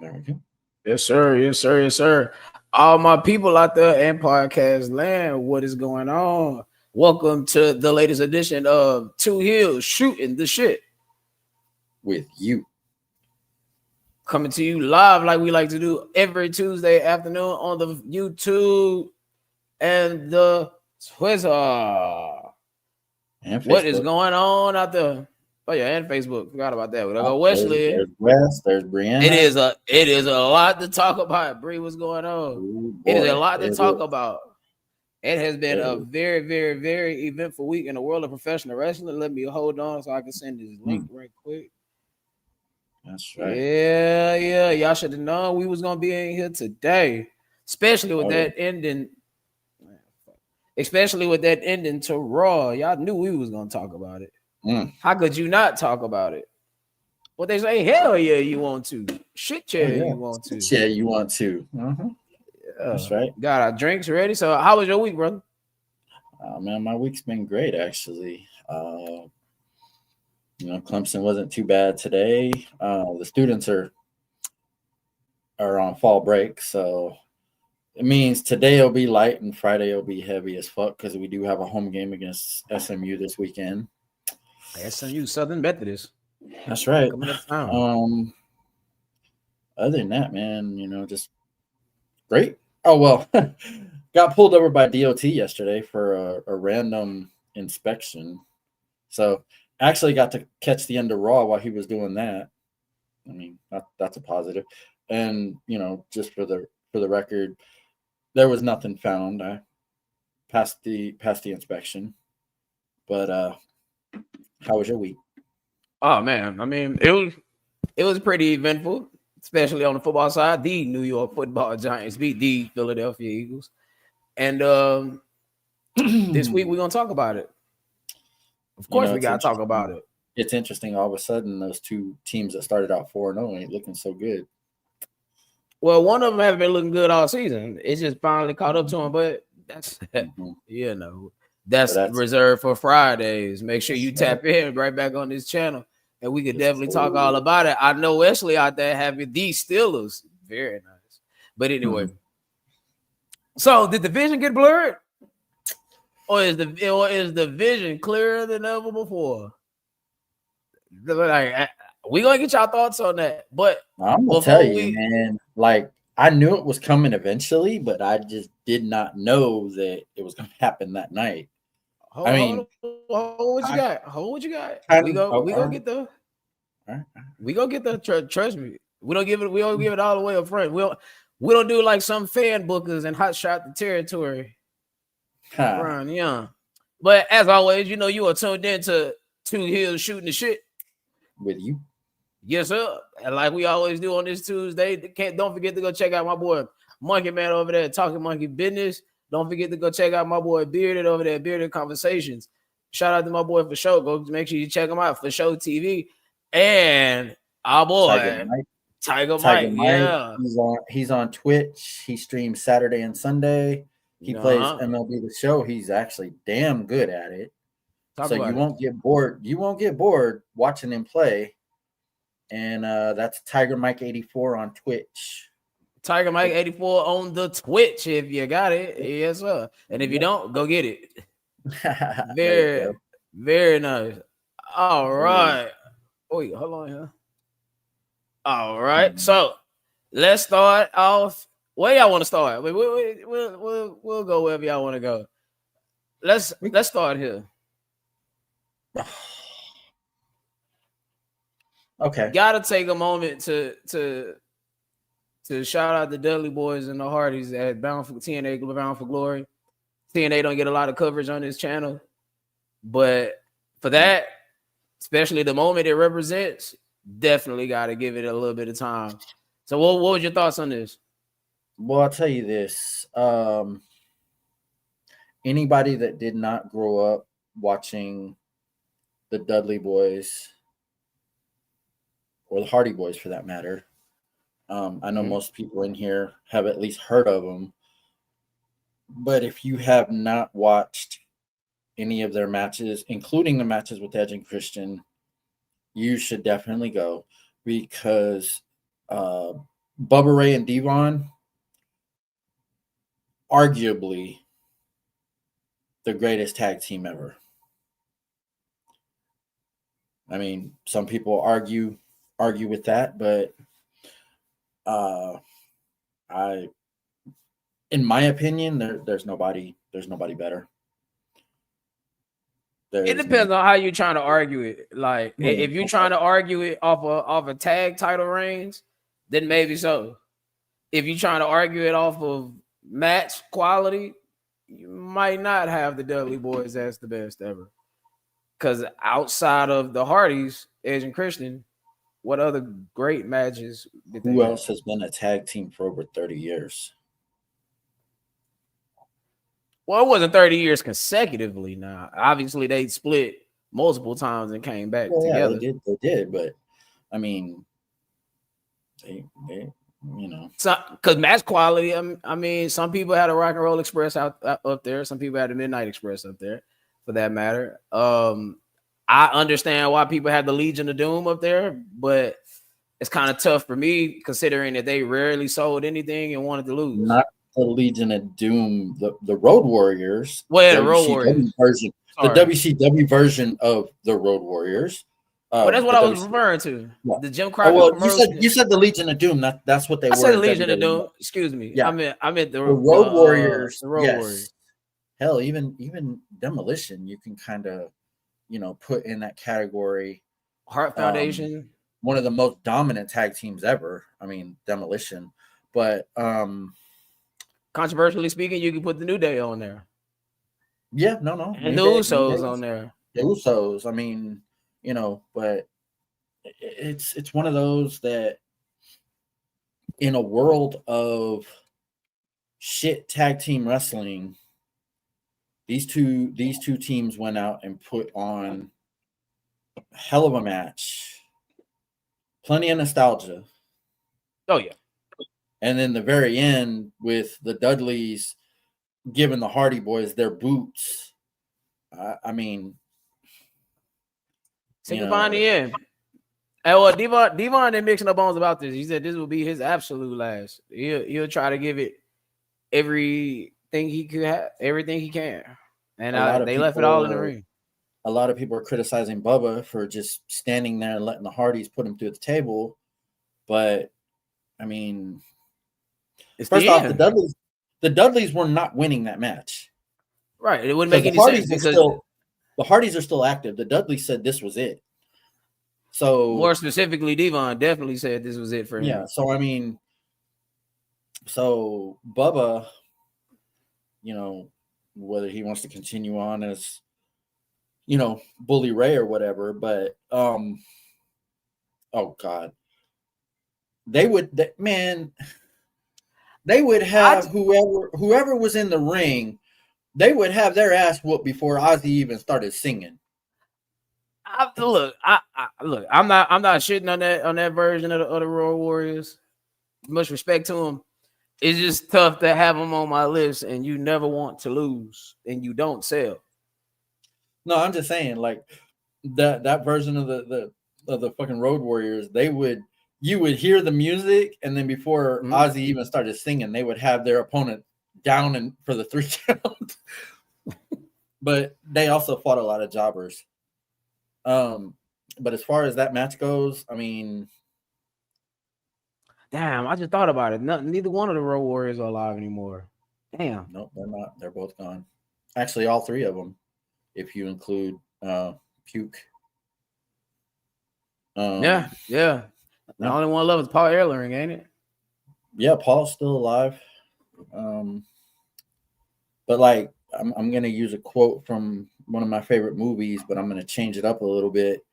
There we go. Yes, sir. Yes, sir. Yes, sir. All my people out there in podcast land, what is going on? Welcome to the latest edition of Two Hills Shooting the Shit. With you. Coming to you live like we like to do every Tuesday afternoon on the YouTube and the Twitter. And What is Facebook. going on out there? Oh yeah, and Facebook. Forgot about that. We got There's Wesley. Wes. There's It Brianna. is a lot to talk about. Bree, what's going on? Ooh, It is a boy. lot to It talk is. about. It has been It a is. very, very, very eventful week in the world of professional wrestling. Let me hold on so I can send this link right quick. That's right. Yeah. Y'all should have known we was gonna be in here today, especially with Oh, yeah. that ending. Especially with that ending to Raw. Y'all knew we was gonna talk about it. How could you not talk about it? What they say, hell yeah, you want to. Shit Oh, yeah, yeah. you want to. Yeah, you want to. That's right. Got our drinks ready. So how was your week, brother? Man, my week's been great, actually. Clemson wasn't too bad today. The students are on fall break, so it means today will be light and Friday will be heavy as fuck because we do have a home game against SMU this weekend. SMU Southern Methodist. That's right. Coming to town. Other than that, man, just great. Oh well, got pulled over by DOT yesterday for a random inspection. So actually got to catch the end of Raw while he was doing that. I mean, that's a positive. And just for the record, there was nothing found. I passed the inspection. But how was your week? Oh man, I mean it was pretty eventful, especially on the football side. The New York Football Giants beat the Philadelphia Eagles, and this week we're gonna talk about it. Of course, we gotta talk about it. It's interesting. All of a sudden, those two teams that started out 4-0 ain't looking so good. Well, one of them haven't been looking good all season. It's just finally caught up to them, but that's that's reserved for Fridays. Make sure you tap in right back on this channel, and we could definitely talk all about it. I know Wesley out there having these Steelers, very nice. But anyway, so did the vision get blurred, or is the vision clearer than ever before? Like, we gonna get y'all thoughts on that, but I'm gonna tell you, man. Like, I knew it was coming eventually, but I just did not know that it was gonna happen that night. Hold what you got? Hold what you got? We go get the. We go get the. Trust me, we don't give it all away up front. We don't do like some fan bookers and hot shot the territory. Brian Young, but as always, you are tuned in to Two Hills Shooting the Shit with you. Yes, sir. And like we always do on this Tuesday, don't forget to go check out my boy Monkey Man over there talking monkey business. Don't forget to go check out my boy Bearded over there, Bearded Conversations. Shout out to my boy For Show. Go make sure you check him out, For Show TV. And our boy Tiger Mike. Yeah. He's on Twitch. He streams Saturday and Sunday. He plays MLB The Show. He's actually damn good at it. So you won't get bored. You won't get bored watching him play. And that's Tiger Mike 84 on Twitch. Tiger Mike 84 on the Twitch if you got it. Yes, sir. And if you don't, go get it. Very, very nice. All right. Wait, hold on here. All right. So let's start off. Where y'all want to start? We'll go wherever y'all want to go. Let's start here. Okay. Gotta take a moment to shout out the Dudley Boys and the Hardys at Bound for TNA, Bound for Glory. TNA don't get a lot of coverage on this channel, but for that, especially the moment it represents, definitely got to give it a little bit of time. So what was your thoughts on this? Well, I'll tell you this. Anybody that did not grow up watching the Dudley Boys or the Hardy Boys for that matter, I know most people in here have at least heard of them. But if you have not watched any of their matches, including the matches with Edge and Christian, you should definitely go, because Bubba Ray and Devon, arguably the greatest tag team ever. I mean, some people argue with that, but in my opinion, there's nobody better. It depends on how you're trying to argue it. Like, if you're trying to argue it off a tag title reigns, then maybe so. If you're trying to argue it off of match quality, you might not have the Dudley Boys as the best ever. Because outside of the Hardys, Edge and Christian, what other great matches did they Who have? else has been a tag team for over 30 years? Well, it wasn't 30 years consecutively. Now, obviously, they split multiple times and came back together. Yeah, they did, but I mean, they you know, because match quality. I mean, some people had a Rock and Roll Express up there. Some people had a Midnight Express up there, for that matter. I understand why people had the Legion of Doom up there, but it's kind of tough for me considering that they rarely sold anything and wanted to lose. Not the Legion of Doom, the Road Warriors. Well, the Road Warriors version, the WCW version of the Road Warriors. Well, that's what I was referring to. Yeah. The Jim Crockett commercial. You said the Legion of Doom. That's what they were. I said the Legion of Doom. Excuse me. Yeah. I meant the Road Warriors. The Road Warriors. Hell, even Demolition, you can kind of, put in that category. Heart Foundation. One of the most dominant tag teams ever. I mean, Demolition. But controversially speaking, you can put the New Day on there. Yeah, no. And the Usos on there. The Usos. I mean, but it's one of those that in a world of shit tag team wrestling, these two teams went out and put on a hell of a match. Plenty of nostalgia. Oh yeah. And then the very end with the Dudleys giving the Hardy Boys their boots. I mean, signifying the end. And well, Devon didn't mix no bones about this. He said this will be his absolute last. He'll try to give it everything he could have, everything he can. And they left it all in the ring. A lot of people are criticizing Bubba for just standing there and letting the Hardys put him through the table. But I mean, first off, the Dudleys were not winning that match. Right. It wouldn't make any sense because the Hardys are still active. The Dudleys said this was it. So more specifically, Devon definitely said this was it for him. Yeah. So I mean, Bubba, whether he wants to continue on as, Bully Ray or whatever, but oh God, they would have whoever was in the ring, they would have their ass whooped before Ozzy even started singing. I'm not shitting on that version of the Road Warriors. Much respect to them. It's just tough to have them on my list, and you never want to lose, and you don't sell. No, I'm just saying, like that version of the fucking Road Warriors, you would hear the music, and then before Ozzy even started singing, they would have their opponent down and for the 3 count. But they also fought a lot of jobbers. But as far as that match goes, I mean, damn, I just thought about it. Neither one of the Road Warriors are alive anymore. Damn. Nope, they're not. They're both gone. Actually, all 3 of them, if you include Puke. Yeah. The only one left is Paul Ellering, ain't it? Yeah, Paul's still alive. But like, I'm gonna use a quote from one of my favorite movies, but I'm gonna change it up a little bit.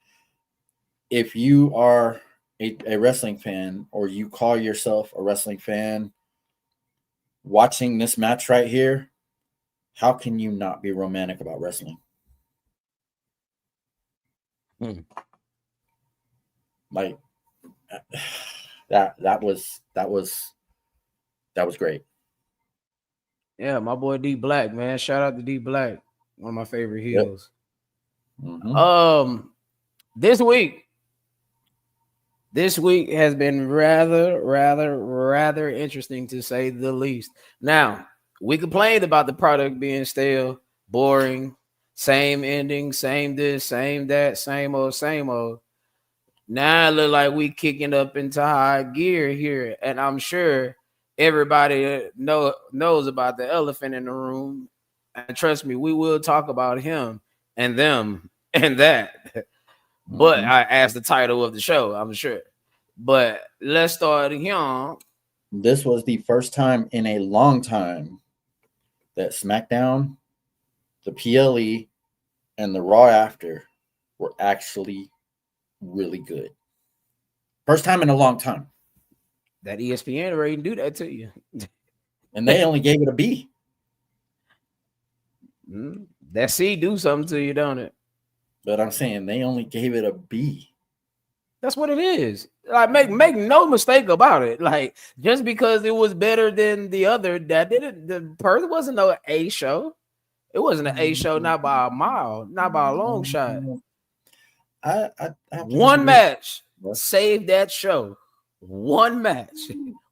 If you are a wrestling fan, or you call yourself a wrestling fan, watching this match right here, how can you not be romantic about wrestling? Like that was great. Yeah, my boy D Black, man. Shout out to D Black, one of my favorite heels. Yep. This week, This week has been rather interesting to say the least. Now, we complained about the product being stale, boring, same ending, same this, same that, same old, same old. Now it look like we kicking up into high gear here, and I'm sure everybody knows about the elephant in the room. And trust me, we will talk about him and them and that. But I asked the title of the show, I'm sure. But let's start here. This was the first time in a long time that SmackDown, the PLE, and the Raw after were actually really good. First time in a long time. That ESPN rating do that to you. And they only gave it a B. That C do something to you, don't it? But I'm saying they only gave it a B. That's what it is. Like make no mistake about it. Like just because it was better than the other, that didn't. The Perth wasn't no A show. It wasn't an A show, not by a mile, not by a long shot. I one match saved that show. One match,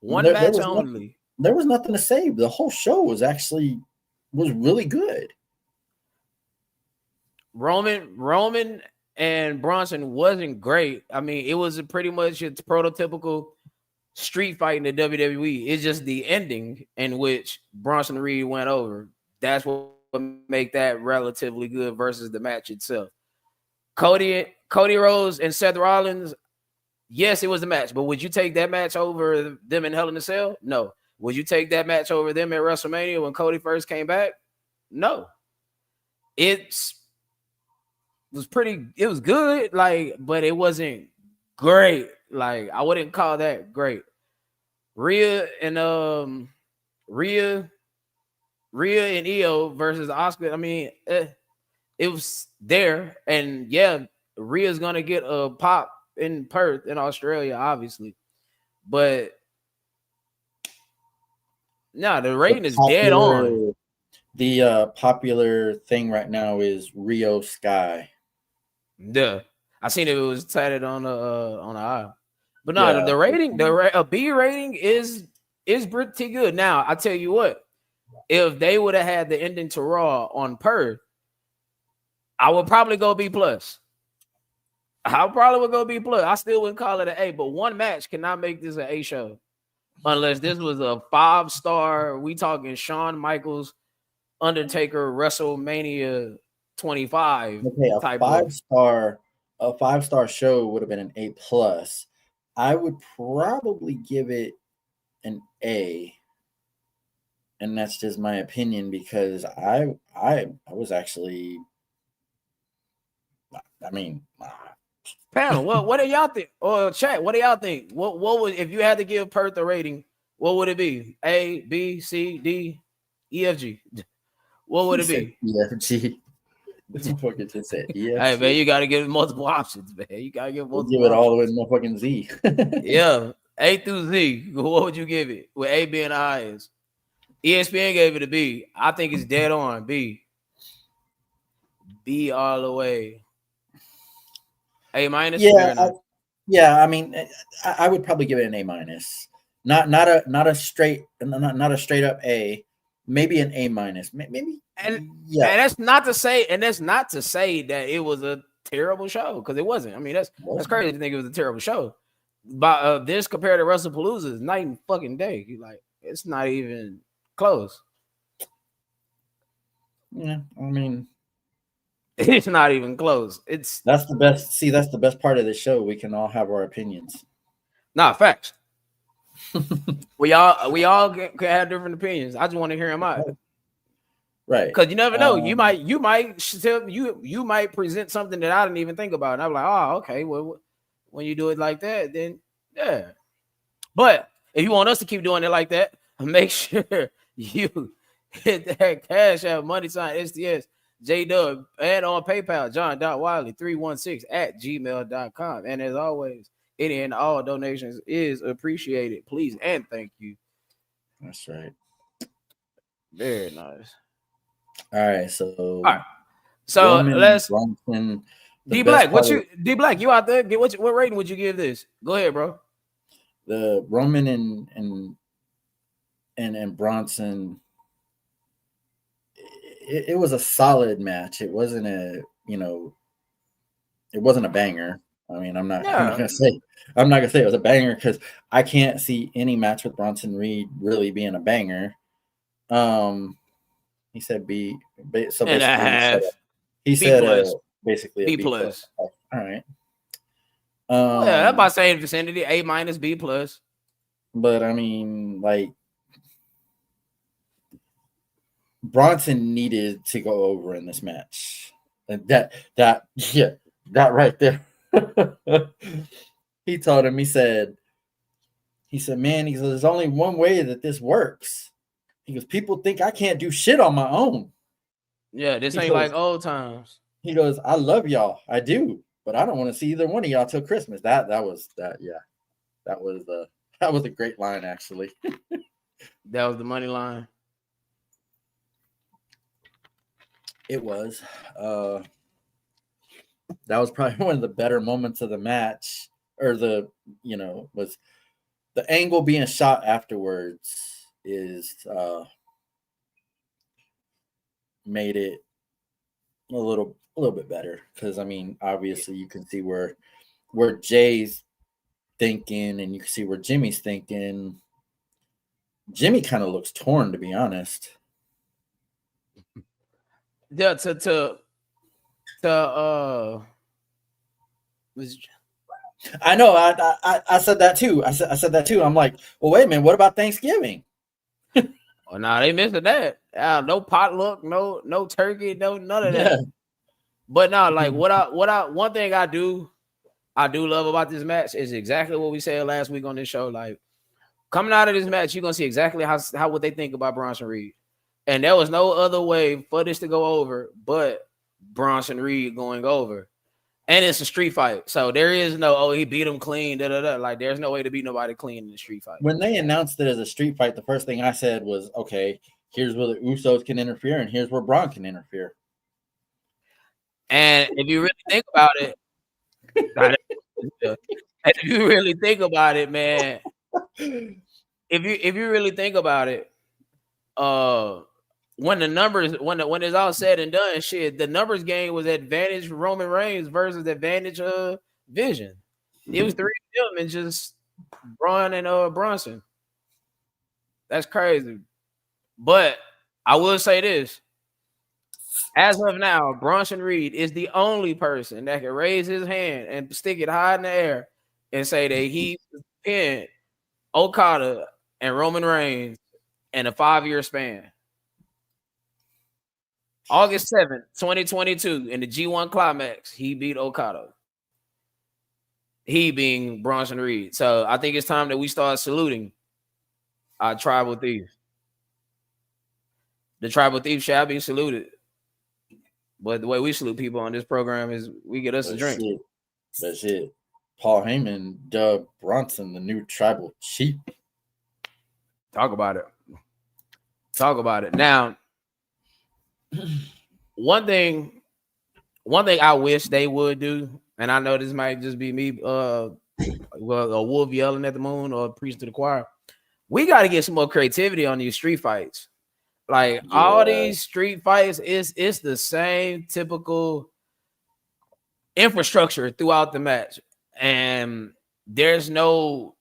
match only. There was nothing to save. The whole show was really good. Roman and Bronson wasn't great. I mean, it was pretty much its prototypical street fight in the WWE. It's just the ending in which Bronson Reed went over. That's what make that relatively good versus the match itself. Cody Rhodes and Seth Rollins, yes, it was a match, but would you take that match over them in Hell in a Cell? No. Would you take that match over them at WrestleMania when Cody first came back? No. It was good, but it wasn't great. Like, I wouldn't call that great. Rhea and Io versus Asuka. I mean, it was there, and yeah, Rhea's gonna get a pop in Perth in Australia, obviously, but no, the rating is dead on. The popular thing right now is Rio Sky. Yeah, I seen it was tatted on the aisle, but no, yeah. the rating, a B rating is pretty good. Now I tell you what, if they would have had the ending to Raw on Perth, I would probably go B plus. I probably would go B plus. I still wouldn't call it an A, but one match cannot make this an A show unless this was a 5-star. We talking Shawn Michaels, Undertaker, WrestleMania 25. Okay, a 5-star show would have been an A plus. I would probably give it an A, and that's just my opinion because I was actually, I mean, panel, what do y'all think? Or chat, what do y'all think? What would, if you had to give Perth a rating, what would it be? A, B, C, D, E, F, G. What would it be? E, F, G. Fucking just said E, F, hey G. Man, you gotta give multiple options, man. You gotta give multiple. Give it all the way to motherfucking Z. Yeah, A through Z. What would you give it? With A being the highest. ESPN gave it a B. I think it's dead on B. B all the way. A minus. Yeah. I mean, I would probably give it an A minus. Not a straight up A. Maybe an A minus. Maybe. And that's not to say that it was a terrible show, because it wasn't. I mean, that's crazy to think it was a terrible show. But this compared to WrestlePalooza is night and fucking day. Like, it's not even close. Yeah, I mean, it's not even close. That's the best. See, that's the best part of the show. We can all have our opinions. Nah, facts. we all can have different opinions. I just want to hear them out. Right. Because you never know. You might present something that I didn't even think about. And I'm like, oh, okay. Well, when you do it like that, then yeah. But if you want us to keep doing it like that, make sure you hit that Cash App $STS JDub and on PayPal, john.wiley316@gmail.com. And as always, any and all donations is appreciated. Please and thank you. That's right. Very nice. All right. So let's Bronson D Black, D Black, you out there? What rating would you give this? Go ahead, bro. The Roman and Bronson. It was a solid match. It wasn't a banger. I mean, I'm not gonna say it was a banger because I can't see any match with Bronson Reed really being a banger. He said B, so basically he said basically a B plus. All right. That's about same vicinity, A- B plus. But I mean, like, Bronson needed to go over in this match. And that right there. He told him, he said, man, he goes, there's only one way that this works. He goes, people think I can't do shit on my own. Yeah, this ain't like old times. He goes, I love y'all. I do, but I don't want to see either one of y'all till Christmas. That was a great line, actually. That was the money line. It was. That was probably one of the better moments of the match, or was the angle being shot afterwards is made it a little bit better, because I mean, obviously you can see where Jay's thinking, and you can see where Jimmy's thinking. Jimmy kind of looks torn, to be honest. Yeah, I know. I said that too. I said that too. I'm like, well, wait a minute. What about Thanksgiving? Oh, no, they missed that. No potluck, no turkey, none of that. But no, like one thing I do love about this match is exactly what we said last week on this show. Like, coming out of this match, you're gonna see exactly how what they think about Bronson Reed. And there was no other way for this to go over but Bronson Reed going over. And it's a street fight. So there is no, he beat him clean, da-da-da. Like, there's no way to beat nobody clean in a street fight. When they announced it as a street fight, the first thing I said was, okay, here's where the Usos can interfere, and here's where Braun can interfere. And if you really think about it, man, if you really think about it, when it's all said and done, shit, the numbers game was advantage Roman Reigns versus advantage Vision. It was 3 of them and just Braun and Bronson. That's crazy. But I will say this. As of now, Bronson Reed is the only person that can raise his hand and stick it high in the air and say that he pinned Okada and Roman Reigns in a 5-year span. August 7th, 2022, in the G1 Climax, he beat Okada. He being Bronson Reed. So I think it's time that we start saluting our tribal thieves. The tribal thief shall be saluted. But the way we salute people on this program is we get us a drink. That's it. Paul Heyman dubbed Bronson the new tribal chief. Talk about it. Now, one thing I wish they would do, and I know this might just be me, a wolf yelling at the moon or preaching to the choir. We got to get some more creativity on these street fights. Like, all these street fights, it's the same typical infrastructure throughout the match, and it's no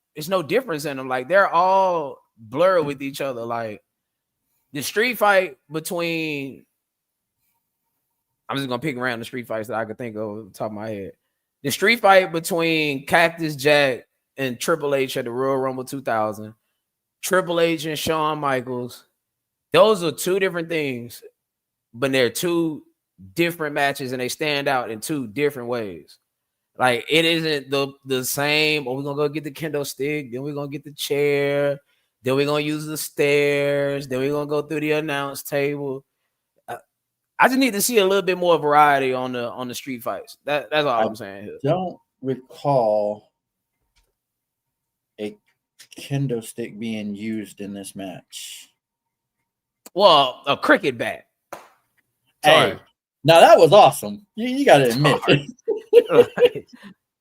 difference in them. Like, they're all blurred with each other. Like, the street fight between, I'm just gonna pick around the street fights that I could think of off the top of my head. The street fight between Cactus Jack and Triple H at the Royal Rumble 2000, Triple H and Shawn Michaels. Those are two different things, but they're two different matches, and they stand out in two different ways. Like, it isn't the same. We're gonna go get the kendo stick, then we're gonna get the chair, then we're gonna use the stairs, then we're gonna go through the announce table. I just need to see a little bit more variety on the street fights. That's all I'm saying here. Don't recall a kendo stick being used in this match. Well, a cricket bat. Sorry. Hey, now that was awesome. You got to admit. Like,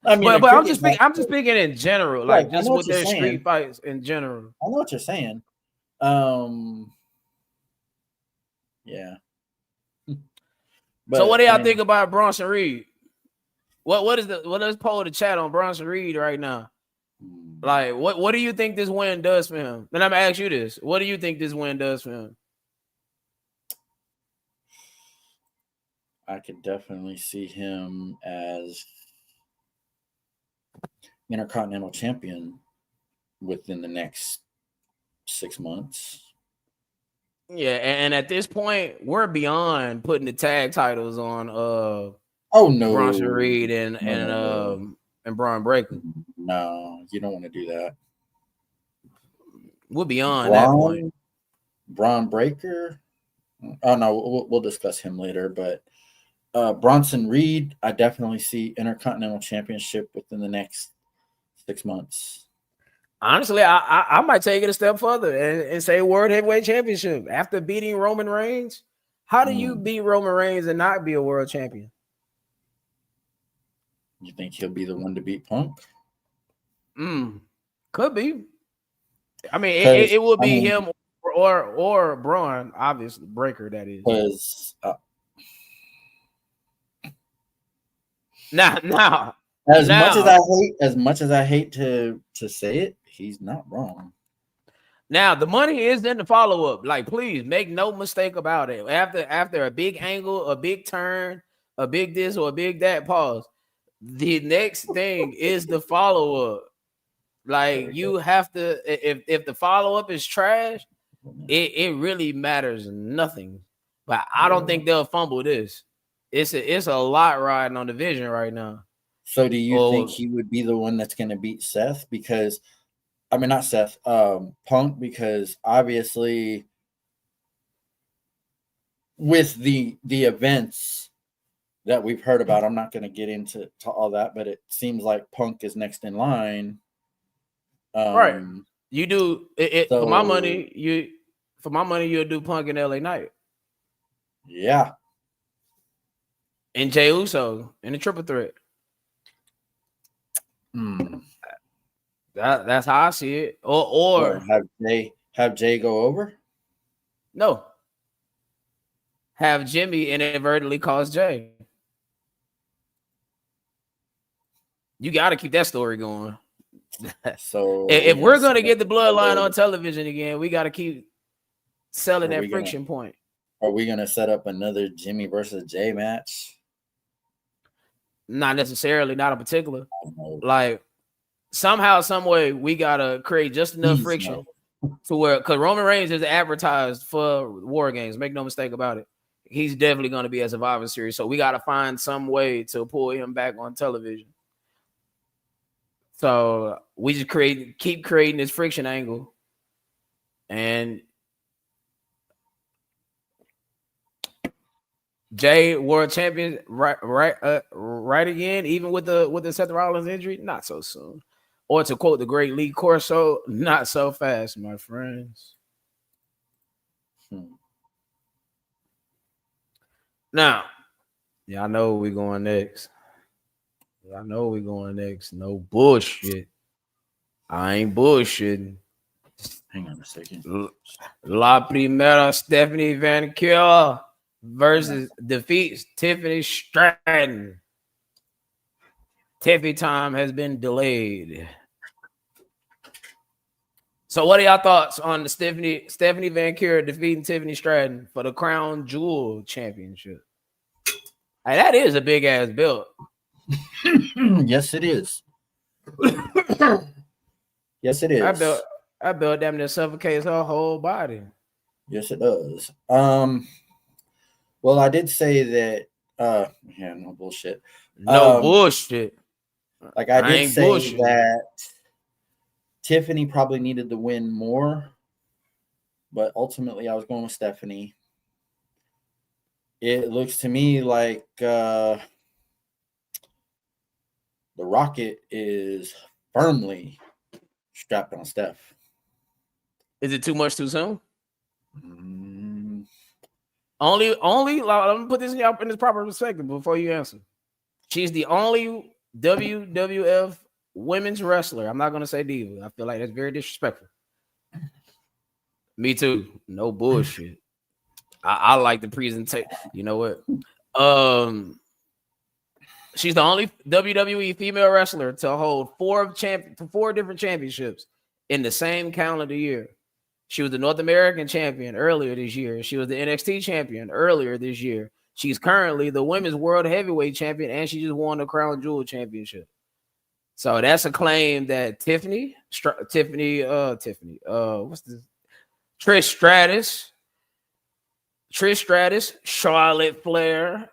I mean, but I'm just speaking in general, like just with their street fights in general. I know what you're saying. Yeah. But, so what do y'all think about Bronson Reed? Let's poll the chat on Bronson Reed right now. Like, what do you think this win does for him? And I'm gonna ask you this: what do you think this win does for him? I could definitely see him as Intercontinental Champion within the next 6 months. Yeah, and at this point, we're beyond putting the tag titles on Bronson Reed and Braun Breaker. No, you don't want to do that. We're beyond that point. Braun Breaker. Oh no, we'll discuss him later. But Bronson Reed, I definitely see Intercontinental Championship within the next 6 months. Honestly, I might take it a step further and say World Heavyweight Championship after beating Roman Reigns. How do you beat Roman Reigns and not be a world champion? You think he'll be the one to beat Punk? Could be. I mean, it will be him or Braun, obviously Breaker. That is. Because now. As much as I hate to say it, he's not wrong. Now the money is in the follow-up. Like, please make no mistake about it. After a big angle, a big turn, a big this or a big that, pause. The next thing is the follow-up. Like, you have to, if the follow-up is trash, it really matters nothing. But I don't think they'll fumble this. It's a lot riding on the vision right now. So do you think he would be the one that's going to beat Seth? Because, I mean, not Seth, Punk, because obviously with the events that we've heard about, I'm not going to get into all that, but it seems like Punk is next in line. Right. You do it for my money. You'll do Punk in LA Knight. Yeah. And Jey Uso in the triple threat. That's how I see it. Or have Jay go over? No. Have Jimmy inadvertently cause Jay. You got to keep that story going. So if we're gonna get the bloodline on television again, we got to keep selling that friction point. Are we gonna set up another Jimmy versus Jay match? Not necessarily, not in particular. Like somehow, some way, we gotta create just enough friction to where, because Roman Reigns is advertised for War Games. Make no mistake about it. He's definitely gonna be a Survivor Series, so we gotta find some way to pull him back on television. So we just keep creating this friction angle, and Jay world champion right again, even with the Seth Rollins injury, not so soon. Or to quote the great Lee Corso, not so fast, my friends. Now, y'all know where we going next. No bullshit. I ain't bullshitting. Hang on a second. La Primera Stephanie Van Kiel versus defeats Tiffany Stratton. Tiffy time has been delayed. So what are y'all thoughts on the Stephanie Van Kiel defeating Tiffany Stratton for the Crown Jewel Championship? Hey, that is a big ass belt. Yes, it is. Yes, it is. I belt damn near suffocates her whole body. Yes, it does. Well, I did say that. Yeah, no bullshit. No bullshit. Like I did say that Tiffany probably needed to win more, but ultimately I was going with Stephanie. It looks to me like the Rocket is firmly strapped on Steph. Is it too much too soon? Only. Let me put this in this proper perspective before you answer. She's the only WWF women's wrestler. I'm not gonna say diva. I feel like that's very disrespectful. Me too. No bullshit. I like the presentation. You know what? She's the only WWE female wrestler to hold four different championships in the same calendar year. She was the North American champion earlier this year. She was the NXT champion earlier this year. She's currently the women's world heavyweight champion, and she just won the Crown Jewel championship. So that's a claim that Tiffany, what's this? Trish Stratus, Charlotte Flair,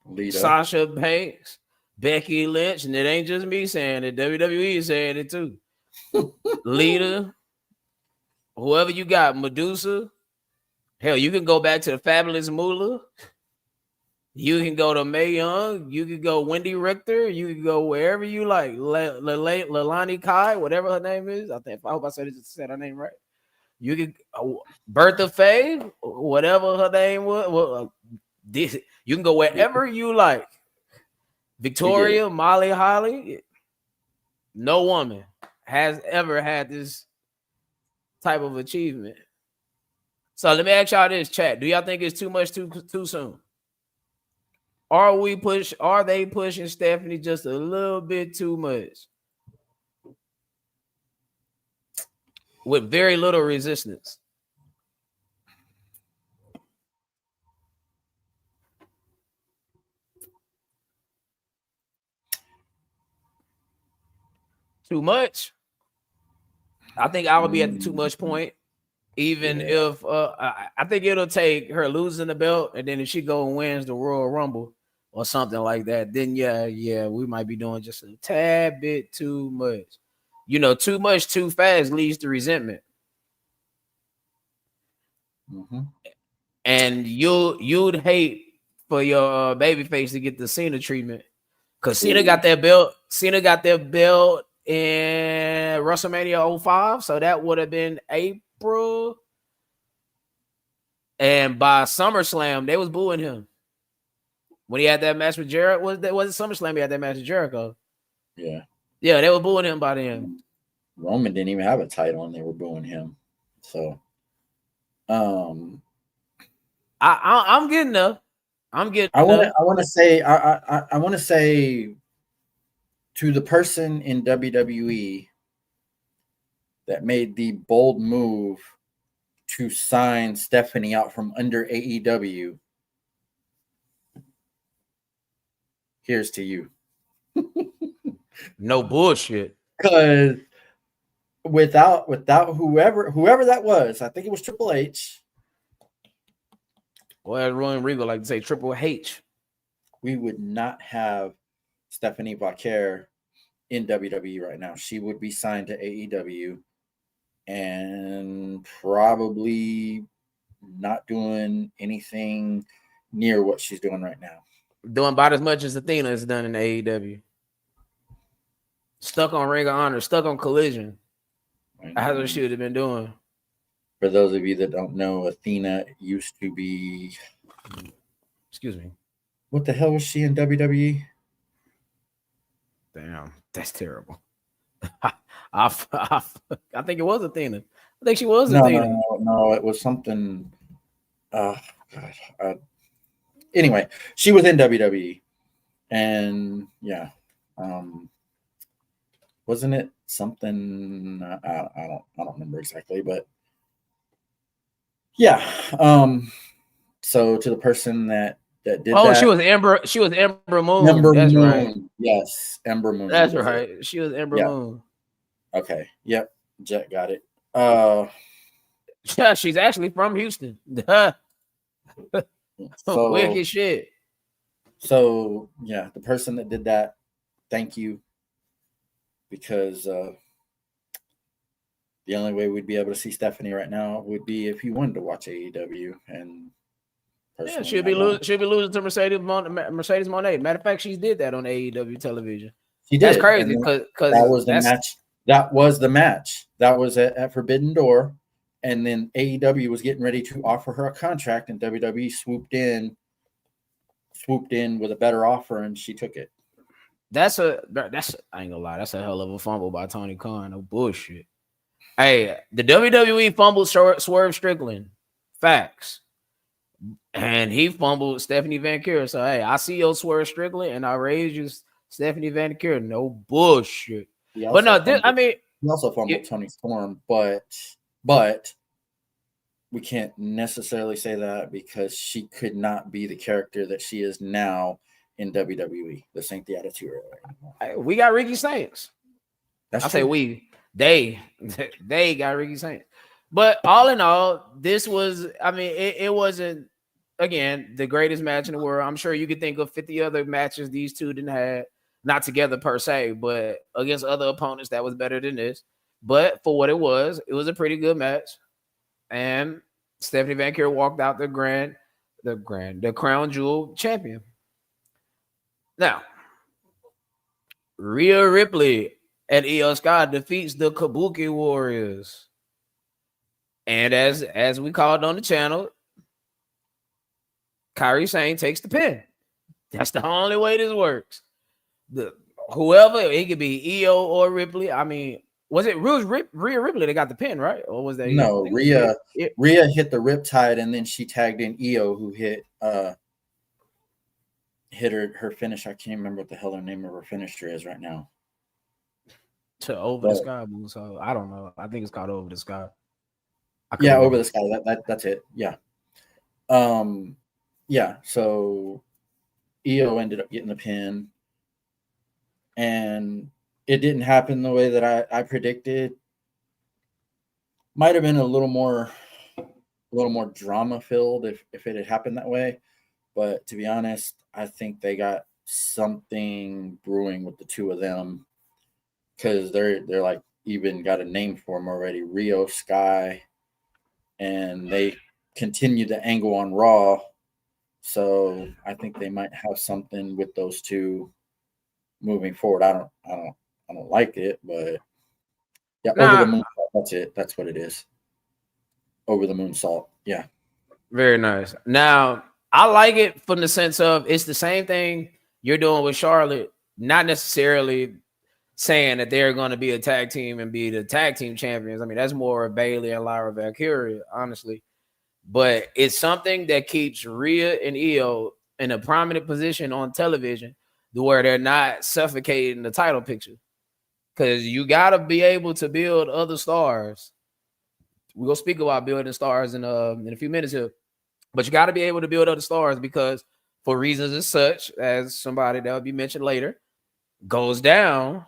Lita. Sasha Banks, Becky Lynch, and it ain't just me saying it. WWE is saying it too. Lita, whoever you got, Medusa. Hell, you can go back to the Fabulous Moolah. You can go to Mae Young. You can go Wendy Richter. You can go wherever you like. Leilani Kai, whatever her name is. I hope I said her name right. You can Bertha Faye, whatever her name was. Well, you can go wherever you like. Victoria, Molly Holly. No woman has ever had this type of achievement. So let me ask y'all this, chat. Do y'all think it's too much too soon? Are they pushing Stephanie just a little bit too much? With very little resistance. Too much? I think I would be at the too much point. Even if I think it'll take her losing the belt, and then if she go and wins the Royal Rumble or something like that, then yeah, we might be doing just a tad bit too much. You know, too much too fast leads to resentment. Mm-hmm. And you'd hate for your babyface to get the Cena treatment, because Cena got their belt. Cena got their belt in WrestleMania 05, so that would have been April. And by SummerSlam, they was booing him when he had that match with Jericho. Was it SummerSlam? He had that match with Jericho. Yeah, they were booing him by then. Roman didn't even have a title, and they were booing him. So, I'm getting up. I want to say I want to say to the person in WWE that made the bold move to sign Stephanie out from under AEW. Here's to you. No bullshit. Because without whoever that was, I think it was Triple H. Well, as Rowan Regal like to say, Triple H. We would not have Stephanie Vaquer in WWE right now. She would be signed to AEW and probably not doing anything near what she's doing right now. Doing about as much as Athena has done in AEW. Stuck on Ring of Honor, stuck on Collision. That's what she would have been doing. For those of you that don't know, Athena used to be... Excuse me. What the hell was she in WWE? Damn, that's terrible. I think it was Athena. I think she was Athena. No, it was something... anyway, she was in WWE. And, yeah. Wasn't it something... I don't remember exactly, but... Yeah. So to the person that did that. Oh, she was Ember Moon. Ember That's Moon. right. Yes, Ember Moon. That's right. She was Ember Moon. Okay. Yep. Jet got it. Yeah, she's actually from Houston. So, wicked shit. So yeah, the person that did that, thank you. Because the only way we'd be able to see Stephanie right now would be if you wanted to watch AEW, and yeah, she'll be losing to Mercedes Moné. Matter of fact, she did that on AEW television. She did. That's crazy because that was the match. That was the match. That was at Forbidden Door, and then AEW was getting ready to offer her a contract, and WWE swooped in with a better offer, and she took it. That's I ain't gonna lie, that's a hell of a fumble by Tony Khan. No bullshit. Hey, the WWE fumbled Swerve Strickland. Facts. And he fumbled Stephanie Van Kier. So hey, I see your Swerve Strickland and I raised you Stephanie Van Kier. No bullshit. But no, he also fumbled Tony Storm, but we can't necessarily say that because she could not be the character that she is now in WWE. This ain't the Attitude Era anymore. We got Ricky Saints. That's I say we. They got Ricky Saints. But all in all, this was, it wasn't, again, the greatest match in the world. I'm sure you could think of 50 other matches these two didn't have, not together per se, but against other opponents that was better than this. But for what it was a pretty good match. And Stephanie Van Kier walked out the crown jewel champion. Now, Rhea Ripley and Io Sky defeats the Kabuki Warriors. And as we called on the channel, Kairi Sane takes the pin. That's the only way this works. Whoever, it could be Io or Ripley. I mean, was it Rhea Ripley that got the pin, right? Or was that no? Rhea hit the Riptide, and then she tagged in Io, who hit her finish. I can't remember what the hell her name of her finisher is right now. To Over the Sky move. So I don't know. I think it's called Over the Sky. Yeah, Over the Sky. That's it. Yeah. Yeah. So Io ended up getting the pin, and it didn't happen the way that I predicted. Might have been a little more drama filled if it had happened that way. But to be honest, I think they got something brewing with the two of them because they're like even got a name for them already, Rio Sky, and they continue to angle on Raw. So I think they might have something with those two moving forward. I don't like it, but yeah, Over the Moon Salt, that's it. That's what it is. Over the Moon Salt. Yeah. Very nice. Now, I like it from the sense of it's the same thing you're doing with Charlotte, not necessarily saying that they're going to be a tag team and be the tag team champions. I mean, that's more Bayley and Lyra Valkyria, honestly. But it's something that keeps Rhea and Io in a prominent position on television to where they're not suffocating the title picture. Because you got to be able to build other stars. We're going to speak about building stars in a few minutes here. But you got to be able to build other stars because for reasons as such as somebody that will be mentioned later goes down,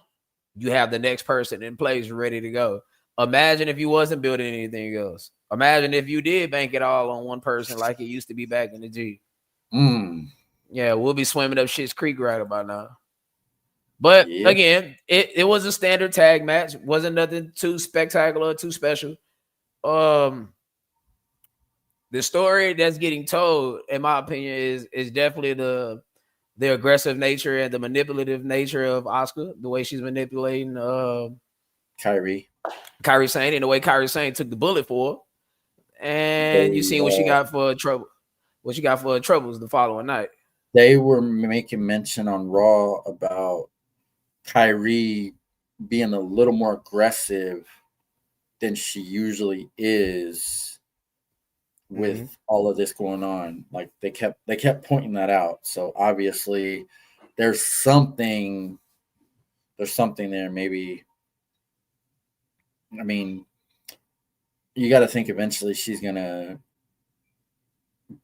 you have the next person in place ready to go. Imagine if you wasn't building anything else. Imagine if you did bank it all on one person like it used to be back in the G. Yeah, we'll be swimming up Schitt's Creek right about now. But again, it was a standard tag match. Wasn't nothing too spectacular or too special. The story that's getting told, in my opinion, is definitely the aggressive nature and the manipulative nature of Asuka, the way she's manipulating Kairi Sane, and the way Kairi Sane took the bullet for her. And you see what she got for trouble. What she got for troubles the following night. They were making mention on Raw about Kairi being a little more aggressive than she usually is with all of this going on. Like they kept pointing that out. So obviously there's something there. Maybe, I mean, you got to think eventually she's gonna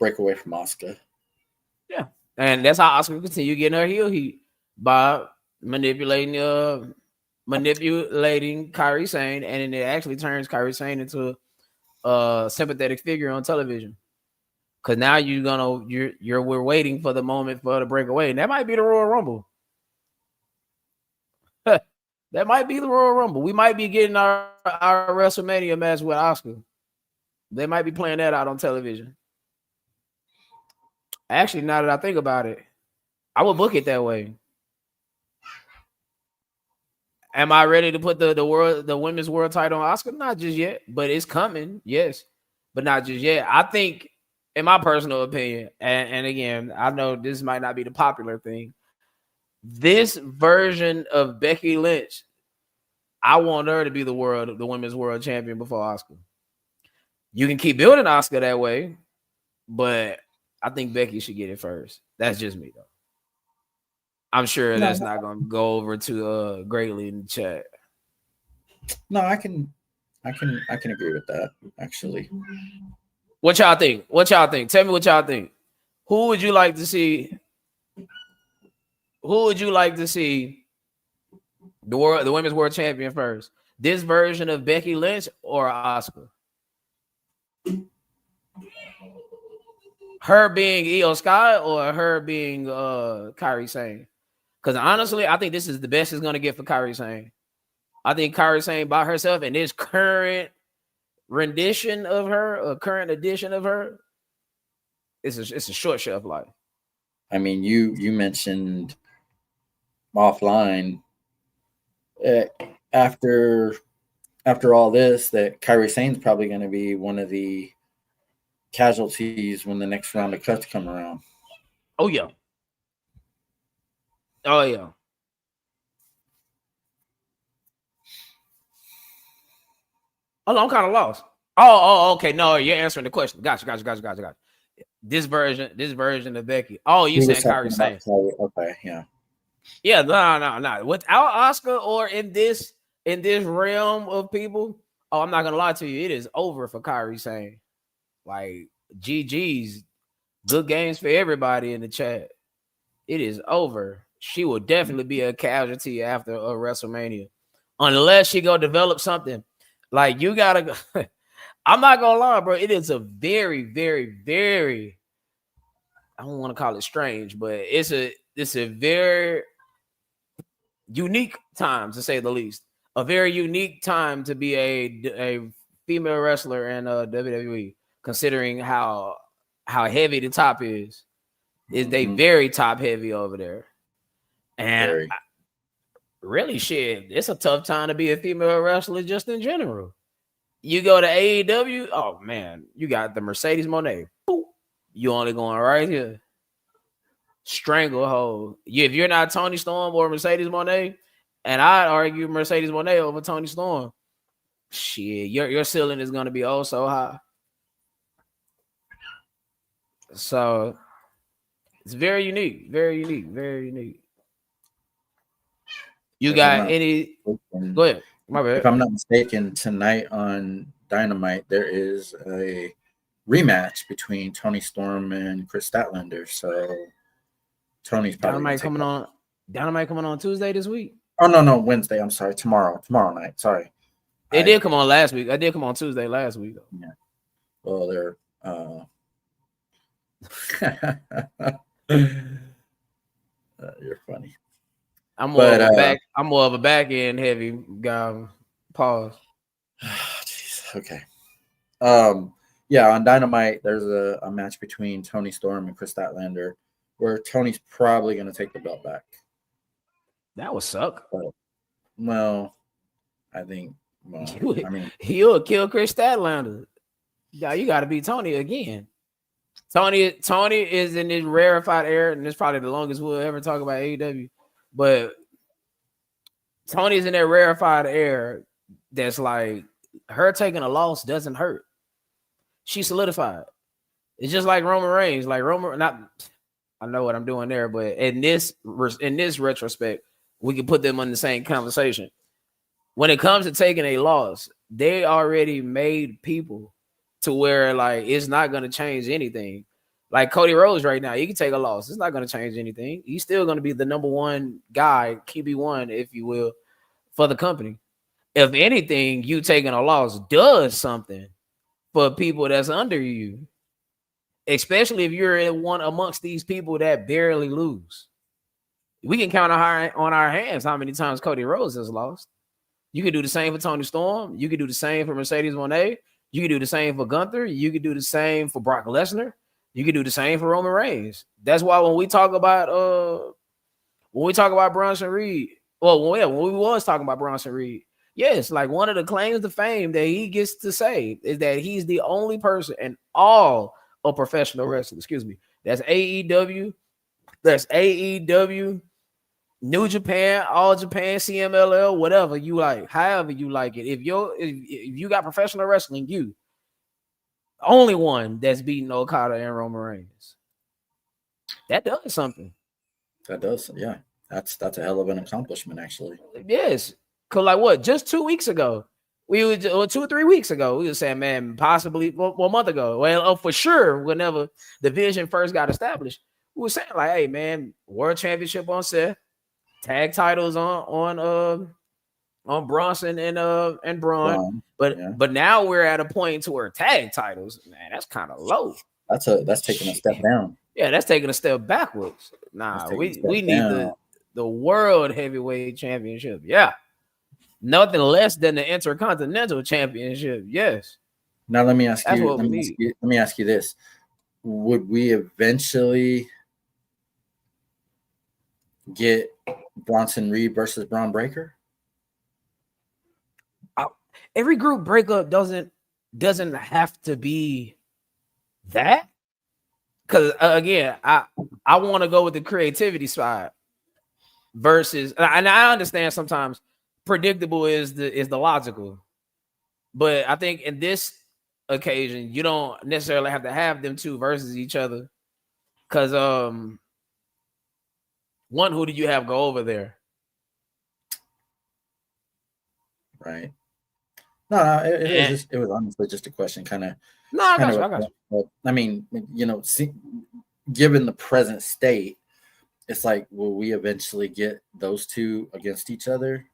break away from Asuka. Yeah, and that's how Asuka continue getting her heel heat by manipulating Kairi Sane, and it actually turns Kairi Sane into a sympathetic figure on television. Because now we're waiting for the moment for her to break away, and that might be the Royal Rumble. That might be the Royal Rumble. We might be getting our WrestleMania match with Asuka. They might be playing that out on television. Actually, now that I think about it, I would book it that way. Am I ready to put the women's world title on Asuka? Not just yet, but it's coming. Yes, but not just yet. I think, in my personal opinion, and again, I know this might not be the popular thing, This version of Becky Lynch, I want her to be the women's world champion before Asuka. You can keep building Asuka that way, but I think Becky should get it first. That's just me, though. I'm sure that's not going to go over to greatly in the chat. No, I can agree with that, actually. What y'all think? Tell me what y'all think. Who would you like to see? Who would you like to see the women's world champion first? This version of Becky Lynch or Asuka? Her being Io Sky or her being Kairi Sane? Because honestly, I think this is the best it's going to get for Kairi Sane. I think Kairi Sane by herself and this current rendition of her, a current edition of her, it's a short shelf life. I mean, you mentioned offline after all this that Kairi Sane's probably going to be one of the casualties when the next round of cuts come around. Oh yeah. Oh, I'm kind of lost. Oh, okay. No, you're answering the question. Gotcha. This version of Becky. Oh, you said Kairi Sane. Okay, yeah. Yeah, no. Without Asuka or in this realm of people, I'm not gonna lie to you, it is over for Kairi Sane. Like GG's, good games for everybody in the chat. It is over. She will definitely be a casualty after a WrestleMania, unless she go develop something. Like you gotta go. I'm not gonna lie, bro. It is a very, very, very. I don't want to call it strange, but it's a very unique time, to say the least. A very unique time to be a female wrestler in WWE, considering how heavy the top is. They very top heavy over there, and really shit. It's a tough time to be a female wrestler just in general. You go to AEW, oh man, you got the Mercedes Moné. Boop. You only going right here. Stranglehold. If you're not Toni Storm or Mercedes Moné, and I'd argue Mercedes Moné over Toni Storm, shit, your ceiling is going to be oh so high. So it's very unique. You got any? Go ahead. My bad. If I'm not mistaken, tonight on Dynamite there is a rematch between Toni Storm and Chris Statlander. So Tony's probably Dynamite coming on Tuesday this week. Oh no, Wednesday. I'm sorry, tomorrow night. Sorry. It did come on last week. I did come on Tuesday last week. Yeah. Well, they're you're funny. I'm more of a back end heavy guy. Pause. Jeez. Okay. Yeah, on Dynamite, there's a match between Toni Storm and Chris Statlander, where Tony's probably going to take the belt back. That would suck. But, well, I think. Well, he'll kill Chris Statlander. Yeah, you got to beat Tony again. Tony is in this rarefied era, and it's probably the longest we'll ever talk about AEW. But Tony's in that rarefied air that's like her taking a loss doesn't hurt. She solidified. It's just like Roman Reigns. Like I know what I'm doing there, but in this retrospect, we can put them in the same conversation. When it comes to taking a loss, they already made people to where like it's not going to change anything. Like Cody Rhodes right now, he can take a loss. It's not going to change anything. He's still going to be the number one guy, QB1, if you will, for the company. If anything, you taking a loss does something for people that's under you, especially if you're in one amongst these people that barely lose. We can count on our hands how many times Cody Rhodes has lost. You can do the same for Toni Storm. You can do the same for Mercedes Moné. You can do the same for Gunther. You can do the same for Brock Lesnar. You can do the same for Roman Reigns. That's why when we talk about Bronson Reed, when we was talking about Bronson Reed, yes, like one of the claims to fame that he gets to say is that he's the only person in all of professional wrestling, that's AEW, New Japan, All Japan, CMLL, whatever you like, however you like it. If you got professional wrestling, you only one that's beating Okada and Roman Reigns. That does something. That does, yeah. That's a hell of an accomplishment, actually. Yes, cause like what? Just 2 weeks ago, we were 2 or 3 weeks ago, we were saying, man, possibly a month ago. Well, for sure, whenever the division first got established, we were saying like, hey, man, World Championship on Seth, tag titles on Bronson and Braun, but now we're at a point to where tag titles, man, that's kind of low. That's taking a step down. Yeah, that's taking a step backwards. Nah, we need the World Heavyweight Championship. Yeah, nothing less than the Intercontinental Championship. Yes. Now let me ask you. Let me ask you this: would we eventually get Bronson Reed versus Braun Breaker? Every group breakup doesn't have to be that. Because again, I want to go with the creativity side versus, and I understand sometimes predictable is the logical, but I think in this occasion you don't necessarily have to have them two versus each other. Because one, who did you have go over there? Right. No, it was honestly just a question, kind of. No, I got you. I mean, given the present state, it's like, will we eventually get those two against each other?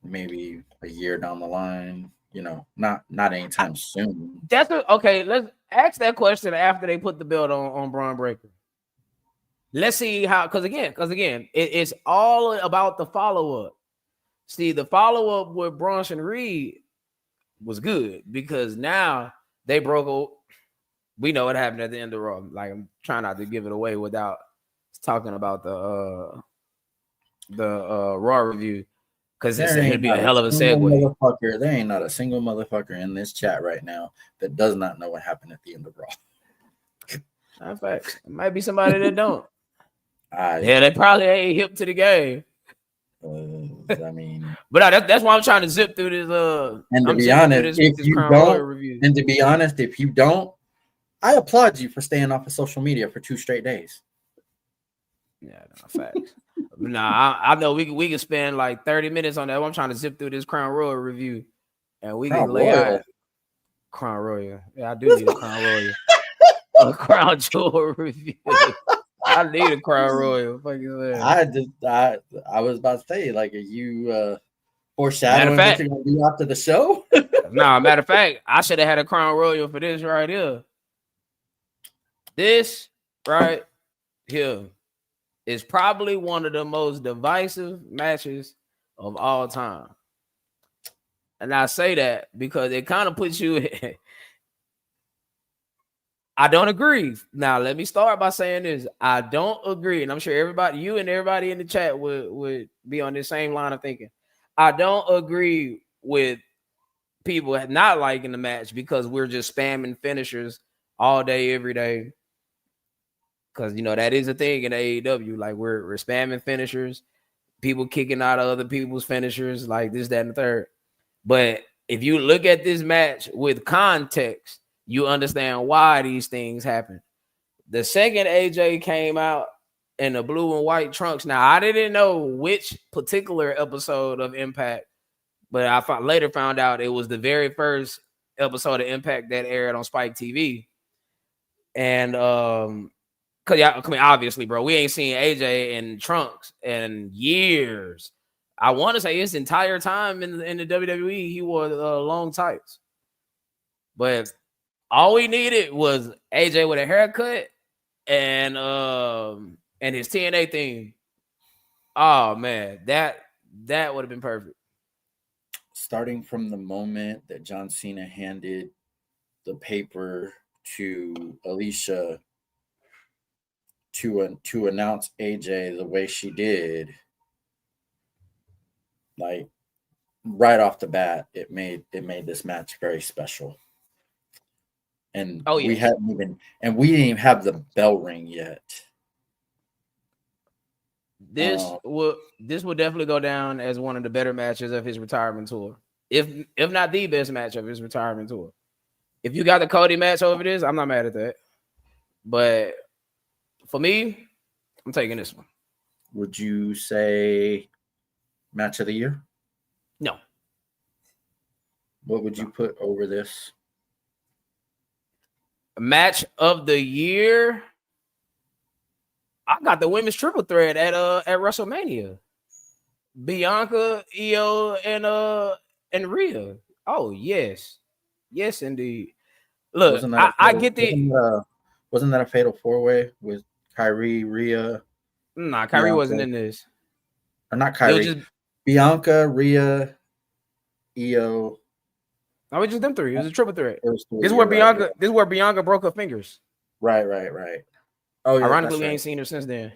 Maybe a year down the line, not anytime soon. Okay. Let's ask that question after they put the belt on Braun Breaker. Let's see how, because again, it's all about the follow up. See, the follow up with Bronson Reed was good because now they broke. We know what happened at the end of Raw. Like, I'm trying not to give it away without talking about the Raw review, because it's going to be a hell of a segue. There ain't not a single motherfucker in this chat right now that does not know what happened at the end of Raw. In fact, it might be somebody that don't. Yeah, they probably ain't hip to the game. I mean, but that's why I'm trying to zip through this. And to be honest, if you don't, I applaud you for staying off of social media for 2 straight days. Yeah, no, facts. I know we can spend like 30 minutes on that. I'm trying to zip through this Crown Royal review, and we can lay out Crown Royal. Yeah, I do need a Crown Royal. A Crown Jewel review. I need a Crown Royal. I was about to say, like, are you foreshadowing what you're gonna do after the show? No, matter of fact, I should have had a Crown Royal for this right here. This right here is probably one of the most divisive matches of all time. And I say that because it kind of puts you in. I don't agree. Now, let me start by saying this. I don't agree. And I'm sure you and everybody in the chat would be on the same line of thinking. I don't agree with people not liking the match because we're just spamming finishers all day, every day. Because, that is a thing in AEW. Like, we're spamming finishers, people kicking out of other people's finishers, like this, that, and the third. But if you look at this match with context, you understand why these things happen. The second AJ came out in the blue and white trunks. Now, I didn't know which particular episode of Impact, but I later found out it was the very first episode of Impact that aired on Spike TV. And because obviously, bro, we ain't seen AJ in trunks in years. I want to say his entire time in the WWE, he wore long tights. But all we needed was AJ with a haircut and his TNA theme. Oh man, that would have been perfect. Starting from the moment that John Cena handed the paper to Alicia to announce AJ the way she did, like right off the bat, it made this match very special. And we didn't even have the bell ring yet. This will definitely go down as one of the better matches of his retirement tour. If not the best match of his retirement tour. If you got the Cody match over this, I'm not mad at that. But for me, I'm taking this one. Would you say match of the year? No. What would you put over this? Match of the year? I got the women's triple threat at WrestleMania. Bianca, Io, and Rhea. Oh, yes. Yes, indeed. Look, I get the wasn't that a fatal four-way with Kyrie, Rhea? Nah, Kyrie Bianca. Wasn't in this. Or not Kyrie. Bianca, Rhea, Io. No, it was just them three. It was a triple threat. This is where Bianca. This is where Bianca broke her fingers. Right. Oh, yeah, ironically, we ain't seen her since then.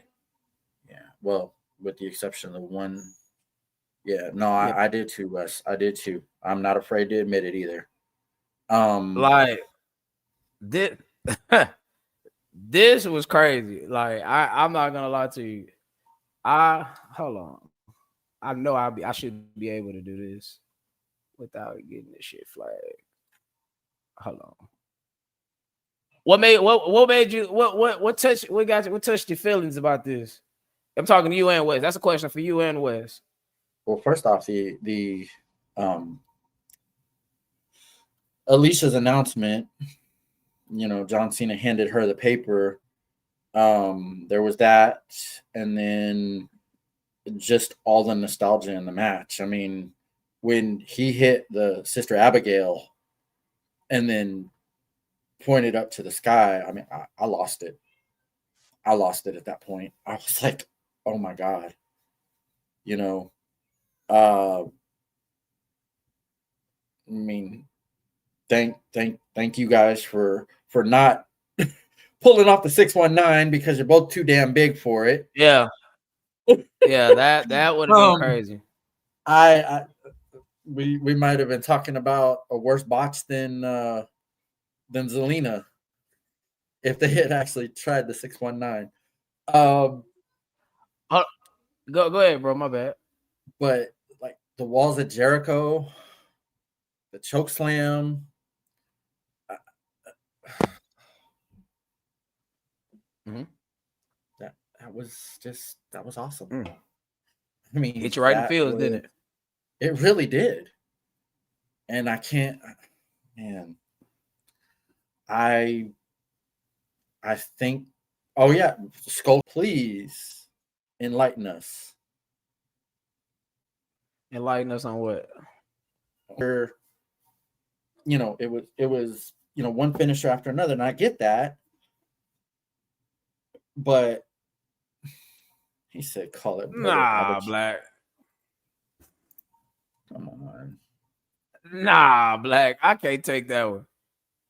Yeah. Well, with the exception of the one. Yeah. No, I did too, Wes. I did too. I'm not afraid to admit it either. Like this. This was crazy. Like I'm not gonna lie to you. Hold on. I know I should be able to do this without getting this shit flagged. Hold on. What made you what touched your feelings about this? I'm talking to you and Wes. That's a question for you and Wes. Well, first off, the Alicia's announcement, John Cena handed her the paper. There was that, and then just all the nostalgia in the match. I mean, when he hit the Sister Abigail and then pointed up to the sky, I mean, I lost it. I lost it at that point. I was like, oh my God. I mean, thank you guys for not pulling off the 619 because you're both too damn big for it. Yeah. Yeah, that would have been crazy. We might have been talking about a worse botch than Zelina if they had actually tried the 619. Go ahead, bro. My bad. But like the walls of Jericho, the choke slam. That was awesome. I mean, hit you right in the feels, didn't it? It really did. And I can't, man. I think, oh yeah, Skull, please enlighten us. Enlighten us on what? It was one finisher after another, and I get that. But he said, "Call it." Nah, Black. Come on. Nah, Black. I can't take that one.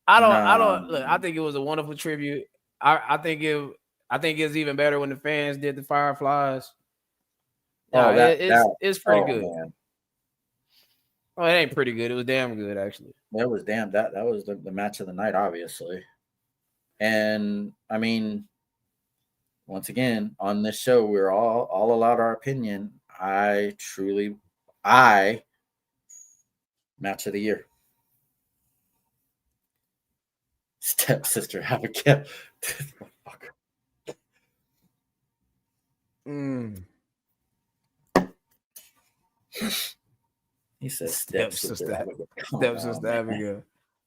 I don't look. I think it was a wonderful tribute. I think it's even better when the fans did the Fireflies. It's pretty good. Man. Oh, it ain't pretty good. It was damn good, actually. That was damn. That was the match of the night, obviously. And I mean, once again, on this show, we're all allowed our opinion. Match of the year. Stepsister Abigail. He says stepsister Abigail.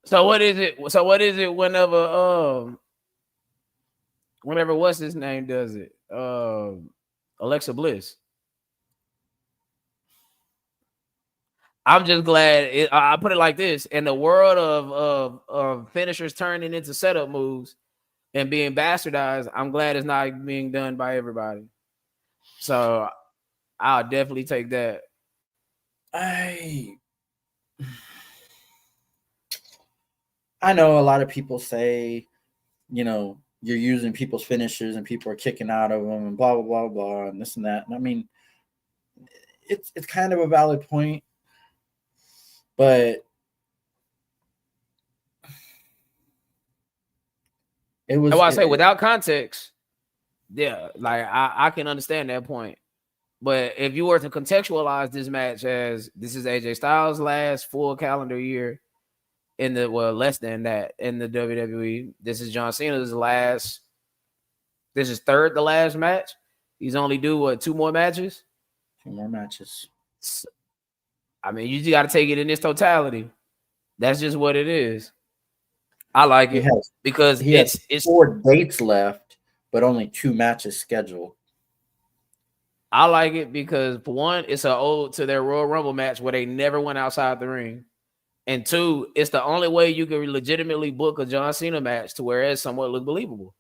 So what is it whenever what's his name does it? Alexa Bliss. I'm just glad I put it like this. In the world of finishers turning into setup moves and being bastardized, I'm glad it's not being done by everybody. So I'll definitely take that. I know a lot of people say, you're using people's finishers and people are kicking out of them and blah, blah, blah, blah, and this and that. And I mean, it's kind of a valid point, but it was. That's why I say without context, yeah, like I can understand that point. But if you were to contextualize this match as this is AJ Styles' last full calendar year in the less than that in the WWE, this is John Cena's last. This is third to last match. He's only do 2 more matches. 2 more matches. I mean, you just got to take it in its totality. That's just what it is. I like it because it's 4 dates left, but only 2 matches scheduled. I like it because for one, it's an ode to their Royal Rumble match where they never went outside the ring. And 2, it's the only way you can legitimately book a John Cena match to where it somewhat look believable.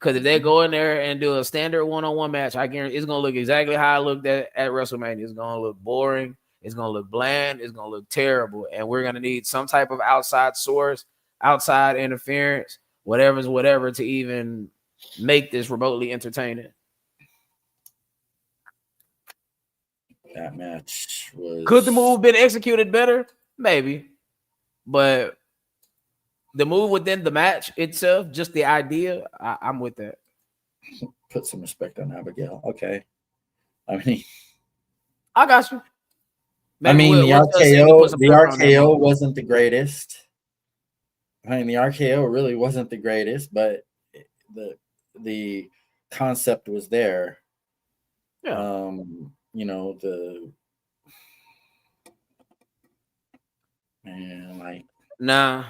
Because if they go in there and do a standard one-on-one match, I guarantee it's going to look exactly how I looked at WrestleMania. It's going to look boring. It's going to look bland. It's going to look terrible. And we're going to need some type of outside source, outside interference, whatever to even make this remotely entertaining. That match was... Could the move been executed better? Maybe. But the move within the match itself, just the idea, I'm with that. Put some respect on Abigail. Okay. I mean... I got you. Maybe the RKO wasn't the greatest. I mean, the RKO really wasn't the greatest, but the concept was there. Yeah. Nah.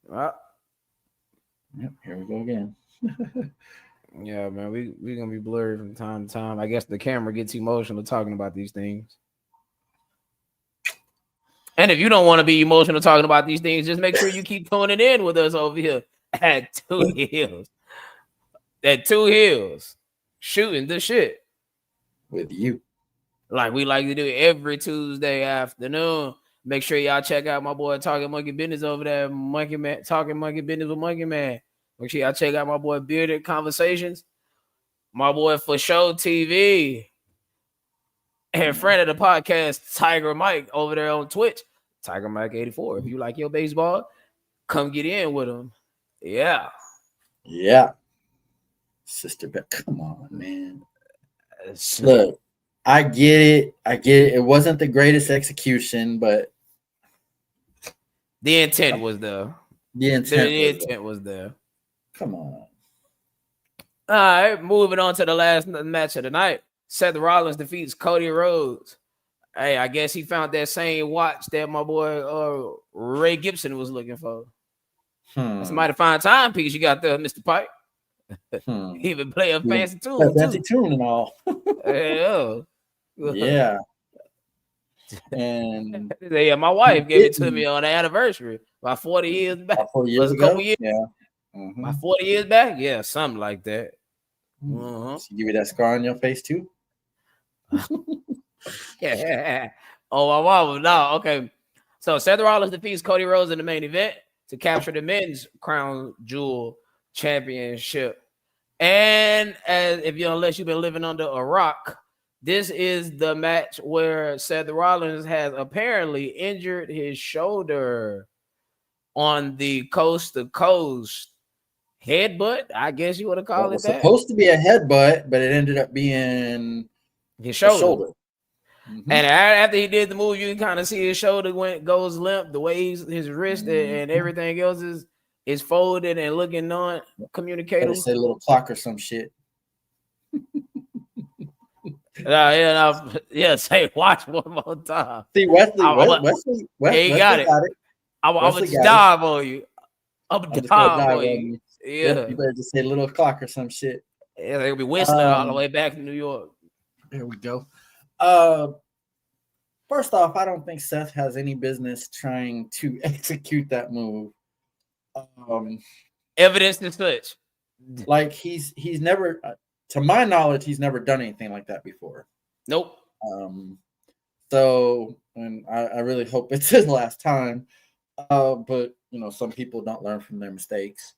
Well, yep, here we go again. Yeah, man, we're gonna be blurry from time to time. I guess the camera gets emotional talking about these things. And if you don't want to be emotional talking about these things, just make sure you keep tuning in with us over here at 2 Hills. At 2 Hills, shooting the shit with you, like we like to do every Tuesday afternoon. Make sure y'all check out my boy Talking Monkey Business over there, Monkey Man, Talking Monkey Business with Monkey Man. Make sure y'all check out my boy Bearded Conversations, my boy For Show TV, and friend of the podcast, Tiger Mike, over there on Twitch, Tiger Mike 84. If you like your baseball, come get in with him. Yeah. Sister Beth, come on, man. Look, I get it. It wasn't the greatest execution, but the intent was there. The intent was there. Come on. All right, moving on to the last match of the night. Seth Rollins defeats Cody Rhodes. Hey, I guess he found that same watch that my boy Ray Gibson was looking for. That's a mighty fine timepiece you got there, Mr. Pike. He even play a fancy tune. Fancy tune and all. Yeah. And yeah, my wife gave it to me on the anniversary about 40 years back. About 40 years ago? Years. Yeah. About 40 years back? Yeah, something like that. She give you that scar on your face too? Yeah. Oh, my mom. No, okay. So Seth Rollins defeats Cody Rhodes in the main event to capture the men's crown jewel championship. And unless you've been living under a rock, this is the match where Seth Rollins has apparently injured his shoulder on the coast to coast headbutt. I guess you would have called it that. It was supposed to be a headbutt, but it ended up being his shoulder. And after he did the move, you can kind of see his shoulder goes limp. The way his wrist and everything else is folded and looking non-communicative. Say a little clock or some shit. Say watch one more time. See, Wesley got it. I'm gonna dive on you. I'm gonna dive on you. Yeah, you better just say a little clock or some shit. Yeah, they'll be whistling all the way back to New York. There we go. First off, I don't think Seth has any business trying to execute that move. Evidence to such. Like he's never, to my knowledge, he's never done anything like that before. Nope. So, and I really hope it's his last time. But some people don't learn from their mistakes.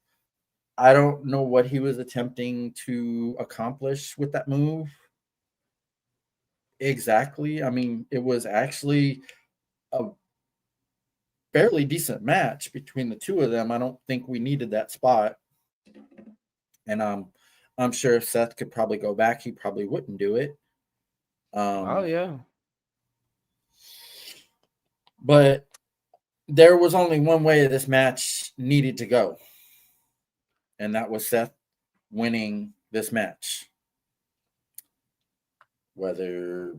I don't know what he was attempting to accomplish with that move. Exactly. I mean, it was actually a fairly decent match between the two of them. I don't think we needed that spot. And I'm sure if Seth could probably go back, he probably wouldn't do it. Oh yeah. But there was only one way this match needed to go, and that was Seth winning this match. Whether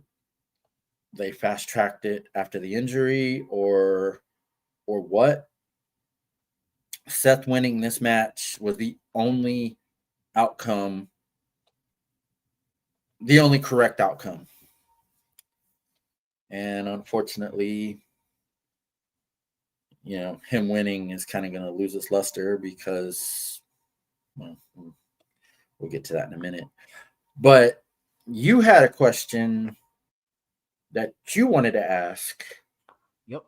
they fast tracked it after the injury or what, Seth winning this match was the only outcome, the only correct outcome. And unfortunately, him winning is kind of going to lose its luster because, well, we'll get to that in a minute. But you had a question that you wanted to ask. Yep.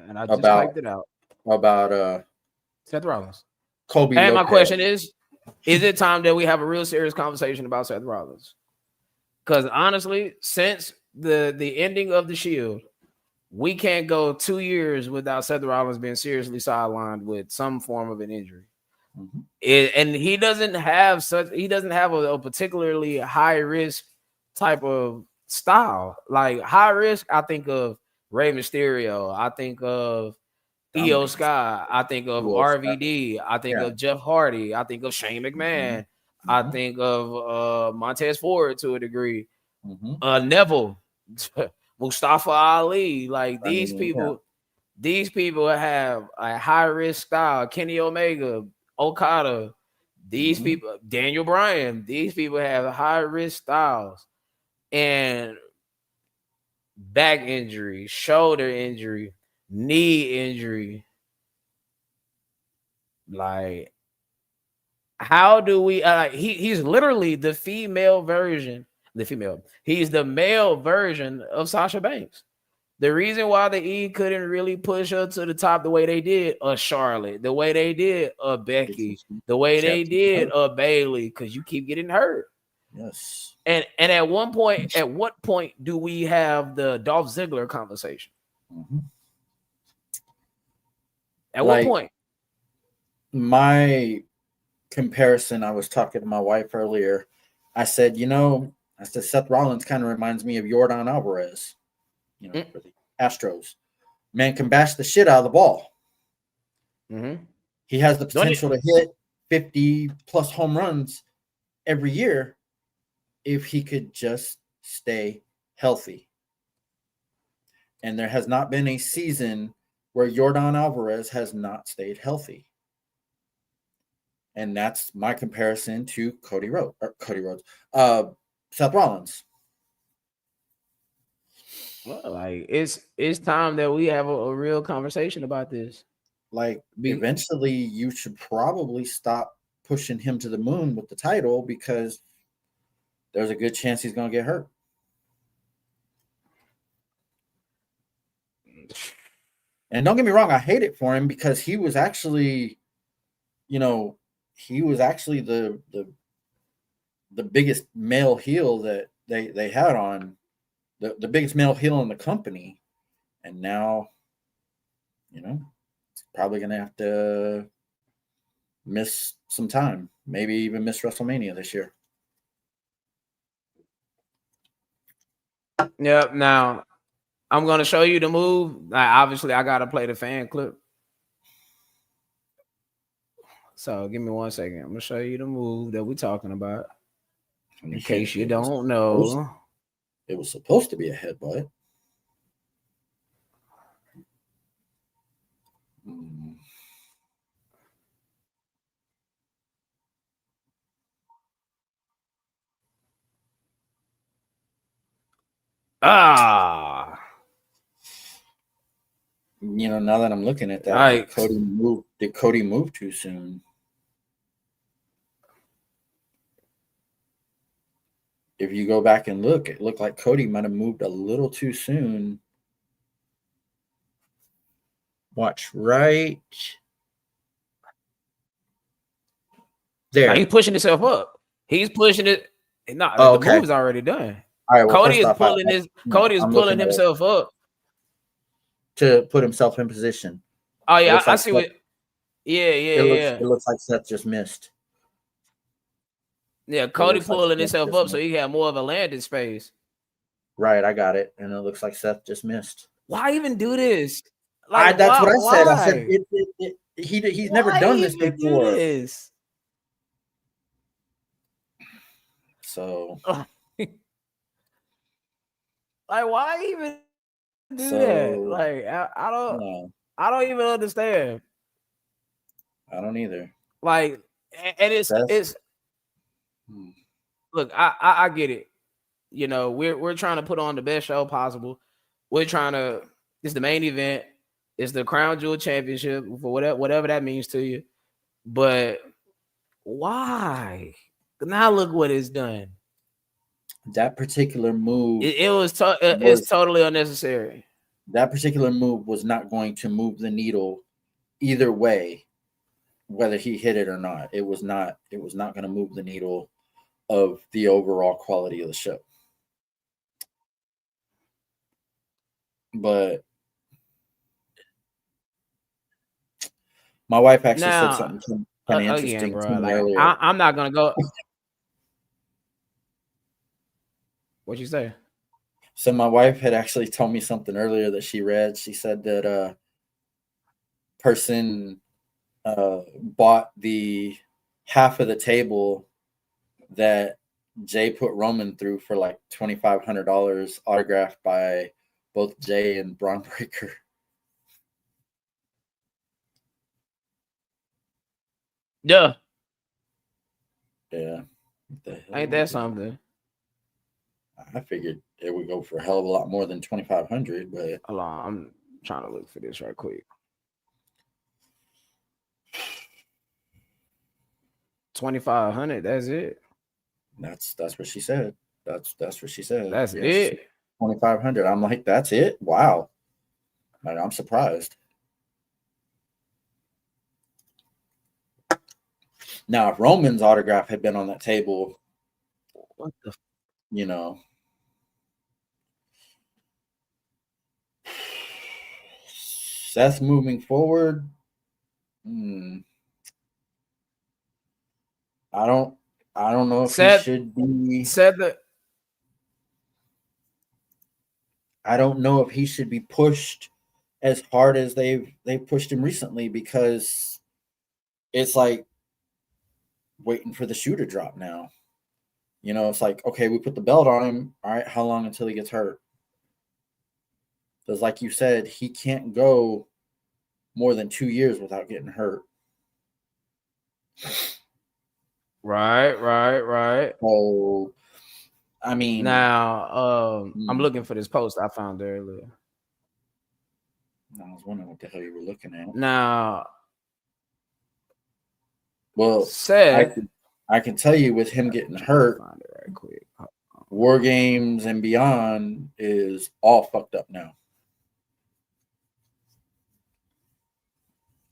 And I just typed it out. About Seth Rollins. Kobe And Lopez. my question is it time that we have a real serious conversation about Seth Rollins? Because honestly, since the ending of the Shield, we can't go 2 years without Seth Rollins being seriously sidelined with some form of an injury. Mm-hmm. And he doesn't have a particularly high risk type of style. Like high risk, I think of Rey Mysterio, I think of Io Sky, I think of RVD, I think of Jeff Hardy, I think of Shane McMahon, mm-hmm. I think of Montez Ford to a degree, mm-hmm. Neville, Mustafa Ali. Like these people have a high risk style. Kenny Omega, Okada, these mm-hmm. people, Daniel Bryan, these people have high risk styles. And back injury, shoulder injury, knee injury. Like, how do we he's literally the female version. He's the male version of Sasha Banks. The reason why the E couldn't really push her to the top the way they did Charlotte, the way they did Becky, the way they did Bailey, because you keep getting hurt. Yes. And at what point do we have the Dolph Ziggler conversation? Mm-hmm. At what point? My comparison, I was talking to my wife earlier. I said, Seth Rollins kind of reminds me of Yordan Alvarez, for the Astros. Man can bash the shit out of the ball. Mm-hmm. He has the potential to hit 50 plus home runs every year if he could just stay healthy. And there has not been a season where Yordan Alvarez has not stayed healthy. And that's my comparison to Seth Rollins. Well, like it's time that we have a real conversation about this. Like, eventually you should probably stop pushing him to the moon with the title because there's a good chance he's going to get hurt. And don't get me wrong, I hate it for him because he was actually, the biggest male heel that they had on, the biggest male heel in the company. And now, probably going to have to miss some time, maybe even miss WrestleMania this year. Yep. Now, I'm going to show you the move. Obviously, I got to play the fan clip. So give me 1 second. I'm going to show you the move that we're talking about. In case you don't know. It was supposed to be a headbutt. Now that I'm looking at that, did Cody move too soon? If you go back and look, it looked like Cody might have moved a little too soon. Watch right there. He's pushing himself up. He's pushing it. The move is already done. All right, well, Cody is pulling himself up to put himself in position. Oh yeah, I see what. Yeah. It looks like Seth just missed. Yeah, Cody pulling himself up so he had more of a landing space. Right, I got it, and it looks like Seth just missed. Why even do this? Like, that's what I said. Why? I said he's never done this before. This? So, like, why even do that? Like, I don't even understand. I don't either. Like, and it's look, I get it. You know, we're trying to put on the best show possible. It's the main event. It's the Crown Jewel Championship for whatever that means to you. But why? Now look what it's done. That particular move. It's totally unnecessary. That particular move was not going to move the needle either way, whether he hit it or not. It was not going to move the needle of the overall quality of the show. But my wife actually said something kind of interesting bro, to me earlier. I'm not gonna go. What'd you say? So my wife had actually told me something earlier that she read. She said that person bought the half of the table that Jay put Roman through for like $2,500, autographed by both Jay and Braun Breaker. Yeah. Ain't that something? I figured it would go for a hell of a lot more than $2,500, but hold on, I'm trying to look for this right quick. $2,500. That's it. That's what she said. That's what she said. That's it. $2,500. I'm like, that's it. Wow. I'm surprised. Now, if Roman's autograph had been on that table, what the, you know, Seth moving forward. I don't know if he should be. I don't know if he should be pushed as hard as they've pushed him recently, because it's like waiting for the shoe to drop now. You know, it's like, okay, we put the belt on him. All right, how long until he gets hurt? Because like you said, he can't go more than 2 years without getting hurt. Right. So, I mean, now I'm looking for this post I found earlier. I was wondering what the hell you were looking at. Now, well, Seth, I can tell you, with him getting hurt, find it right quick. War Games and beyond is all fucked up now.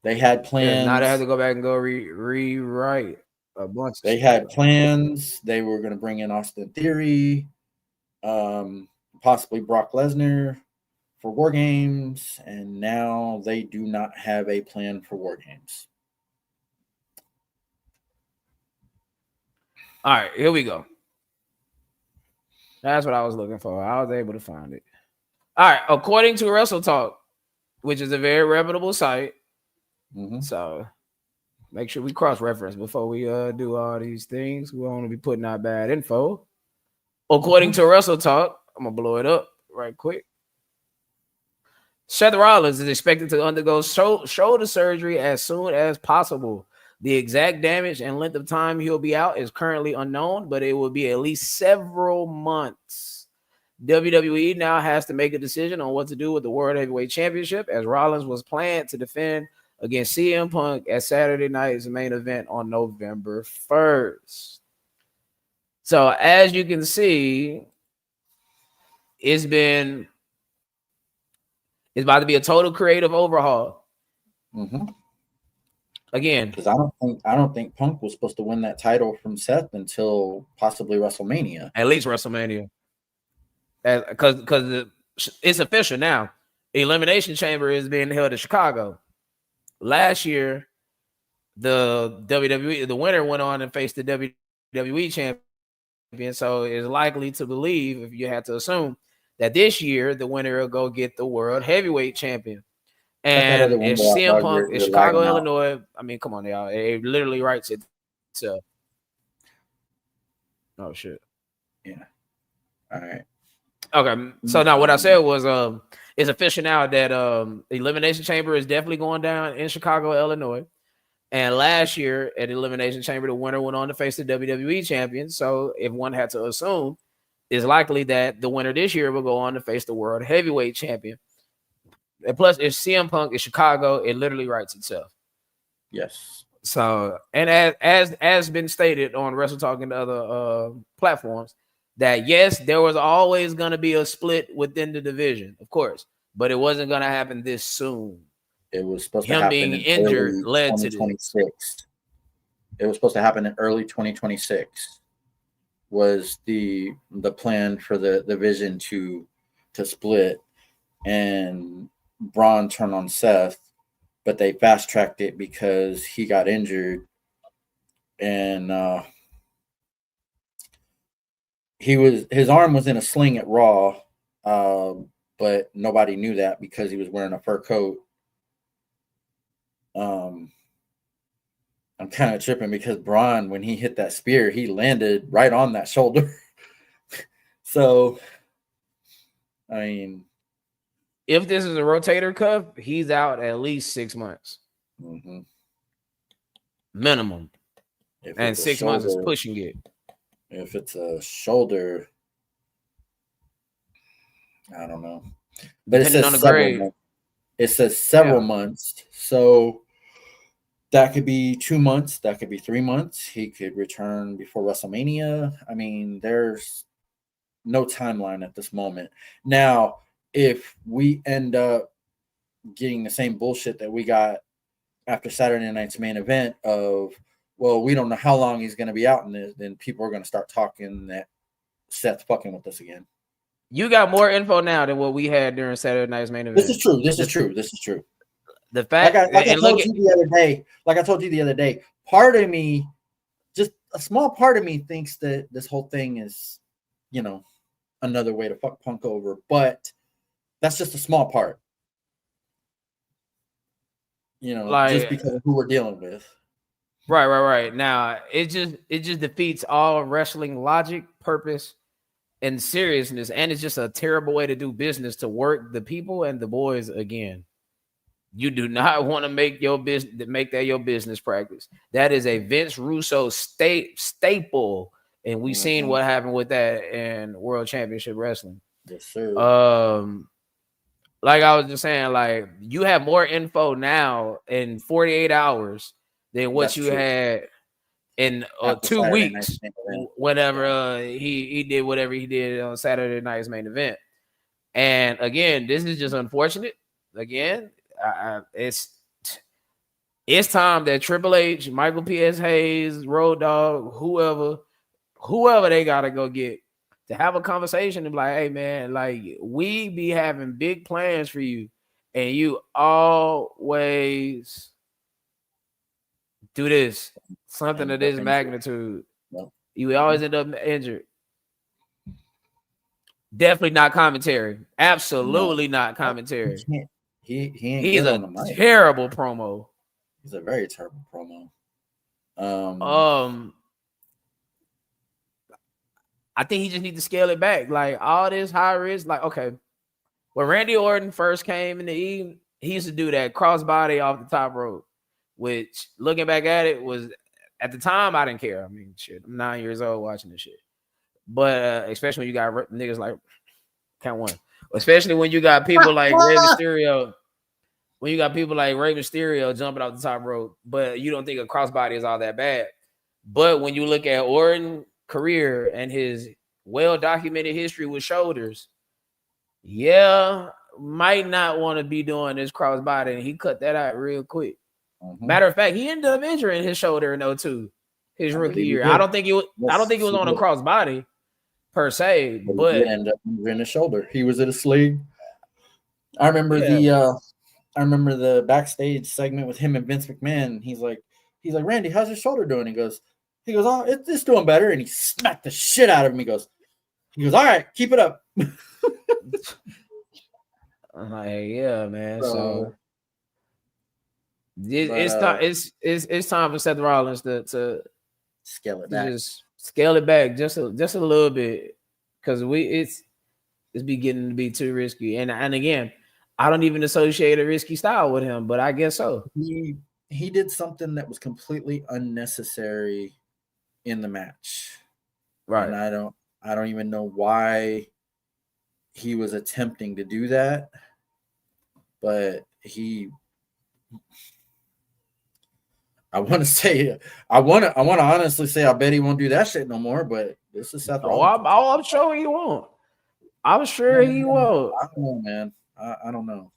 They had plans. Now they have to go back and go rewrite a bunch. They had plans. They were going to bring in Austin Theory, possibly Brock Lesnar for War Games, and now they do not have a plan for War Games. All right, here we go. That's what I was looking for. I was able to find it. All right, according to Wrestle Talk, which is a very reputable site, so make sure we cross-reference before we do all these things. We don't want to be putting out bad info. According to Wrestle Talk, I'm gonna blow it up right quick. Seth Rollins is expected to undergo shoulder surgery as soon as possible. The exact damage and length of time he'll be out is currently unknown, but it will be at least several months. WWE now has to make a decision on what to do with the World Heavyweight Championship, as Rollins was planned to defend against CM Punk at Saturday night's main event on November 1st. So as you can see, it's about to be a total creative overhaul. Again, because I don't think Punk was supposed to win that title from Seth until possibly WrestleMania. At least WrestleMania, because it's official now. Elimination Chamber is being held in Chicago. Last year, the WWE, the winner went on and faced the WWE champion. So it's likely to believe, if you had to assume, that this year the winner will go get the world heavyweight champion. And if CM Punk is Chicago, Illinois, I mean, come on, y'all. It literally writes itself. Oh, shit. Yeah. All right. Okay. So now what I said was it's official now that Elimination Chamber is definitely going down in Chicago, Illinois. And last year at Elimination Chamber, the winner went on to face the WWE champion. So if one had to assume, it's likely that the winner this year will go on to face the world heavyweight champion. And plus, if CM Punk is Chicago, it literally writes itself. Yes. So, and as been stated on Wrestle Talk and other platforms, that yes, there was always going to be a split within the division, of course, but it wasn't going to happen this soon. It was supposed to happen being injured led to this. It was supposed to happen in early 2026. Was the plan for the division to split, and Braun turned on Seth, but they fast tracked it because he got injured, and his arm was in a sling at Raw, but nobody knew that because he was wearing a fur coat. I'm kind of tripping because Braun, when he hit that spear, he landed right on that shoulder. So, I mean, if this is a rotator cuff, he's out at least 6 months. Mm-hmm. Minimum. And 6 months is pushing it. If it's a shoulder, I don't know. But it says several months. It says several months. So that could be 2 months. That could be 3 months. He could return before WrestleMania. I mean, there's no timeline at this moment. Now, if we end up getting the same bullshit that we got after Saturday night's main event of, well, we don't know how long he's going to be out in this, then people are going to start talking that Seth's fucking with us again. You got more info now than what we had during Saturday night's main event. This is true. This is true. The fact, like I told you the other day, part of me, just a small part of me, thinks that this whole thing is, another way to fuck Punk over, but that's just a small part. Just because of who we're dealing with. Right. Now it just defeats all wrestling logic, purpose, and seriousness, and it's just a terrible way to do business, to work the people and the boys again. You do not want to make that your business practice. That is a Vince Russo staple, and we've seen what happened with that in World Championship Wrestling. Yes, sir. Like I was just saying, like, you have more info now in 48 hours than what you had in 2 weeks. Whenever he did whatever he did on Saturday night's main event. And again, this is just unfortunate. Again, it's time that Triple H, Michael P.S. Hayes, Road Dogg, whoever they gotta go get to have a conversation and be like, hey man, like, we be having big plans for you, and you always do this, something of this magnitude. No. You always end up injured. Definitely not commentary. Absolutely not commentary. He's a terrible promo. He's a very terrible promo. I think he just needs to scale it back. Like, all this high risk, like, okay, when Randy Orton first came in the evening, he used to do that crossbody off the top rope, which, looking back at it, was, at the time, I didn't care. I mean, shit, I'm 9 years old watching this shit. But especially when you got niggas like, count one. Especially when you got people like Rey Mysterio. When you got people like Rey Mysterio jumping off the top rope, but you don't think a crossbody is all that bad. But when you look at Orton's career and his well-documented history with shoulders, might not want to be doing this crossbody, and he cut that out real quick. Matter of fact, he ended up injuring his shoulder in 2002, his rookie year. I don't think it was on a crossbody per se, but he ended up injuring his shoulder. He was at a sling. I remember the backstage segment with him and Vince McMahon. He's like, Randy, how's your shoulder doing? He goes, He goes, oh, it's doing better. And he smacked the shit out of him. He goes, all right, keep it up. I'm like, yeah, man. So it's time for Seth Rollins to scale it back. Just scale it back just a little bit, because it's beginning to be too risky. And again, I don't even associate a risky style with him, but I guess so. He did something that was completely unnecessary in the match. Right. And I don't even know why he was attempting to do that. But I want to honestly say I bet he won't do that shit no more, but this is Seth Rollins. I'm sure he won't. I'm sure he won't. I don't know, man. I don't know.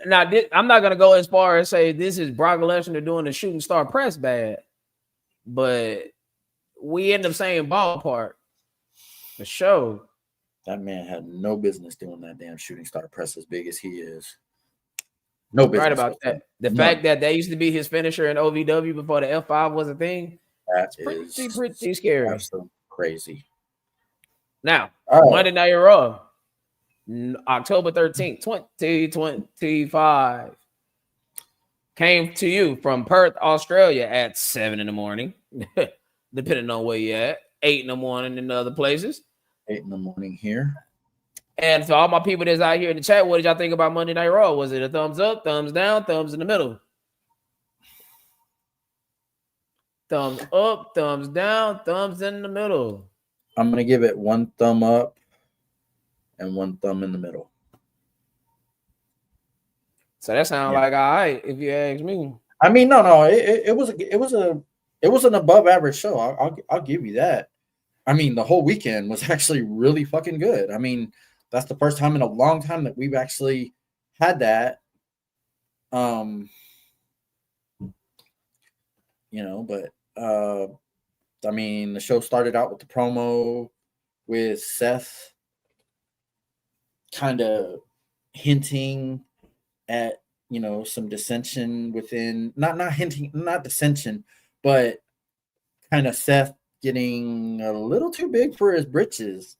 Now, I'm not going to go as far as say this is Brock Lesnar doing the shooting star press bad, but we in the same ballpark for sure. That man had no business doing that damn shooting star press as big as he is. No business. Right about that. The fact that used to be his finisher in OVW before the F5 was a thing. That's pretty scary. Absolutely crazy. Now, Monday Night Raw, October 13th, 2025, came to you from Perth, Australia at 7 a.m, depending on where you're at. 8 a.m. in other places. 8 a.m. here. And for all my people that's out here in the chat, what did y'all think about Monday Night Raw? Was it a thumbs up, thumbs down, thumbs in the middle? Thumbs up, thumbs down, thumbs in the middle. I'm going to give it 1 thumb up and 1 thumb in the middle. So that sounds like all right, if you ask me. I mean, no, it was an above average show. I'll give you that. I mean, the whole weekend was actually really fucking good. I mean, that's the first time in a long time that we've actually had that. But I mean, the show started out with the promo with Seth kind of hinting at, some dissension within, not dissension, but kind of Seth getting a little too big for his britches.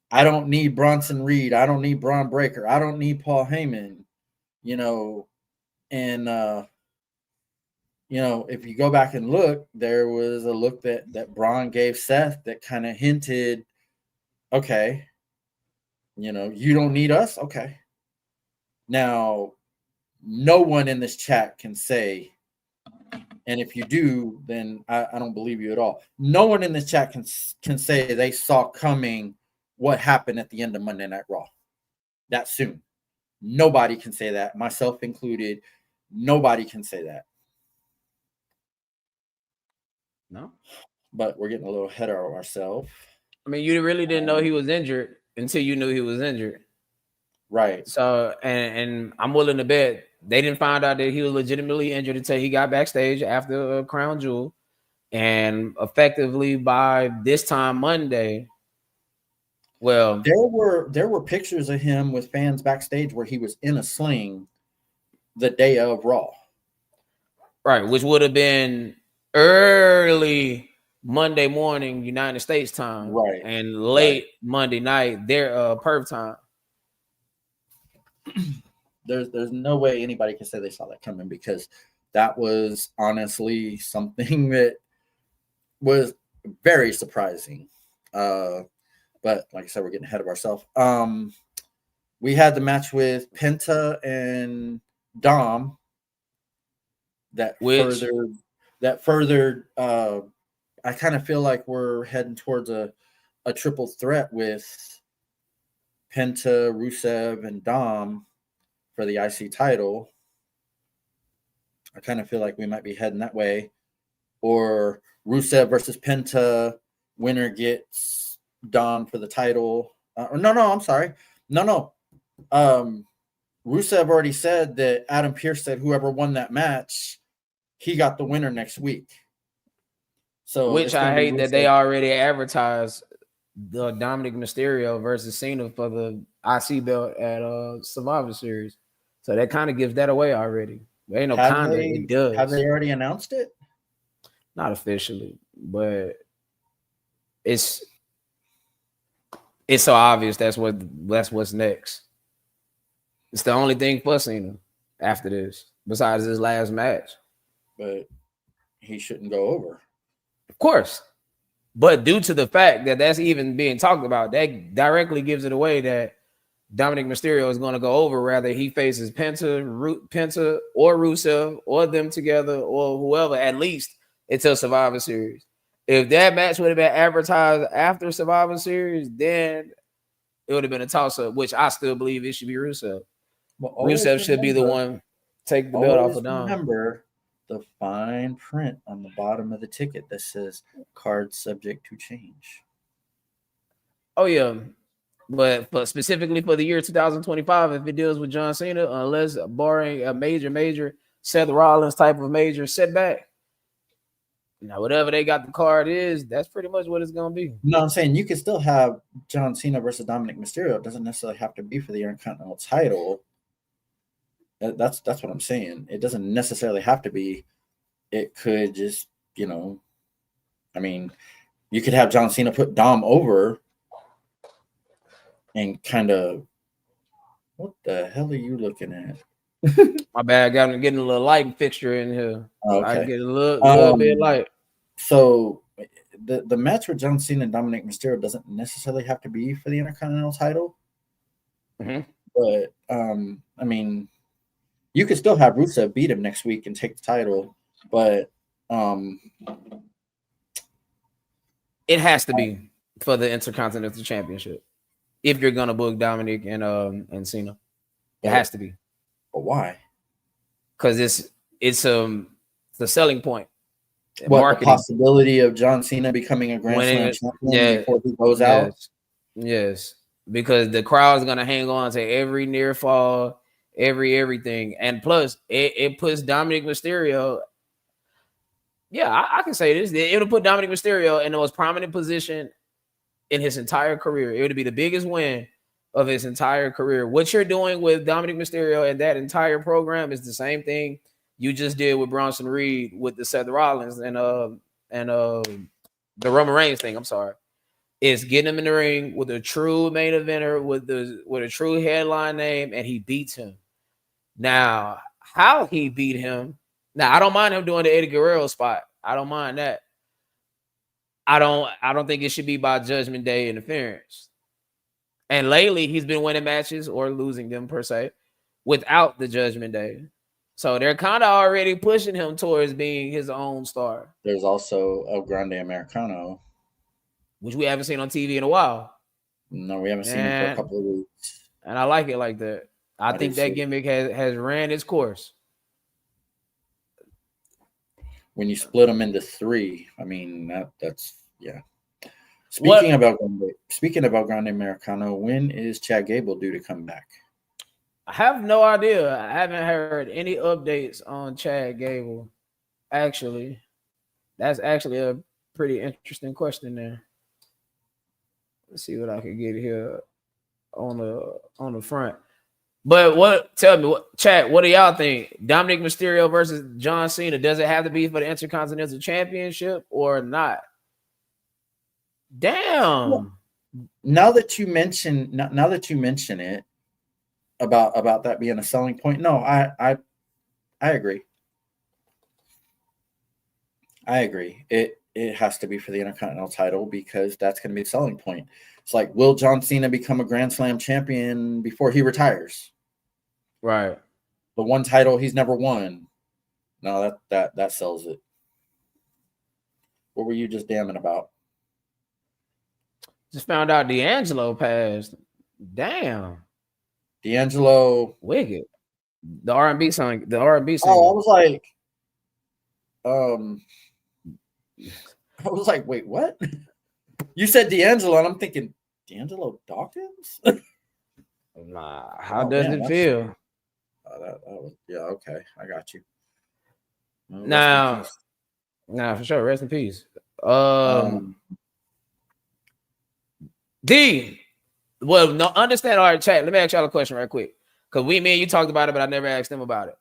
I don't need Bronson Reed. I don't need Braun Breaker. I don't need Paul Heyman, and if you go back and look, there was a look that Braun gave Seth that kind of hinted, okay, you don't need us. Okay. Now, no one in this chat can say, and if you do, then I don't believe you at all. No one in this chat can say they saw coming what happened at the end of Monday Night Raw that soon. Nobody can say that, myself included. Nobody can say that. No. But we're getting a little ahead of ourselves. I mean, you really didn't know he was injured until you knew he was injured. Right. So, and I'm willing to bet they didn't find out that he was legitimately injured until he got backstage after Crown Jewel. And effectively by this time Monday, well, there were pictures of him with fans backstage where he was in a sling the day of Raw. Right, which would have been early Monday morning United States time, right, and late Monday night their Perth time. There's no way anybody can say they saw that coming, because that was honestly something that was very surprising. But like I said, we're getting ahead of ourselves. We had the match with Penta and Dom that furthered. I kind of feel like we're heading towards a triple threat with Penta, Rusev, and Dom for the IC title. I kind of feel like we might be heading that way. Or Rusev versus Penta, winner gets Dom for the title. I'm sorry. No. Rusev already said that Adam Pearce said whoever won that match, he got the winner next week. So, which I hate that they already advertised the Dominic Mysterio versus Cena for the IC belt at Survivor Series. So that kind of gives that away already. There ain't no kind of, it does. Have they already announced it? not officially, but it's so obvious that's what's next. It's the only thing for Cena after this, besides his last match. But he shouldn't go over. Of course. But due to the fact that that's even being talked about, that directly gives it away that Dominic Mysterio is going to go over, rather he faces Penta or Rusev or them together or whoever, at least until Survivor Series. If that match would have been advertised after Survivor Series, then it would have been a toss-up, which I still believe it should be Rusev. Rusev should be the one take the belt off of Dom. Remember the fine print on the bottom of the ticket that says card subject to change. Oh, yeah. But specifically for the year 2025, if it deals with John Cena, unless barring a major Seth Rollins type of major setback, now whatever they got the card is, that's pretty much what it's going to be. No, I'm saying you could still have John Cena versus Dominic Mysterio. It doesn't necessarily have to be for the Intercontinental title. That's what I'm saying. It doesn't necessarily have to be. It could just, I mean, you could have John Cena put Dom over and kind of, what the hell are you looking at? My bad, I'm getting a little light fixture in here. Okay. I get a little bit light. So the match with John Cena and Dominic Mysterio doesn't necessarily have to be for the Intercontinental title. Mm-hmm. But, I mean, you could still have Rusev beat him next week and take the title, but it has to be for the Intercontinental Championship if you're gonna book Dominic and Cena. It has to be. But why? Because it's the selling point. What, marketing. The possibility of John Cena becoming a Grand Slam champion before he goes out? Yes, because the crowd is gonna hang on to every near fall, everything, and plus it puts Dominic Mysterio. Yeah, I can say this. It'll put Dominic Mysterio in the most prominent position in his entire career. It would be the biggest win of his entire career. What you're doing with Dominic Mysterio and that entire program is the same thing you just did with Bronson Reed with the Seth Rollins and the Roman Reigns thing. I'm sorry. It's getting him in the ring with a true main eventer with a true headline name, and he beats him. Now, how he beat him? Now, I don't mind him doing the Eddie Guerrero spot. I don't mind that. I don't think it should be by Judgment Day interference. And lately, he's been winning matches or losing them per se without the Judgment Day. So they're kind of already pushing him towards being his own star. There's also El Grande Americano, which we haven't seen on TV in a while. No, we haven't seen it for a couple of weeks. And I like it like that. I think that gimmick has ran its course. When you split them into three, I mean that's yeah. Speaking of El Grande Americano, when is Chad Gable due to come back? I have no idea. I haven't heard any updates on Chad Gable. Actually, that's actually a pretty interesting question there. Let's see what I can get here on the front. But tell me, Chad, what do y'all think? Dominic Mysterio versus John Cena, does it have to be for the Intercontinental Championship or not? Damn. Well, now that you mention it about that being a selling point, no, I agree. I agree. It has to be for the Intercontinental title because that's going to be a selling point. It's like, will John Cena become a Grand Slam champion before he retires? Right. The one title he's never won. No, that sells it. What were you just damning about? Just found out D'Angelo passed. Damn. D'Angelo. Wicked. The R&B song. Oh, I was like, wait, what? You said D'Angelo, and I'm thinking, D'Angelo Dawkins? Nah, how does it feel? Yeah, okay, I got you. Now, for sure, rest in peace. Understand. All right, chat. Let me ask y'all a question right quick, because me and you talked about it, but I never asked them about it.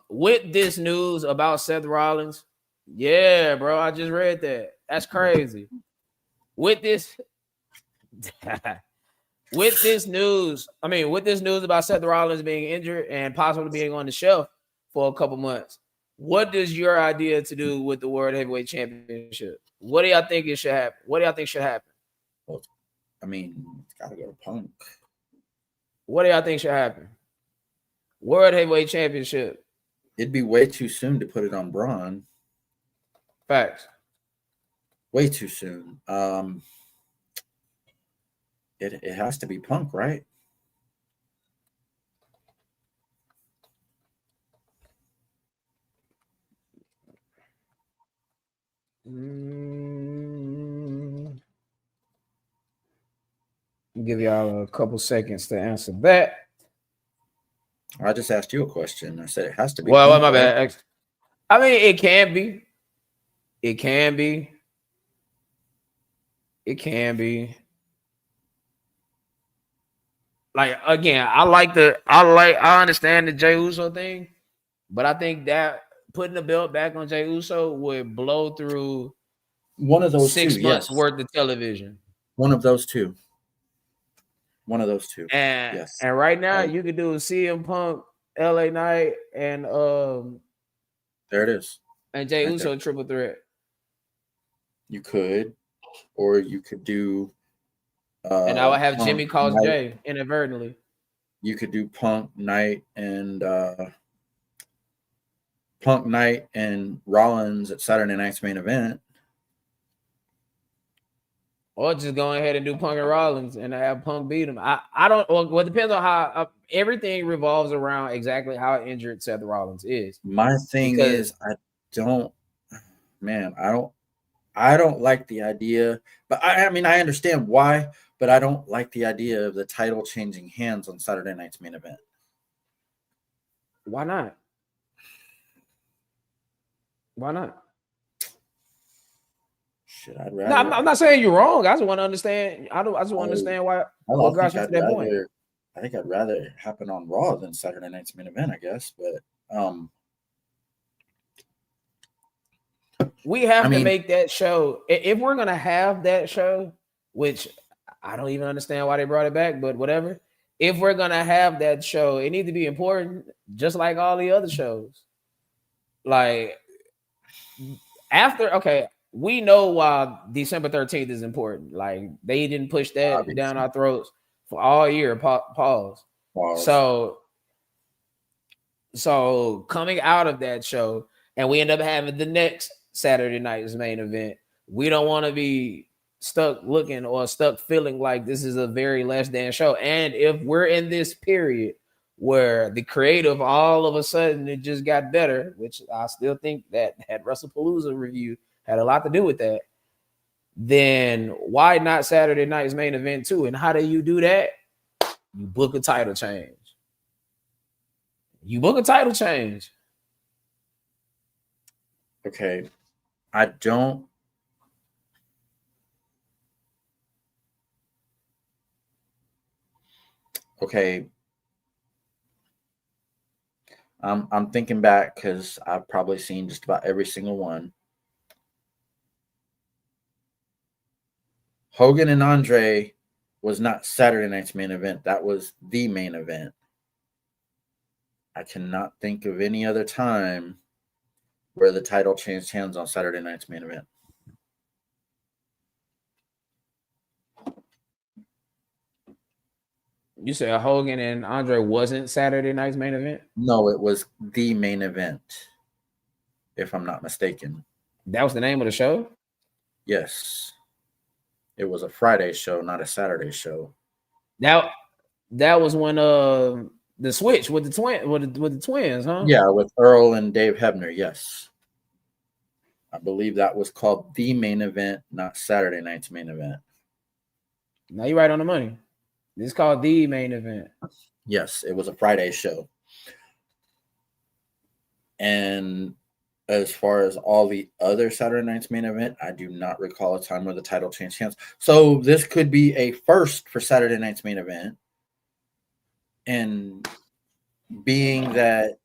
With this news about Seth Rollins, Yeah, bro. I just read that. That's crazy. With this with this news about Seth Rollins being injured and possibly being on the shelf for a couple months, what is your idea to do with the World Heavyweight Championship? What do y'all think it should happen? What do y'all think should happen? Well, I mean, it's got to go to Punk. What do y'all think should happen? World Heavyweight Championship. It'd be way too soon to put it on Braun. Facts. Way too soon. It has to be Punk, right? Give y'all a couple seconds to answer that. I just asked you a question. I said it has to be. Well, Punk, my right? bad. I mean, it can be. It can be. It can be. Like, again, I understand the Jey Uso thing, but I think that putting the belt back on Jey Uso would blow through one of those 6 two, months yes. worth of television. One of those two. And yes. And right now you could do CM Punk, LA Knight, and there it is. And Jey Uso triple threat. You could, or you could do and I would have Punk, Jimmy cause Knight. Jay inadvertently. You could do Punk, Knight, and Punk, Knight, and Rollins at Saturday night's main event. Or just go ahead and do Punk and Rollins and have Punk beat him. I don't. Well, it depends on how everything revolves around exactly how injured Seth Rollins is. My thing is, I don't like the idea. But I mean, I understand why, but I don't like the idea of the title changing hands on Saturday night's main event. Why not? Why not? Shit, I'd rather. No, I'm not saying you're wrong. I just want to understand. I just want to understand why. What got you to that point? I think I'd rather it happen on Raw than Saturday night's main event, I guess. But we have to make that show. If we're gonna have that show, which I don't even understand why they brought it back, but whatever. If we're gonna have that show, it needs to be important, just like all the other shows. Like we know why December 13th is important. Like they didn't push that down our throats for all year. Pause. So coming out of that show, and we end up having the next Saturday night's main event, we don't want to be stuck looking or stuck feeling like this is a very less than show. And if we're in this period where the creative all of a sudden it just got better, which I still think that WrestlePalooza review had a lot to do with that, then why not Saturday night's main event too? And how do you do that? You book a title change. Okay. I don't. Okay. I'm thinking back because I've probably seen just about every single one. Hogan and Andre was not Saturday night's main event. That was the main event. I cannot think of any other time where the title changed hands on Saturday night's main event. You said Hogan and Andre wasn't Saturday night's main event? No, it was the main event, if I'm not mistaken. That was the name of the show? Yes. It was a Friday show, not a Saturday show. That was when the switch with the twins, huh? Yeah, with Earl and Dave Hebner, yes. I believe that was called the main event, not Saturday night's main event. Now you're right on the money. It's called the main event. Yes, it was a Friday show. And as far as all the other Saturday night's main event, I do not recall a time where the title changed hands. So this could be a first for Saturday night's main event. And being that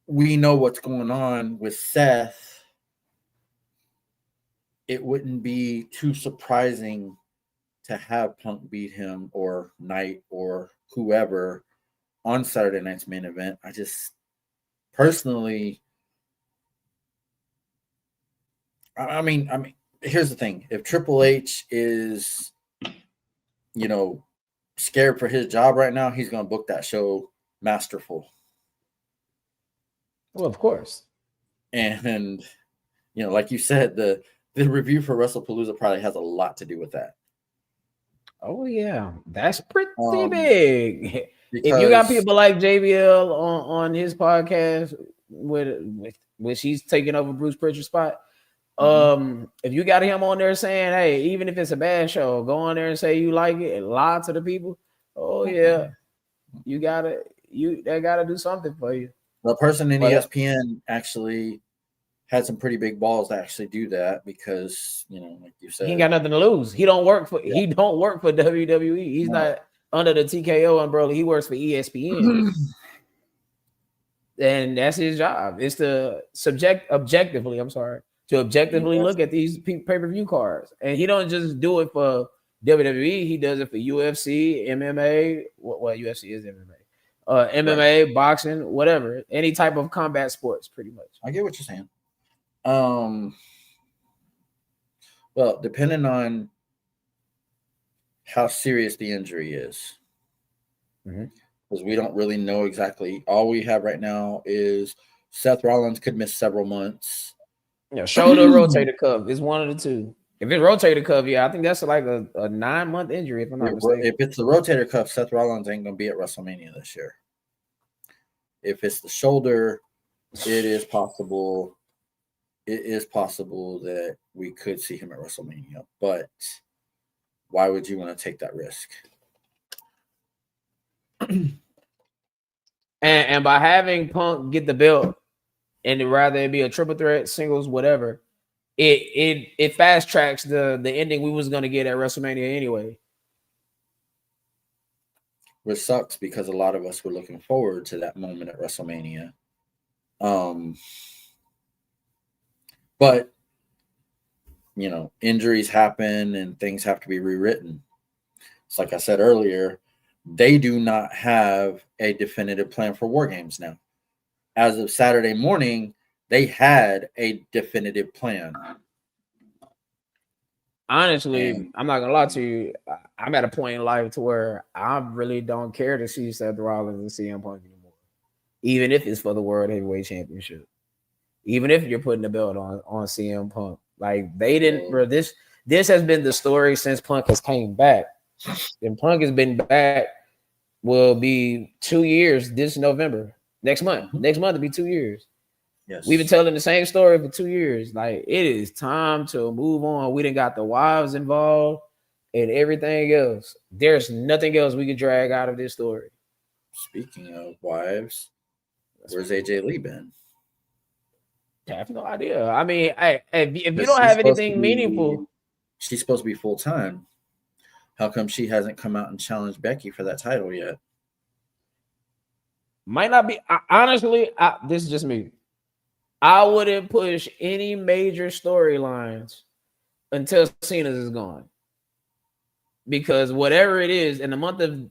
we know what's going on with Seth it wouldn't be too surprising to have Punk beat him or Knight or whoever on Saturday night's main event. I just personally, I mean, here's the thing: if Triple H is, scared for his job right now, he's going to book that show masterful. Well, of course. And like you said, the review for WrestlePalooza probably has a lot to do with that. Oh yeah, that's pretty big. Because, if you got people like JBL on his podcast which he's taking over Bruce Pritchard's spot, if you got him on there saying, hey, even if it's a bad show, go on there and say you like it and lie to the people. Oh yeah, they gotta do something for you. The person in ESPN actually had some pretty big balls to actually do that because, like you said, he ain't got nothing to lose. He don't work for WWE. He's not under the TKO umbrella. He works for ESPN. And that's his job. It's to objectively look at these pay-per-view cards. And he don't just do it for WWE. He does it for UFC, MMA. Well, UFC is MMA. MMA, right. Boxing, whatever. Any type of combat sports, pretty much. I get what you're saying. Well, depending on how serious the injury is, because we don't really know exactly. All we have right now is Seth Rollins could miss several months. Yeah, shoulder rotator cuff is one of the two. If it's rotator cuff, I think that's like a 9-month injury, if I'm not mistaken. If it's the rotator cuff, Seth Rollins ain't going to be at WrestleMania this year. If it's the shoulder, it is possible that we could see him at WrestleMania. But why would you want to take that risk? And by having Punk get the belt, and rather it be a triple threat, singles, whatever, it fast tracks the ending we was gonna get at WrestleMania anyway. Which sucks because a lot of us were looking forward to that moment at WrestleMania. But injuries happen and things have to be rewritten. It's like I said earlier, they do not have a definitive plan for War Games now. As of Saturday morning, they had a definitive plan. Honestly, I'm not gonna lie to you. I'm at a point in life to where I really don't care to see Seth Rollins and CM Punk anymore, even if it's for the World Heavyweight Championship. Even if you're putting the belt on CM Punk, like they didn't. Bro, this has been the story since Punk has came back, and Punk has been back. Will be 2 years this November. Next month will be 2 years. Yes, we've been telling the same story for 2 years. Like, it is time to move on. We done got the wives involved and everything else. There's nothing else we can drag out of this story. Speaking of wives, where's AJ Lee been? I have no idea. I mean, if you don't have anything meaningful, she's supposed to be full time. How come she hasn't come out and challenged Becky for that title yet? Might not be. Honestly, this is just me. I wouldn't push any major storylines until Cena's is gone. Because whatever it is, in the month of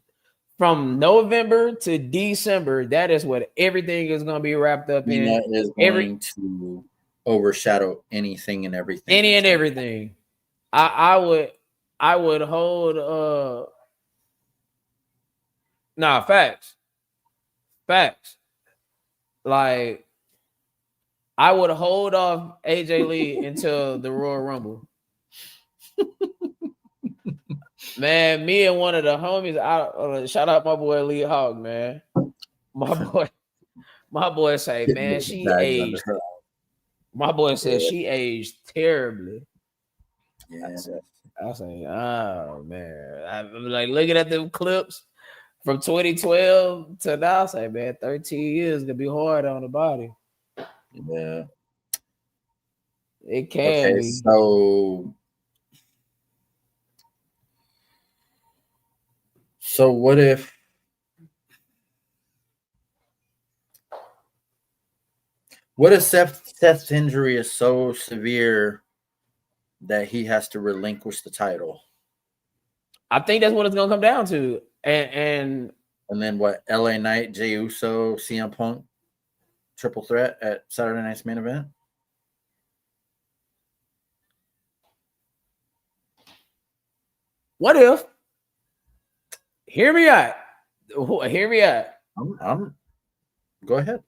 from November to December, that is what everything is going to be wrapped up in. That is going to overshadow anything and everything. Any and everything. I would hold facts. Like, I would hold off AJ Lee until the Royal Rumble. Man, me and one of the homies, shout out my boy Lee Hogg, man. My boy say, man, she aged. My boy said she aged terribly. Yeah. I was like, oh man. I'm like looking at them clips from 2012 to now. I say, man, 13 years gonna be hard on the body. Yeah. It can be. So what if Seth's injury is so severe that he has to relinquish the title. I think that's what it's gonna come down to. And then what? LA Knight, Jey Uso, CM Punk, triple threat at Saturday Night's main event. What if? Hear me out. Hear me out. I'm go ahead.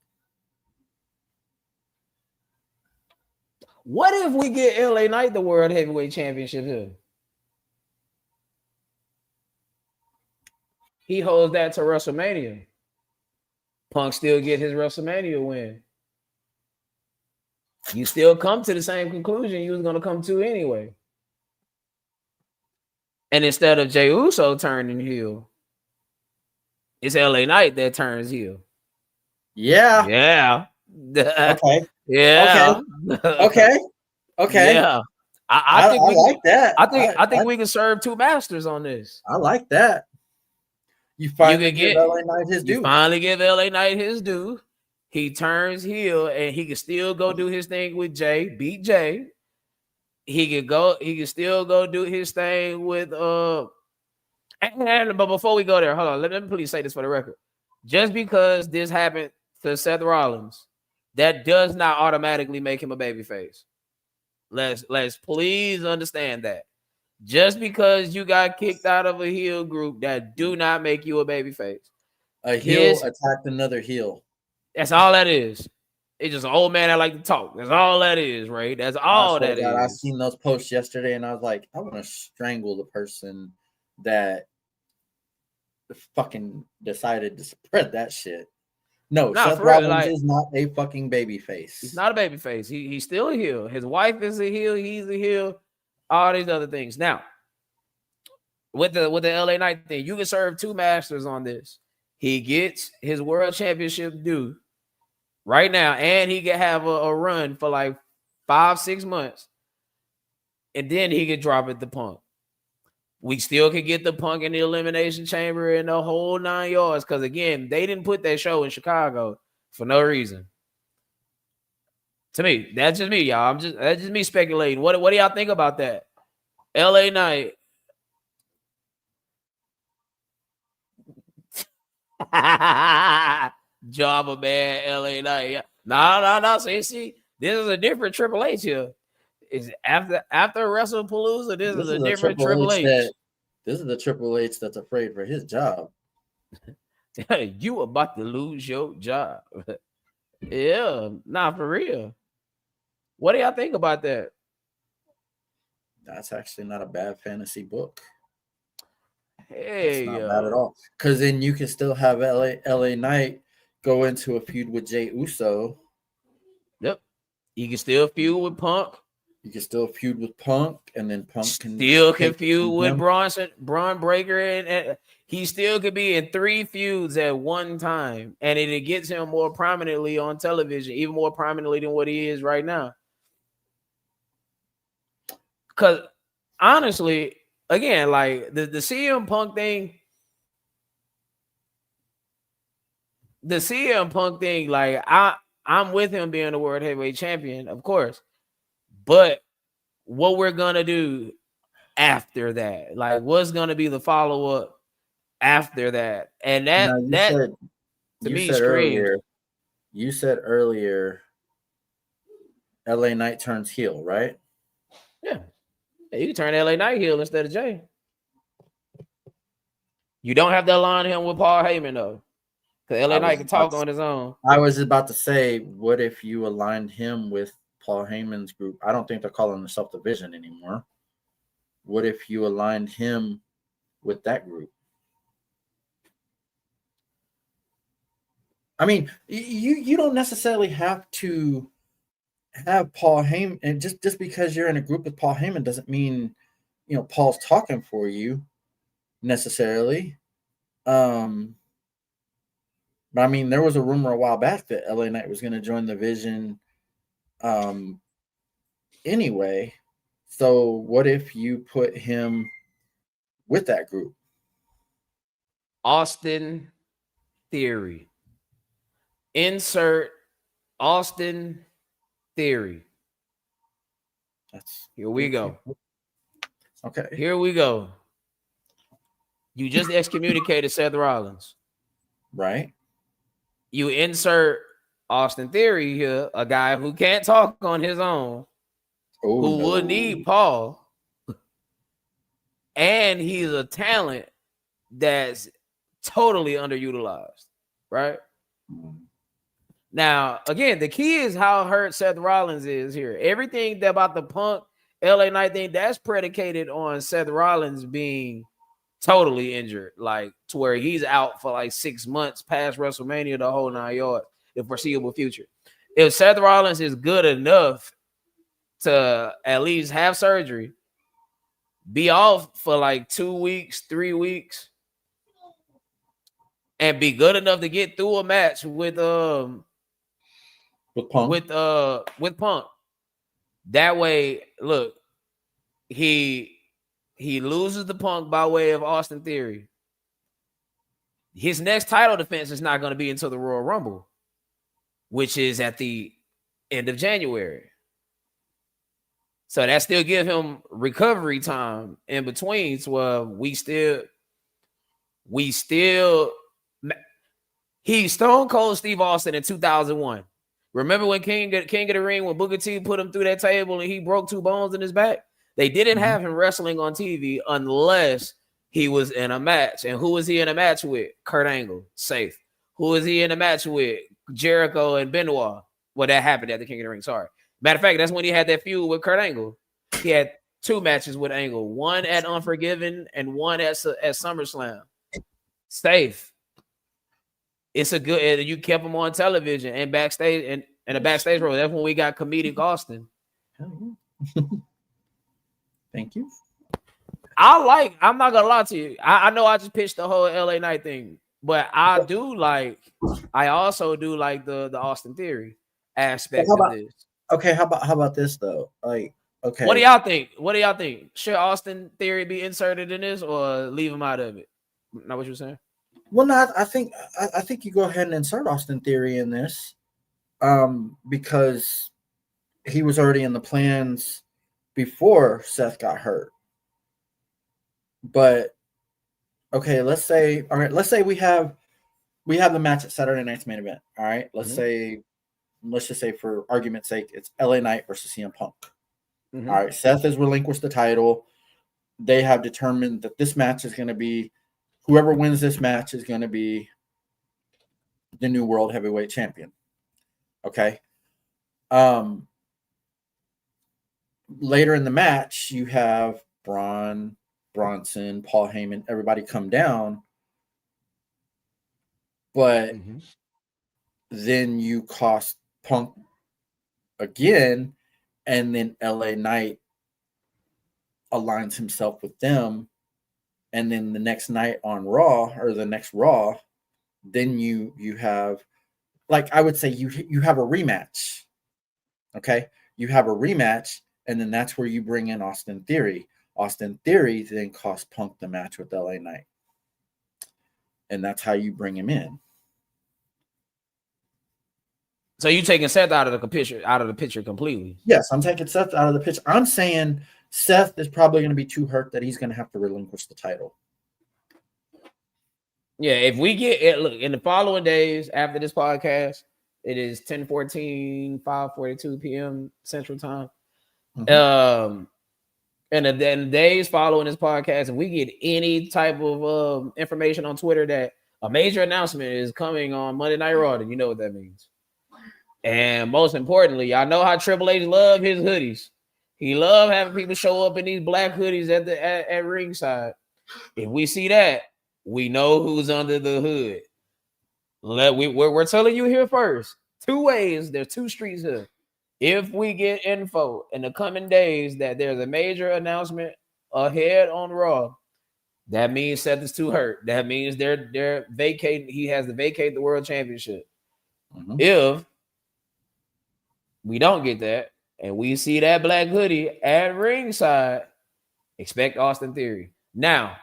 What if we get LA Knight the World Heavyweight Championship here? He holds that to WrestleMania. Punk still get his WrestleMania win. You still come to the same conclusion you was going to come to anyway. And instead of Jey Uso turning heel, it's LA Knight that turns heel. Yeah. Yeah. Okay. Yeah. Okay. Yeah. I think we like that. I think we can serve two masters on this. I like that. You finally give LA Knight his due. You finally give LA Knight his due. He turns heel and he can still go do his thing with Jay, beat Jay. He can still go do his thing with but before we go there, hold on. Let me please say this for the record. Just because this happened to Seth Rollins, that does not automatically make him a babyface. Let's please understand that. Just because you got kicked out of a heel group, that do not make you a babyface. A heel attacked another heel. That's all that is. It's just an old man that like to talk. That's all that is, right? That's all that is. I seen those posts yesterday, and I was like, I want to strangle the person that fucking decided to spread that shit. No, Seth Rollins is not a fucking babyface. He's not a babyface. He's still a heel. His wife is a heel. He's a heel. All these other things. Now, with the LA Knight thing, you can serve two masters on this. He gets his world championship due right now, and he can have a run for like 5-6 months, and then he can drop it to Punk. We still can get the Punk in the Elimination Chamber and the whole 9 yards, because again, they didn't put that show in Chicago for no reason. To me, that's just me, y'all. That's just me speculating. What do y'all think about that? LA Knight. Jobber man, LA Knight. No. See, this is a different Triple H here. Is after WrestlePalooza, this is a different Triple H. This is the Triple H that's afraid for his job. You about to lose your job. Yeah, nah, for real. What do y'all think about that? That's actually not a bad fantasy book. Hey, it's not bad at all. Because then you can still have LA Knight go into a feud with Jey Uso. Yep. You can still feud with Punk. You can still feud with Punk, and then Punk can feud with Braun Breaker, and he still could be in 3 feuds at one time, and it gets him more prominently on television, even more prominently than what he is right now. Because honestly, again, like the CM Punk thing, like I'm with him being the world heavyweight champion, of course, but what we're gonna do after that, like what's gonna be the follow up after that, and to me screams. You said earlier, LA Knight turns heel, right? Yeah. You can turn LA Knight heel instead of Jay. You don't have to align him with Paul Heyman, though. Because LA Knight can talk on his own. I was about to say, what if you aligned him with Paul Heyman's group? I don't think they're calling themselves Division anymore. What if you aligned him with that group? I mean, you don't necessarily have to have Paul Heyman, and just because you're in a group with Paul Heyman doesn't mean Paul's talking for you necessarily. But I mean, there was a rumor a while back that LA Knight was going to join the Vision anyway. So what if you put him with that group? Austin Theory. Insert Austin Theory. Here we go. Okay. Here we go. You just excommunicated Seth Rollins. Right. You insert Austin Theory here, a guy who can't talk on his own, who would need Paul, and he's a talent that's totally underutilized, right? Now, again, the key is how hurt Seth Rollins is here. Everything about the Punk LA Knight thing, that's predicated on Seth Rollins being totally injured, like to where he's out for like 6 months past WrestleMania, the whole 9 yards, the foreseeable future. If Seth Rollins is good enough to at least have surgery, be off for like 2 weeks, 3 weeks, and be good enough to get through a match with Punk. That way, look, he loses the Punk by way of Austin Theory. His next title defense is not going to be until the Royal Rumble, which is at the end of January. So that still give him recovery time in between. So he's Stone Cold Steve Austin in 2001. Remember when King of the Ring, when Booker T put him through that table and he broke 2 bones in his back? They didn't have him wrestling on TV unless he was in a match. And who was he in a match with? Kurt Angle, safe. Who was he in a match with? Jericho and Benoit. Well, that happened at the King of the Ring, sorry. Matter of fact, that's when he had that feud with Kurt Angle. He had 2 matches with Angle, one at Unforgiven and one at SummerSlam. Safe. It's a good, you kept him on television and backstage and a backstage role. That's when we got comedic Austin. Thank you. I'm not gonna lie to you. I know I just pitched the whole LA Knight thing, but I also do like the Austin Theory aspect of this. Okay, how about this though? Like, okay. What do y'all think? Should Austin Theory be inserted in this or leave him out of it? Not what you were saying? Well, no, I think you go ahead and insert Austin Theory in this, because he was already in the plans before Seth got hurt. But okay, let's say we have the match at Saturday night's main event. All right, let's just say for argument's sake, it's LA Knight versus CM Punk. All right, Seth has relinquished the title. They have determined that this match is going to be, whoever wins this match is going to be the new World Heavyweight Champion. Okay. Later in the match, you have Bronson, Paul Heyman, everybody come down. But then you cost Punk again, and then LA Knight aligns himself with them. And then the next night on Raw, or the next Raw, then you have, like, I would say you have a rematch. Okay? You have a rematch, and then that's where you bring in Austin Theory. Austin Theory then cost Punk the match with LA Knight. And that's how you bring him in. So you taking Seth out of the picture completely? Yes, I'm taking Seth out of the picture. I'm saying Seth is probably going to be too hurt that he's going to have to relinquish the title. Yeah, if we get it, look, in the following days after this podcast, it is 10:14, 5:42 p.m. Central Time. And the days following this podcast, if we get any type of information on Twitter that a major announcement is coming on Monday Night Raw, then you know what that means. And most importantly, y'all know how Triple H love his hoodies. He love having people show up in these black hoodies at ringside. If we see that, we know who's under the hood. We're telling you here first. 2 ways. There's 2 streets here. If we get info in the coming days that there's a major announcement ahead on Raw, that means Seth is too hurt. That means they're vacating. He has to vacate the World Championship. If we don't get that, and we see that black hoodie at ringside, expect Austin Theory. Now,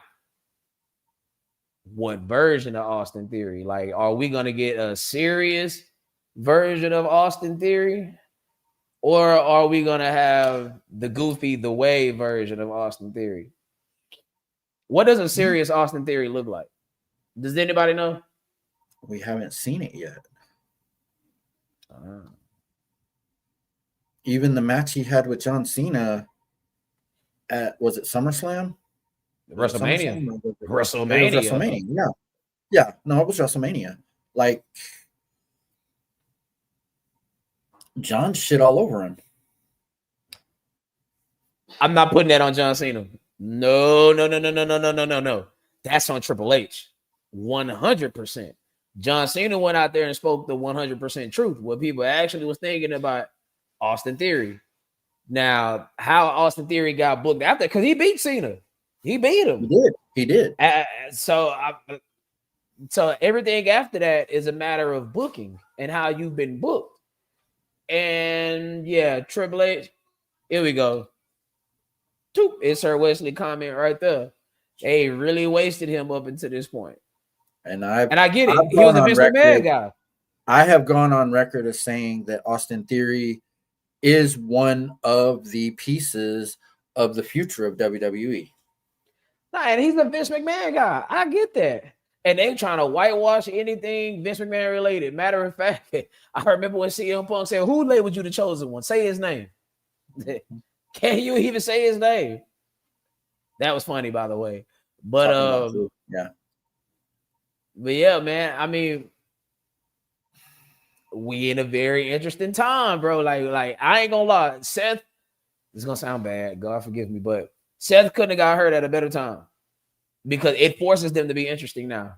what version of Austin Theory? Like, are we going to get a serious version of Austin Theory? Or are we gonna have the goofy, the way version of Austin Theory? What does a serious Austin Theory look like? Does anybody know? We haven't seen it yet. Even the match he had with John Cena at, was it SummerSlam? WrestleMania. WrestleMania. Yeah. Yeah. No, it was WrestleMania. Like, John shit all over him. I'm not putting that on John Cena. No. That's on Triple H. 100%. John Cena went out there and spoke the 100% truth. What people actually was thinking about Austin Theory. Now, how Austin Theory got booked after, because he beat Cena. He beat him. He did. So everything after that is a matter of booking and how you've been booked. And yeah, Triple H, here we go. It's Sir Wesley comment right there. They really wasted him up until this point. And I get it. He was a Vince McMahon guy. I have gone on record as saying that Austin Theory is one of the pieces of the future of WWE. Nah, and he's a Vince McMahon guy. I get that. And they trying to whitewash anything Vince McMahon related. Matter of fact, I remember when CM Punk said, "Who labeled you the chosen one? Say his name." Can you even say his name? That was funny, by the way. But yeah. But yeah, man. I mean, we in a very interesting time, bro. Like I ain't gonna lie, Seth. It's gonna sound bad. God forgive me, but Seth couldn't have got hurt at a better time because it forces them to be interesting now.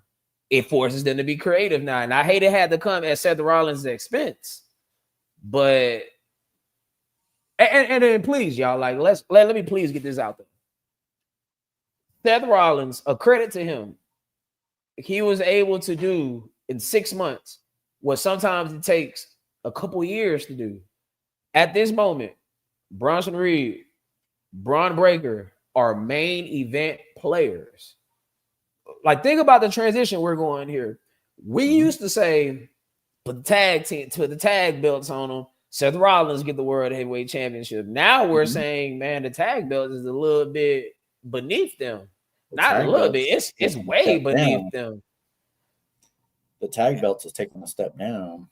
It forces them to be creative now, and I hate it had to come at Seth Rollins' expense. But and please, y'all, like let me please get this out there. Seth Rollins, a credit to him, he was able to do in 6 months what sometimes it takes a couple years to do. At this moment, Bronson Reed, Braun Breaker are main event players. Like, think about the transition we're going here. We used to say, put the tag team, to the tag belts on them. Seth Rollins get the World Heavyweight Championship. Now we're saying, man, the tag belt is a little bit beneath them. Not a little bit. It's way beneath them. The tag belts is taking a step down.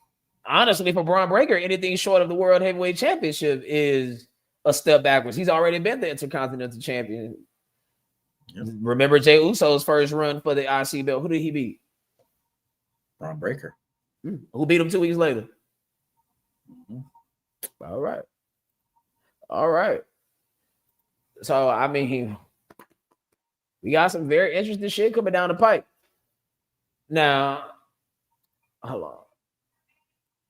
Honestly, for Braun Breaker, anything short of the World Heavyweight Championship is a step backwards. He's already been the Intercontinental Champion. Yep. Remember Jey Uso's first run for the IC belt? Who did he beat? Braun Breaker. Who beat him 2 weeks later? All right. So, I mean, we got some very interesting shit coming down the pipe. Now, hold on.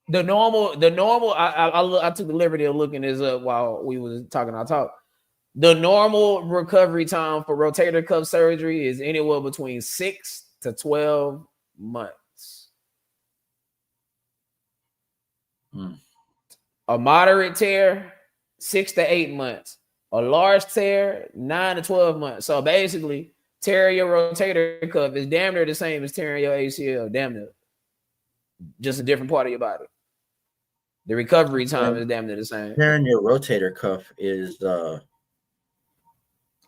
The normal. I took the liberty of looking this up while we was talking our talk. The normal recovery time for rotator cuff surgery is anywhere between 6 to 12 months. A moderate tear, 6 to 8 months. A large tear, 9 to 12 months. So basically, tearing your rotator cuff is damn near the same as tearing your ACL. Damn near. Just a different part of your body. The recovery time is damn near the same. Tearing your rotator cuff is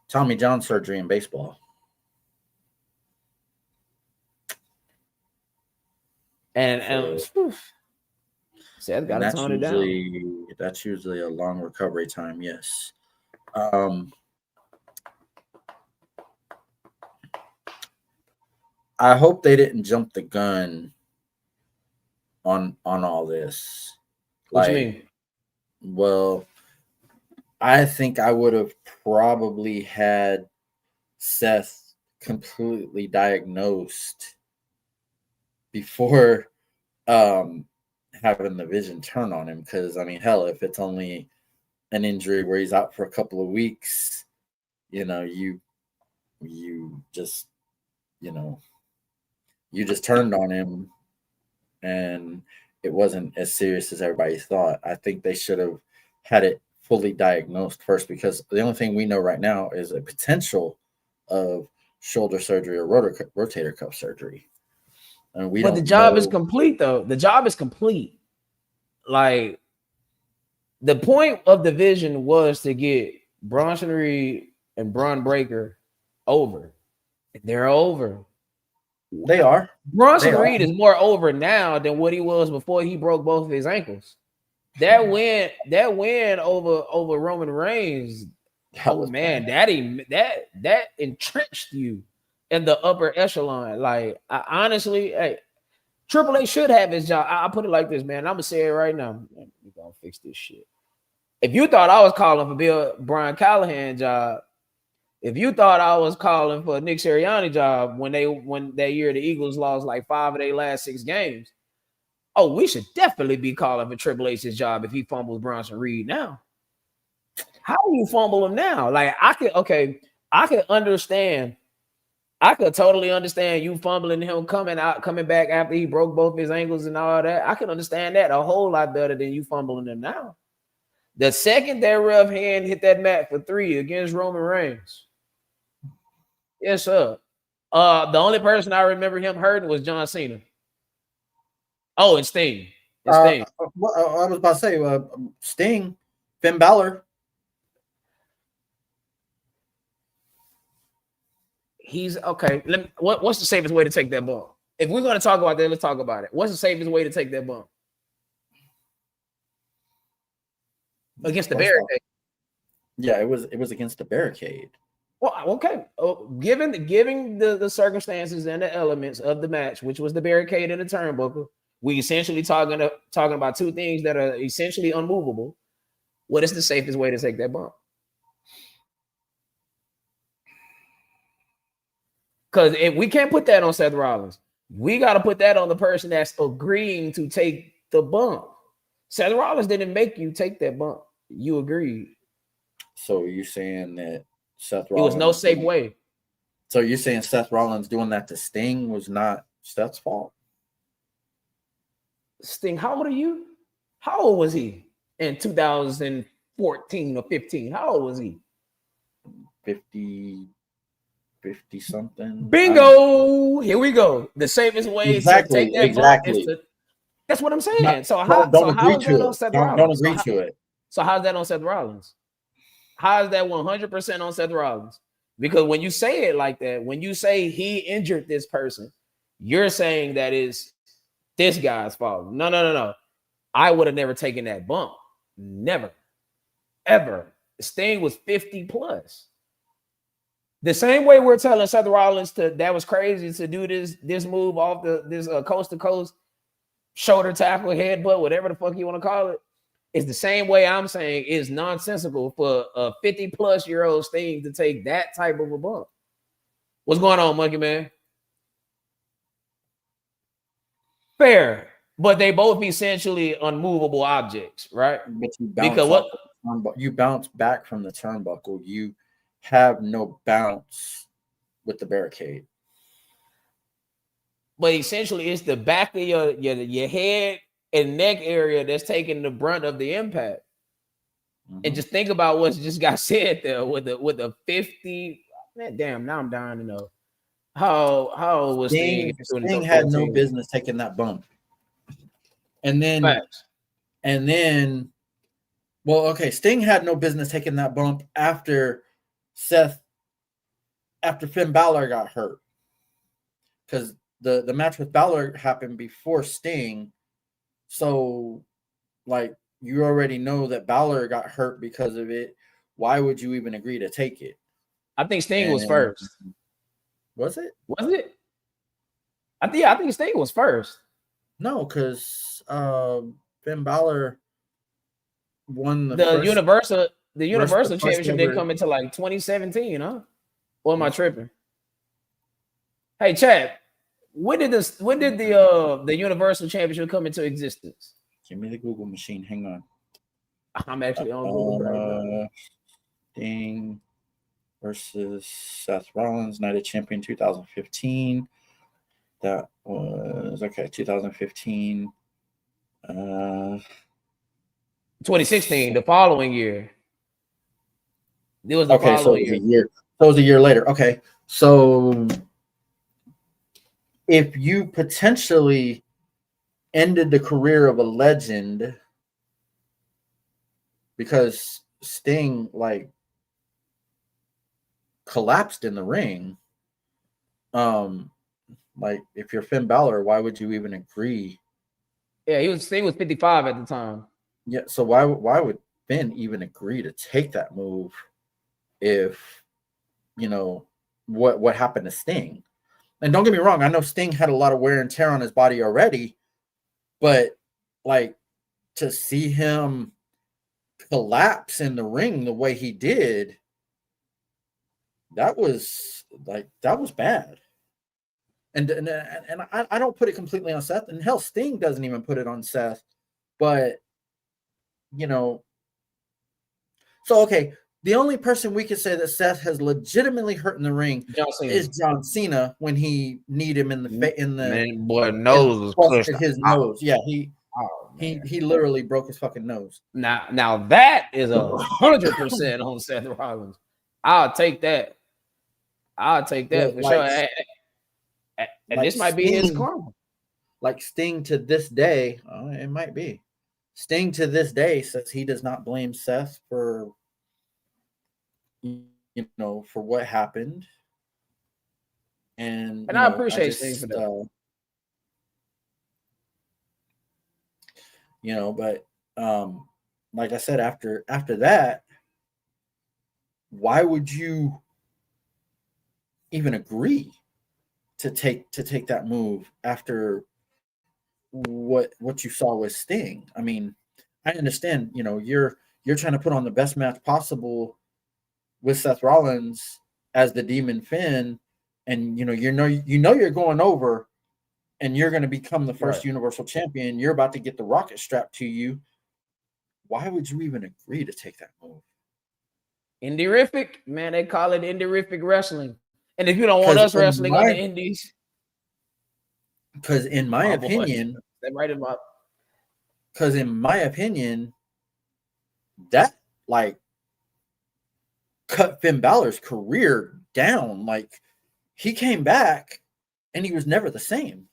Tommy John surgery in baseball. And Seth got to tone it down. That's usually a long recovery time, yes. I hope they didn't jump the gun on all this. What you mean? Well, I think I would have probably had Seth completely diagnosed before having the vision turn on him. Because, I mean, hell, if it's only an injury where he's out for a couple of weeks, you just turned on him and it wasn't as serious as everybody thought. I think they should have had it fully diagnosed first, because the only thing we know right now is a potential of shoulder surgery or rotator cuff surgery. And the job is complete, though. The job is complete. Like, The point of the vision was to get Bronson Reed and Bron Breakker over. They're over. They are. Bronson Reed is more over now than what he was before he broke both of his ankles. That win over Roman Reigns. Oh man, that entrenched you in the upper echelon. Like, honestly, hey, Triple H should have his job. I put it like this, man. I'm gonna say it right now. We're gonna fix this shit. If you thought I was calling for Brian Callahan's job, if you thought I was calling for Nick Sirianni's job when that year the Eagles lost like 5 of their last 6 games, oh, we should definitely be calling for Triple H's job if he fumbles Bronson Reed now. How do you fumble him now? Like, I could understand. I could totally understand you fumbling him coming back after he broke both his ankles and all that. I can understand that a whole lot better than you fumbling him now. The second that ref hand hit that mat for 3 against Roman Reigns. Yes, sir. The only person I remember him hurting was John Cena. Oh, and Sting. I was about to say Sting, Finn Balor. He's okay. What's the safest way to take that bump? If we're going to talk about that, let's talk about it. What's the safest way to take that bump? Against the barricade. Yeah, it was against the barricade. Well, okay. Given the circumstances and the elements of the match, which was the barricade and the turnbuckle, we essentially talking about 2 things that are essentially unmovable. What is the safest way to take that bump? Because if we can't put that on Seth Rollins, we got to put that on the person that's agreeing to take the bump. Seth Rollins didn't make you take that bump. You agreed. So you're saying that Seth Rollins... It was no safe way. So you're saying Seth Rollins doing that to Sting was not Seth's fault? Sting, how old are you? How old was he in 2014 or 15? How old was he? 50 something. Bingo! Here we go. The safest way to take that bump is to... That's what I'm saying. So how is that on Seth Rollins? Don't agree to it. So how's that on Seth Rollins? How is that 100% on Seth Rollins? Because when you say it like that, when you say he injured this person, you're saying that is this guy's fault. No. I would have never taken that bump. Never. Ever. Sting was 50 plus. The same way we're telling Seth Rollins that was crazy to do this move off this coast to coast shoulder tackle, headbutt, whatever the fuck you want to call it. It's the same way I'm saying it's nonsensical for a 50-plus-year-old Sting to take that type of a bump. What's going on, Monkey Man? Fair, but they both essentially unmovable objects, right? But you bounce back from the turnbuckle. You have no bounce with the barricade. But essentially, it's the back of your head and neck area that's taking the brunt of the impact. Mm-hmm. And just think about what just got said there with the 50. Man, damn, now I'm dying to know. How was Sting had no business taking that bump. And then Sting had no business taking that bump after Finn Balor got hurt. Because the match with Balor happened before Sting. So, like, you already know that Balor got hurt because of it. Why would you even agree to take it? I think Sting was first. Was it? Was it? I think Sting was first. No, because Finn Balor won the Universal Championship didn't come until like 2017, huh? Or am I tripping? Hey, Chad. When did the Universal Championship come into existence? Give me the Google machine. Hang on. I'm actually on Google right now. Sting versus Seth Rollins, Night of Champion 2015. That was 2015. 2016, the following year. It was the following year. So it was a year later. Okay, so if you potentially ended the career of a legend because Sting like collapsed in the ring. Like if you're Finn Balor, why would you even agree? Yeah, Sting was 55 at the time. Yeah, so why would Finn even agree to take that move if what happened to Sting? And don't get me wrong, I know Sting had a lot of wear and tear on his body already, but like to see him collapse in the ring the way he did, that was bad. And I don't put it completely on Seth, and hell, Sting doesn't even put it on Seth. But so okay, the only person we could say that Seth has legitimately hurt in the ring is John Cena when he kneed him in the boy nose was pushed his nose. Yeah, he literally broke his fucking nose. Now that is 100% on Seth Rollins. I'll take that. For sure. And this might be his karma. Like Sting to this day, it might be. Sting to this day says he does not blame Seth for for what happened. And I appreciate Sting for that. But like I said, after that, why would you even agree to take that move after what you saw with Sting? I mean, I understand, you're trying to put on the best match possible with Seth Rollins as the Demon Finn, and you're going over and you're going to become the first Universal Champion. You're about to get the rocket strapped to you. Why would you even agree to take that move? Indie-rific, man, they call it indie-rific wrestling. And if you don't want us wrestling on the indies, because in my opinion, that like cut Finn Balor's career down. Like he came back and he was never the same.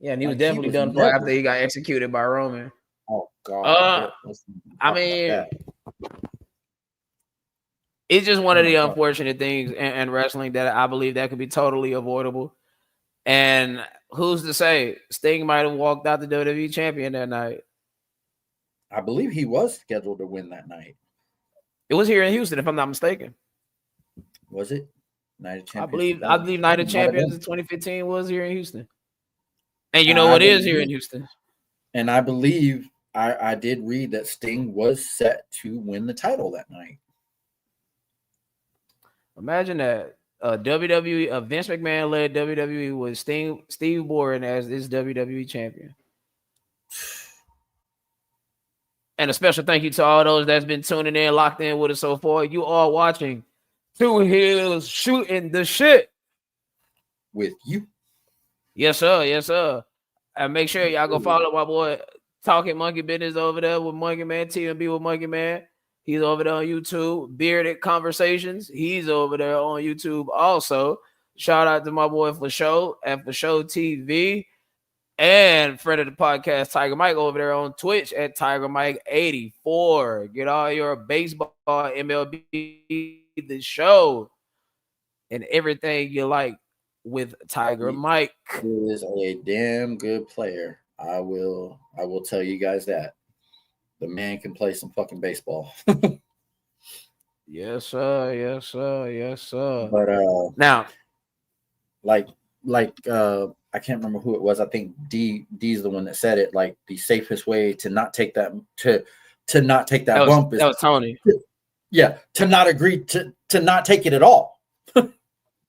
Yeah, and he was definitely done for after he got executed by Roman. Oh God! I mean, it's just one of the unfortunate things in wrestling that I believe that could be totally avoidable. And who's to say Sting might have walked out the WWE champion that night? I believe he was scheduled to win that night. It was here in Houston, if I'm not mistaken. Was it? Night of Champions? I believe Night of Champions in 2015 was here in Houston. And you know what is here in Houston? And I believe I did read that Sting was set to win the title that night. Imagine that. WWE, Vince McMahon led WWE with Steve Bourne as this WWE champion. And a special thank you to all those that's been tuning in, locked in with us so far. You are watching Two Heels Shooting the Shit with you. Yes, sir. Yes, sir. And make sure y'all go follow my boy Talking Monkey Business over there with Monkey Man, TMB with Monkey Man. He's over there on YouTube. Bearded Conversations. He's over there on YouTube also. Shout out to my boy For Show at For Show TV. And friend of the podcast, Tiger Mike, over there on Twitch at Tiger Mike 84. Get all your baseball, MLB, the show, and everything you like with Tiger Mike. He is a damn good player. I will tell you guys that. The man can play some fucking baseball. Yes, sir. Yes, sir. Yes, sir. But now, like I can't remember who it was. I think D's the one that said it. Like the safest way to not take that to not take that bump is that was Tony. To not agree to not take it at all.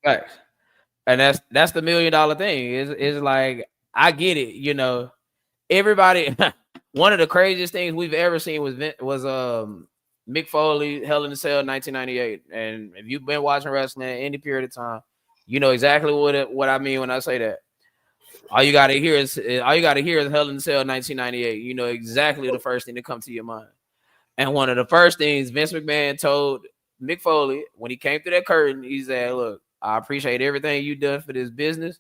Right. And that's the $1 million thing. Is like, I get it. Everybody. One of the craziest things we've ever seen was Mick Foley, Hell in a Cell, 1998. And if you've been watching wrestling at any period of time, you know exactly what I mean when I say that. All you gotta hear is Hell in a Cell, 1998. You know exactly the first thing that comes to your mind. And one of the first things Vince McMahon told Mick Foley when he came through that curtain, he said, "Look, I appreciate everything you've done for this business,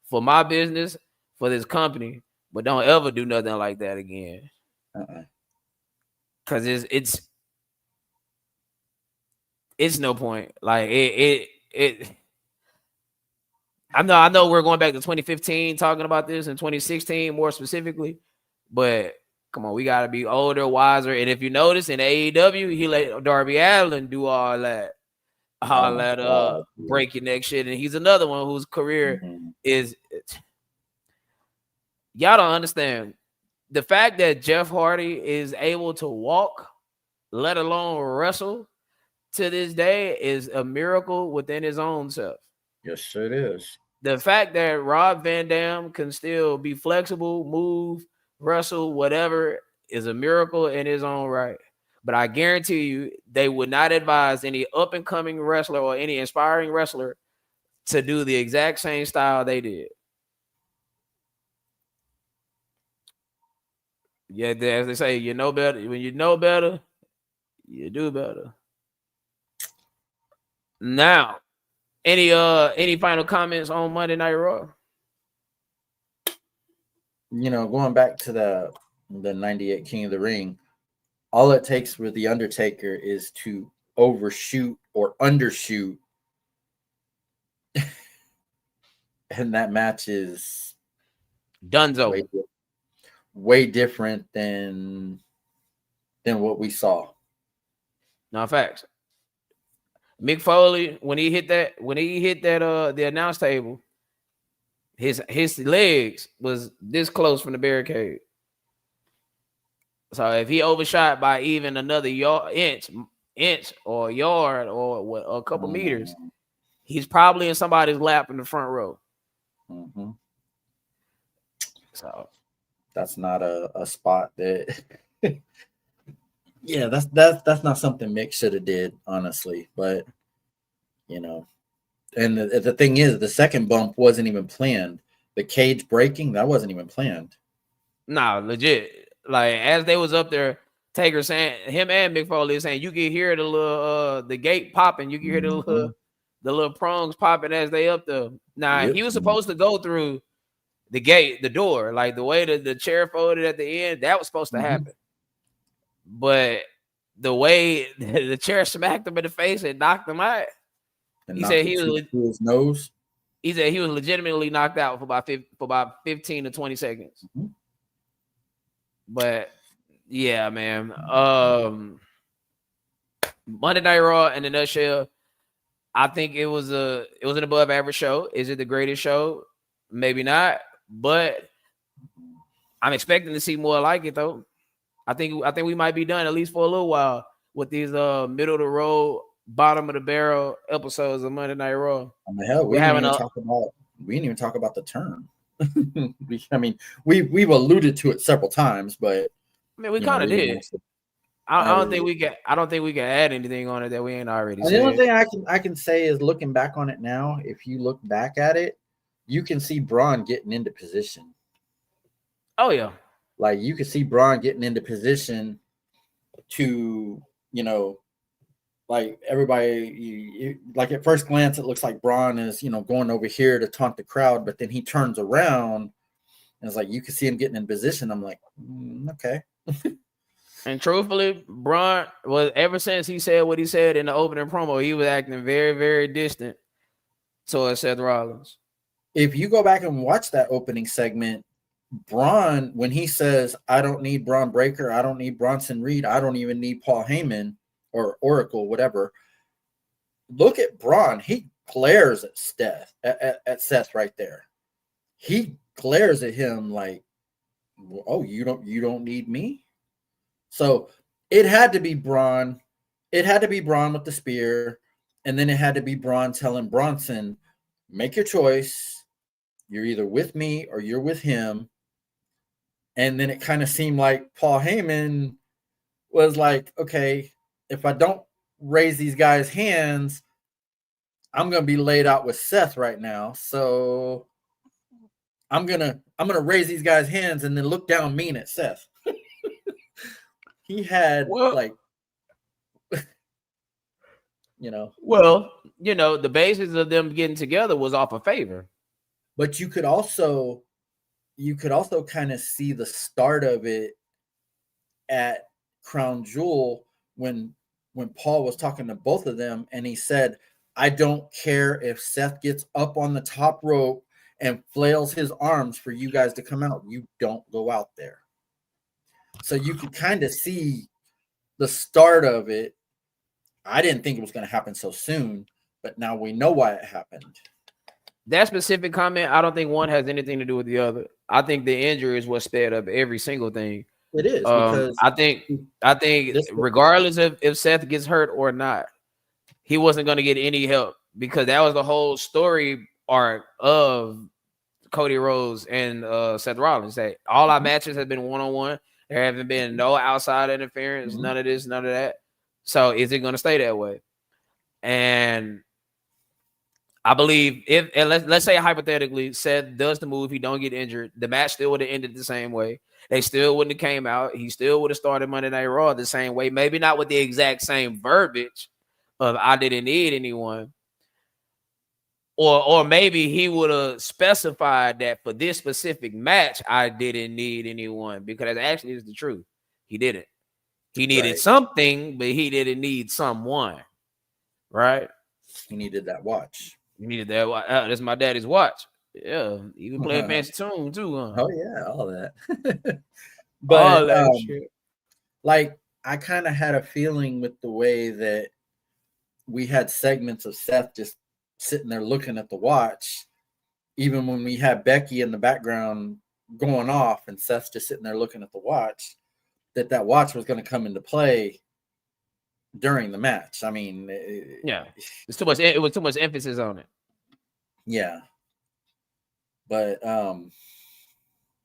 for my business, for this company, but don't ever do nothing like that again." because it's no point. Like it. I know we're going back to 2015 talking about this, and 2016 more specifically, but come on, we got to be older, wiser. And if you notice in AEW, he let Darby Allin do all that break your neck shit, and he's another one whose career is. Y'all don't understand the fact that Jeff Hardy is able to walk, let alone wrestle, to this day is a miracle within his own self. Yes, it is. The fact that Rob Van Dam can still be flexible, move, wrestle, whatever, is a miracle in his own right. But I guarantee you, they would not advise any up-and-coming wrestler or any inspiring wrestler to do the exact same style they did. Yeah, as they say, you know better. When you know better, you do better. Now, any final comments on Monday Night Raw? You know, going back to the 98 King of the Ring, all it takes with the Undertaker is to overshoot or undershoot, and that match is Dunzo. Way different than what we saw. No, facts. Mick Foley, when he hit that the announce table, his legs was this close from the barricade. So if he overshot by even another inch or yard or a couple meters, he's probably in somebody's lap in the front row. Mm-hmm. So that's not a spot that. Yeah, that's not something Mick should have did, honestly. But you know, and the thing is, the second bump wasn't even planned. The cage breaking, that wasn't even planned. Nah, legit. Like as they was up there, Taker saying, him and Mick Foley saying, you can hear the little the gate popping, you can hear the little prongs popping as they up there. Now he was supposed to go through the gate, the door, like the way that the chair folded at the end, that was supposed to happen. But the way the chair smacked him in the face and knocked him out, he said he was through his nose. He said he was legitimately knocked out for about 15 to 20 seconds. But yeah, man. Monday Night Raw in a nutshell, I think it was an above average show. Is it the greatest show? Maybe not, but I'm expecting to see more like it though. I think we might be done at least for a little while with these middle of the road, bottom of the barrel episodes of Monday Night Raw. Hell, we didn't even talk about the turn. I mean, we've alluded to it several times, but I mean, we kind of did. I don't think we can add anything on it that we ain't already said. The only thing I can say is looking back on it now, if you look back at it, you can see Braun getting into position. Oh yeah. Like you can see Braun getting into position to, like everybody, like at first glance, it looks like Braun is, going over here to taunt the crowd, but then he turns around and it's like, you can see him getting in position. I'm like, okay. And truthfully, Braun was, ever since he said what he said in the opening promo, he was acting very, very distant towards Seth Rollins. If you go back and watch that opening segment, Braun, when he says, I don't need Braun Breaker, I don't need Bronson Reed, I don't even need Paul Heyman or Oracle, whatever. Look at Braun. He glares at Seth right there. He glares at him like, oh, you don't need me? So it had to be Braun. It had to be Braun with the spear. And then it had to be Braun telling Bronson, make your choice. You're either with me or you're with him. And then it kind of seemed like Paul Heyman was like, okay, if I don't raise these guys' hands, I'm going to be laid out with Seth right now. So I'm going to raise these guys' hands and then look down mean at Seth. He had the basis of them getting together was off a favor. But you could also kind of see the start of it at Crown Jewel when Paul was talking to both of them, and he said, I don't care if Seth gets up on the top rope and flails his arms for you guys to come out. You don't go out there. So you can kind of see the start of it. I didn't think it was going to happen so soon, but now we know why it happened. That specific comment, I don't think one has anything to do with the other. I think the injury is what sped up every single thing. It is because I think regardless of if Seth gets hurt or not, he wasn't going to get any help because that was the whole story arc of Cody Rhodes and Seth Rollins. That all our matches have been one-on-one. There haven't been no outside interference, none of this, none of that. So is it going to stay that way? And I believe let's say hypothetically Seth does the move, he don't get injured, the match still would have ended the same way. They still wouldn't have came out. He still would have started Monday Night Raw the same way. Maybe not with the exact same verbiage of I didn't need anyone. Or maybe he would have specified that for this specific match, I didn't need anyone, because that actually is the truth. He didn't. He needed something, but he didn't need someone. Right? He needed that watch. You needed that watch. That's my daddy's watch. Yeah. Even playing fancy tune too. Huh? Oh, yeah. All that. But all that shit. Like, I kind of had a feeling with the way that we had segments of Seth just sitting there looking at the watch, even when we had Becky in the background going off and Seth's just sitting there looking at the watch, that watch was going to come into play during the match. I mean, yeah, it's too much. It was too much emphasis on it. Yeah, but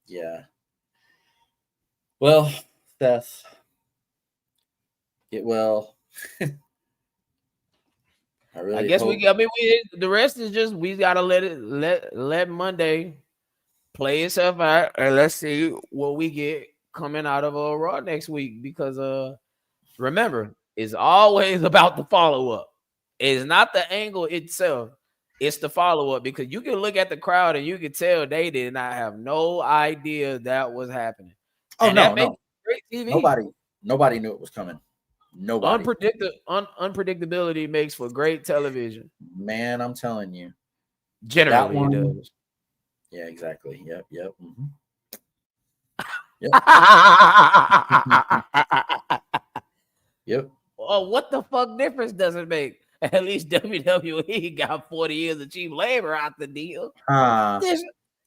yeah. Well, Seth, get well. I guess hope. The rest is just we gotta let Monday play itself out, and let's see what we get coming out of Raw next week. Because remember, it's always about the follow up. It's not the angle itself; it's the follow up. Because you can look at the crowd and you can tell they did not have no idea that was happening. Oh, and no. Great TV. Nobody knew it was coming. Nobody. Unpredictability makes for great television. Man, I'm telling you. Generally, it does. Yeah, exactly. Yep. Mm-hmm. Yep. Yep. Well, what the fuck difference does it make? At least WWE got 40 years of cheap labor out the deal. This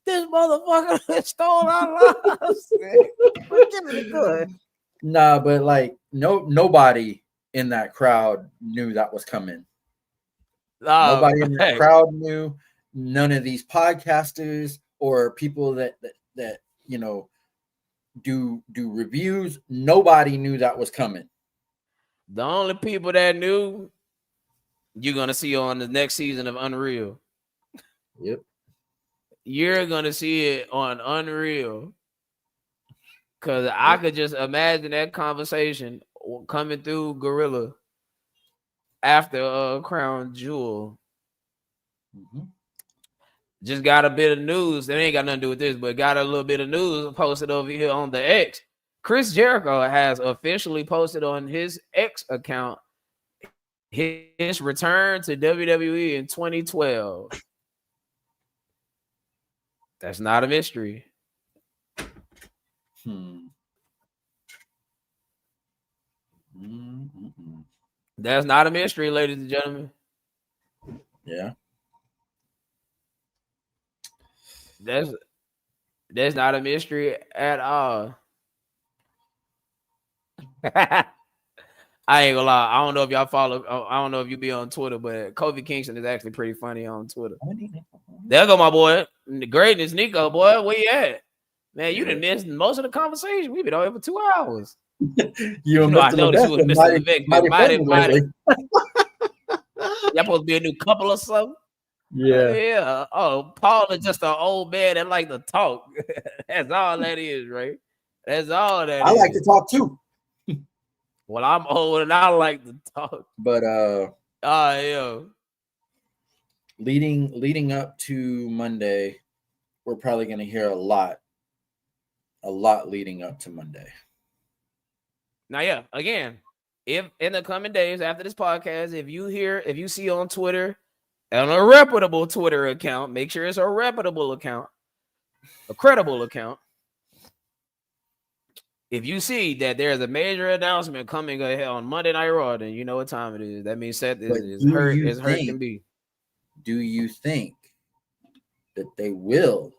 motherfucker stole our lives. Give it good. Nah, but like nobody in that crowd knew that was coming. Nobody in that crowd knew. None of these podcasters or people that you know do reviews. Nobody knew that was coming. The only people that knew, you're gonna see on the next season of Unreal. Yep. You're gonna see it on Unreal. Because I could just imagine that conversation coming through Gorilla after Crown Jewel. Mm-hmm. Just got a bit of news. They ain't got nothing to do with this, but got a little bit of news posted over here on the X. Chris Jericho has officially posted on his X account his return to WWE in 2012. That's not a mystery. That's not a mystery, ladies and gentlemen. Yeah. That's not a mystery at all. I ain't gonna lie. I don't know if y'all follow. I don't know if you be on Twitter, but Kofi Kingston is actually pretty funny on Twitter. There go my boy. The greatness, Nico, boy. Where you at? Man, you done missed most of the conversation. We've been on here for 2 hours. you know, I noticed you was Mr. Vic. Mighty. Y'all supposed to be a new couple or something? Yeah. Yeah. Oh, Paul is just an old man that like to talk. That's all that is, right? That's all that I like to talk too. Well, I'm old and I like to talk. But yeah. Leading up to Monday, we're probably gonna hear a lot leading up to Monday. Now, yeah, again, if in the coming days after this podcast, if you see on Twitter, on a reputable Twitter account, make sure it's a reputable account, a credible account. If you see that there's a major announcement coming on Monday Night Raw, then you know what time it is. That means Seth is hurt as hurt can be. Do you think that they will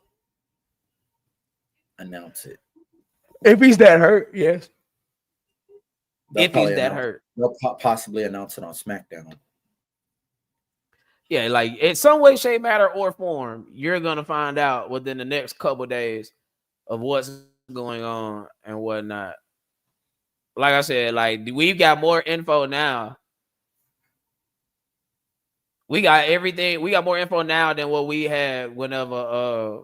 announce it? If he's that hurt, yes. If he's that hurt, they'll possibly announce it on SmackDown. Yeah, like in some way, shape, matter, or form, you're gonna find out within the next couple of days of what's going on and whatnot. Like I said, like we've got more info now. We got everything. We got more info now than what we had whenever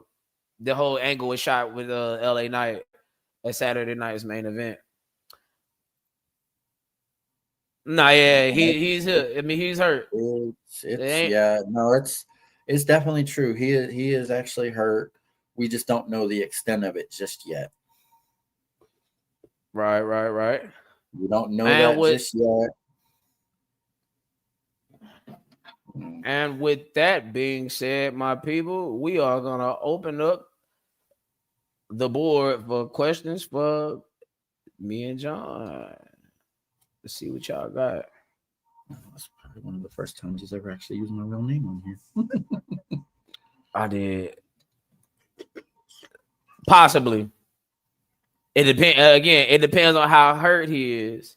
the whole angle was shot with LA Knight at Saturday night's main event. Nah, yeah, he's hurt. I mean, he's hurt. It's definitely true. He is actually hurt. We just don't know the extent of it just yet. Right. We don't know that just yet. And with that being said, my people, we are gonna open up the board for questions for me and John. Let's see what y'all got. That's probably one of the first times he's ever actually using my real name on here. I did. Possibly. It depends. Again, it depends on how hurt he is.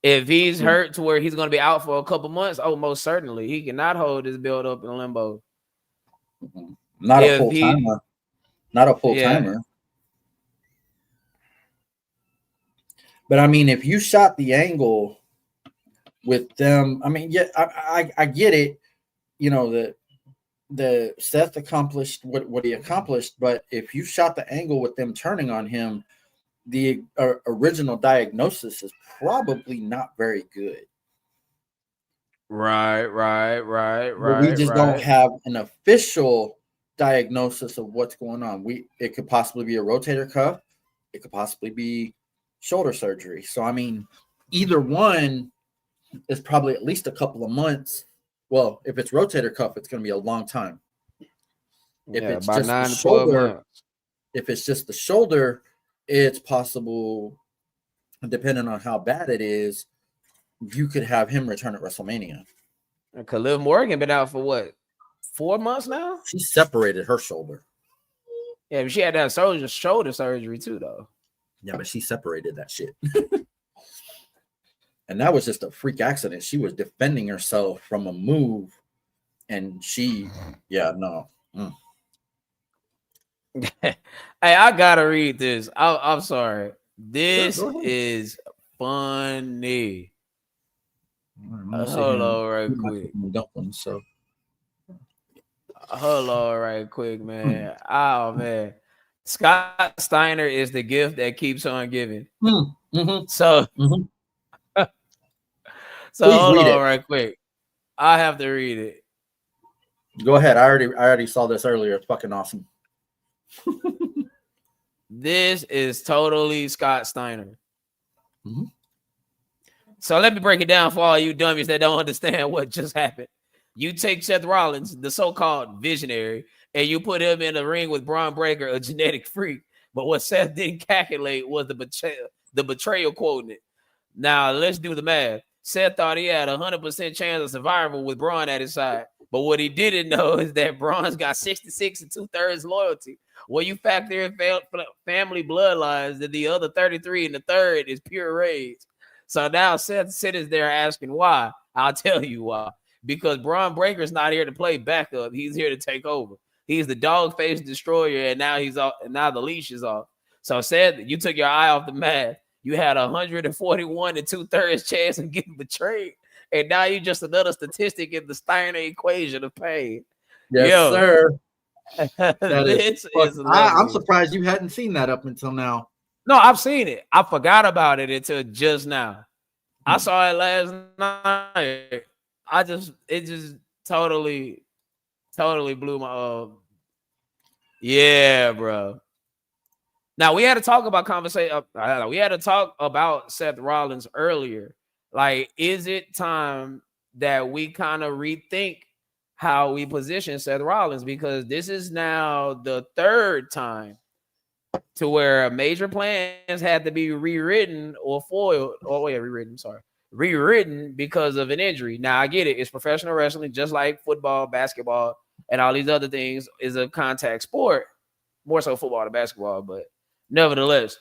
If he's hurt to where he's going to be out for a couple months, most certainly. He cannot hold his build up in limbo. Not a full timer. Not a full timer. But I mean, if you shot the angle with them, I mean, yeah, I get it. You know, the Seth accomplished what he accomplished, but if you shot the angle with them turning on him, the original diagnosis is probably not very good. Right. But we just don't have an official diagnosis of what's going on. It could possibly be a rotator cuff. It could possibly be shoulder surgery. So, I mean, either one is probably at least a couple of months. Well, if it's rotator cuff, it's going to be a long time. If it's just the shoulder, it's possible, depending on how bad it is, you could have him return at WrestleMania. And Liv Morgan been out for what, 4 months now? She separated her shoulder. Yeah, but she had that shoulder surgery too, though. Yeah, but she separated that shit. And that was just a freak accident. She was defending herself from a move, and Hey, I gotta read this. I'm sorry. This is funny. Hold on right quick. Hold on right quick, man. Oh, man. Scott Steiner is the gift that keeps on giving. So hold on right quick. I have to read it. Go ahead. I already saw this earlier. It's fucking awesome. This is totally Scott Steiner. So let me break it down for all you dummies that don't understand what just happened. You take Seth Rollins, the so-called visionary, and you put him in a ring with Braun Breaker, a genetic freak. But what Seth didn't calculate was the betrayal quotient. Now, let's do the math. Seth thought he had a 100% chance of survival with Braun at his side. But what he didn't know is that Braun's got 66 and 2/3 loyalty. When you factor in family bloodlines, then the other 33 and the third is pure rage. So now Seth sits there asking why. I'll tell you why. Because Braun Breaker's not here to play backup. He's here to take over. He's the dog-faced destroyer, and now he's off. And now the leash is off. So Seth, you took your eye off the math. You had 141 and 2/3 chance of getting betrayed, and now you're just another statistic in the Steiner equation of pain. Yes, sir. This is I'm surprised you hadn't seen that up until now. No, I've seen it. I forgot about it until just now. I saw it last night. It just totally blew my yeah, bro. Now we had to talk about we had to talk about Seth Rollins earlier. Like, is it time that we kind of rethink how we position Seth Rollins? Because this is now the third time to where major plans had to be rewritten or foiled. Oh, yeah, rewritten because of an injury. Now I get it. It's professional wrestling, just like football, basketball, and all these other things is a contact sport. More so football than basketball, but nevertheless,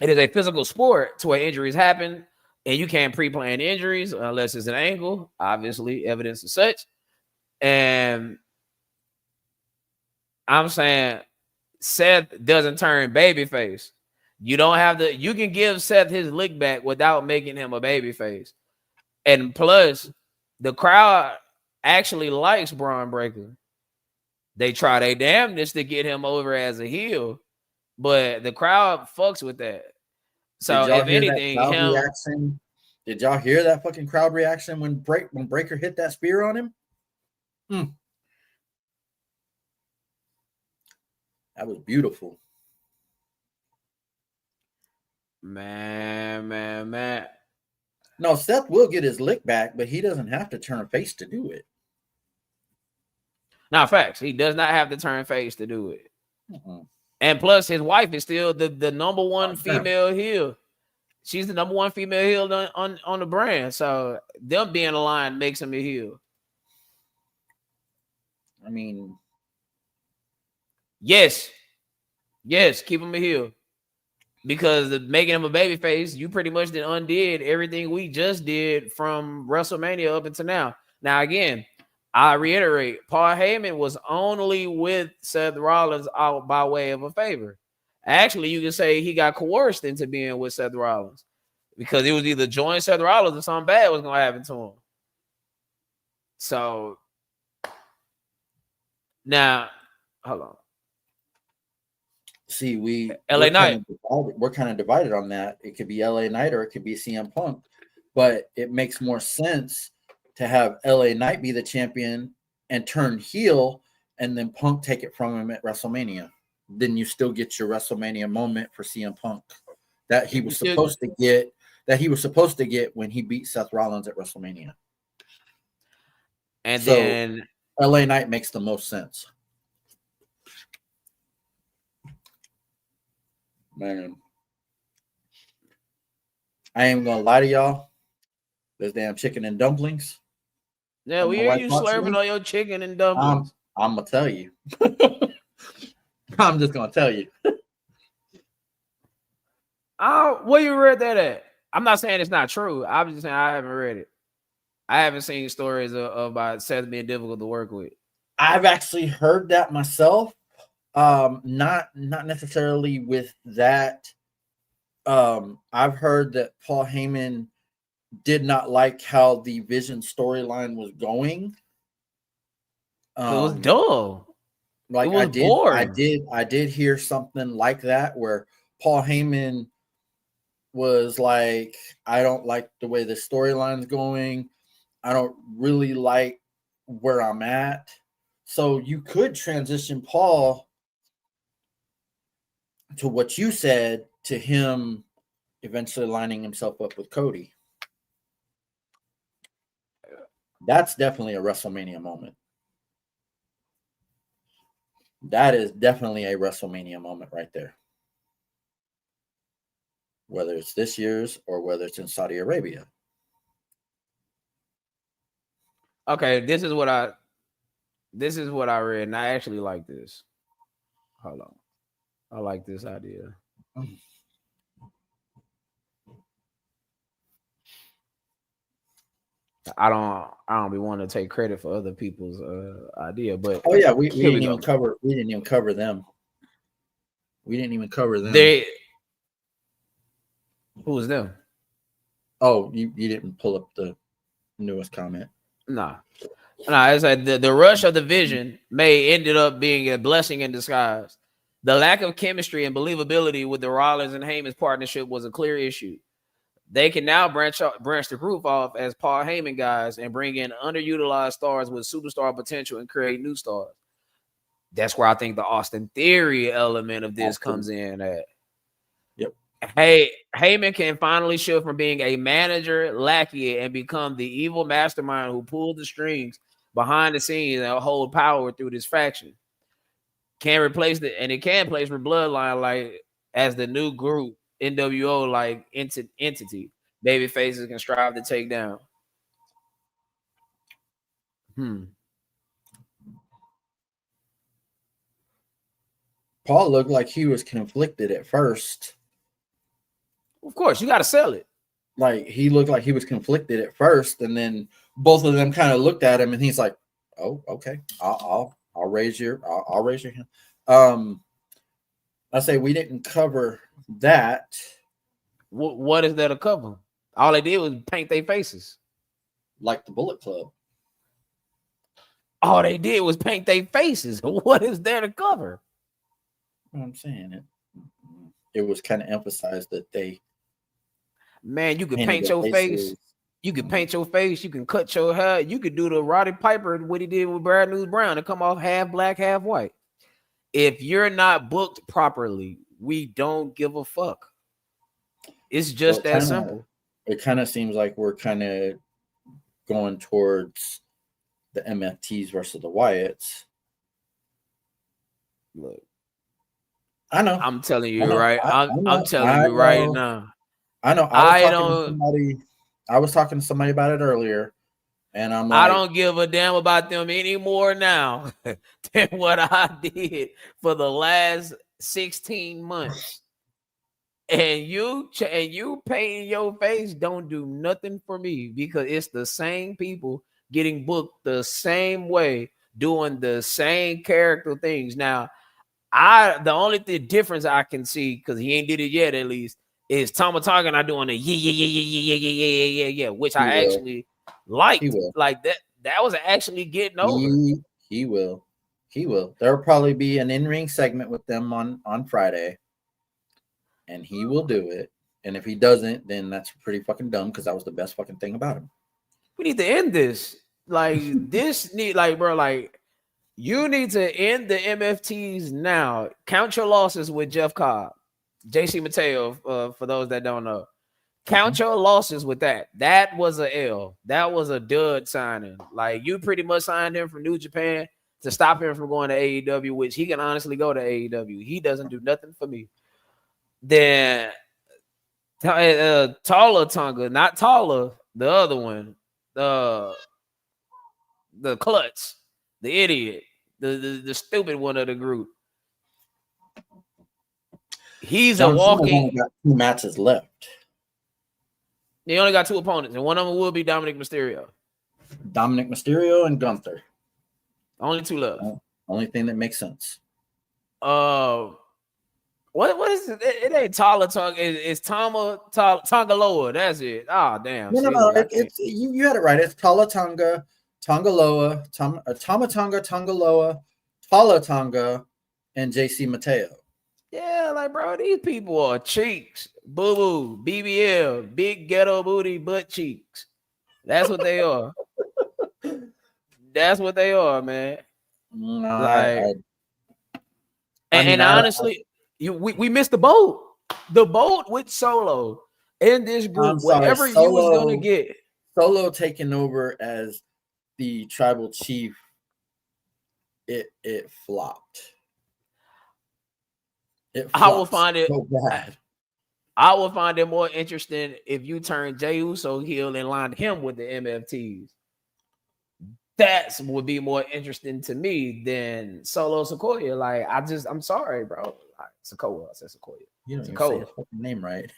it is a physical sport to where injuries happen, and you can't pre-plan injuries unless it's an ankle, obviously, evidence of such. And I'm saying Seth doesn't turn babyface. You don't have to. You can give Seth his lick back without making him a babyface. And plus, the crowd actually likes Braun Breaker. They try their damnedest to get him over as a heel, but the crowd fucks with that. So if anything, reaction? Did y'all hear that fucking crowd reaction when Breaker hit that spear on him? That was beautiful. Man. No, Seth will get his lick back, but he doesn't have to turn face to do it. Now, facts. He does not have to turn face to do it. Mm-hmm. And plus, his wife is still the number one female heel. She's the number one female heel on the brand. So them being aligned makes him a heel. I mean, yes, keep him a heel. Because making him a babyface, you pretty much undid everything we just did from WrestleMania up until now. Now, again, I reiterate, Paul Heyman was only with Seth Rollins out by way of a favor. Actually, you can say he got coerced into being with Seth Rollins because it was either join Seth Rollins or something bad was going to happen to him. So, now, hold on. See, LA Knight. We're kind of divided on that. It could be LA Knight or it could be CM Punk, but it makes more sense to have LA Knight be the champion and turn heel, and then Punk take it from him at WrestleMania. Then you still get your WrestleMania moment for CM Punk that he was supposed to get when he beat Seth Rollins at WrestleMania. And so then LA Knight makes the most sense. Man, I ain't gonna lie to y'all. There's damn chicken and dumplings. Yeah, we hear you slurping on your chicken and dumplings. I'm gonna tell you. I'm just gonna tell you. Where you read that at? I'm not saying it's not true. I'm just saying I haven't read it. I haven't seen stories about Seth being difficult to work with. I've actually heard that myself. Not necessarily with that. I've heard that Paul Heyman did not like how the Vision storyline was going. It was dull. Like I did hear something like that where Paul Heyman was like, I don't like the way the storyline's going. I don't really like where I'm at. So you could transition Paul to what you said, to him eventually lining himself up with Cody. That's definitely a WrestleMania moment. That is definitely a WrestleMania moment right there. Whether it's this year's or whether it's in Saudi Arabia. Okay, this is what I read, and I actually like this. Hold on. I like this idea. I don't be wanting to take credit for other people's idea, but we didn't even cover them. We didn't even cover them. Who was them? Oh, you didn't pull up the newest comment. Nah. It's like the rush of the Vision may ended up being a blessing in disguise. The lack of chemistry and believability with the Rollins and Heyman's partnership was a clear issue. They can now branch the group off as Paul Heyman guys and bring in underutilized stars with superstar potential and create new stars. That's where I think the Austin Theory element of this comes in at. Hey, Heyman can finally shift from being a manager lackey and become the evil mastermind who pulled the strings behind the scenes and hold power through this faction. Can replace and it can place for Bloodline like as the new group NWO like entity. Baby faces can strive to take down. Paul looked like he was conflicted at first. Of course, you got to sell it. Like he looked like he was conflicted at first, and then both of them kind of looked at him, and he's like, "Oh, okay, I'll raise your hand." I say we didn't cover that. What is there to cover? All they did was paint their faces, like the Bullet Club. All they did was paint their faces. What is there to cover? I'm saying it was kind of emphasized that they. Man, you could paint your face. You can paint your face. You can cut your hair. You could do the Roddy Piper, what he did with Brad News Brown, and come off half black, half white. If you're not booked properly, we don't give a fuck. It's just that simple. It kind of seems like we're kind of going towards the MFTs versus the Wyatts. Look, I know. I'm telling you right. I'm telling you right now. I know. I was talking to somebody about it earlier, and I'm like, I don't give a damn about them anymore now than what I did for the last 16 months. And you painting your face don't do nothing for me because it's the same people getting booked the same way, doing the same character things. Now, the only difference I can see, because he ain't did it yet at least, is Tama Tonga not doing the yeah, which I actually liked. Like that was actually getting over. He will. There'll probably be an in-ring segment with them on Friday, and he will do it. And if he doesn't, then that's pretty fucking dumb because that was the best fucking thing about him. We need to end this. Like you need to end the MFTs now. Count your losses with Jeff Cobb. JC Mateo, for those that don't know. Count your losses with that. That was a L. That was a dud signing. Like, you pretty much signed him from New Japan to stop him from going to AEW, which he can honestly go to AEW. He doesn't do nothing for me. Then Taller Tonga, not Taller, the other one, the Klutz, the idiot, the stupid one of the group. He's a walking. Got 2 matches left. He only got 2 opponents, and one of them will be Dominic Mysterio. Dominic Mysterio and Gunther. Only 2 left. Only thing that makes sense. What is it? It ain't Tala Tonga. It's Tongaloa. That's it. Oh, damn. No. You had it right. It's Tala Tonga, Tongaloa, Tama Tonga, Tongaloa, Tala Tonga, and JC Mateo. Yeah, like, bro, these people are cheeks. Boo-boo, BBL, big ghetto booty butt cheeks. That's what they are. That's what they are, man. No, honestly, we missed the boat. The boat with Solo in this group. Whatever you was gonna get. Solo taking over as the tribal chief, it flopped. I will find it so bad. I will find it more interesting if you turn Jey Uso heel and lined him with the MFTs. That would be more interesting to me than Solo Sikoa. Like, I'm sorry, bro. Sikoa, I said Sikoa. You don't even say his fucking name right.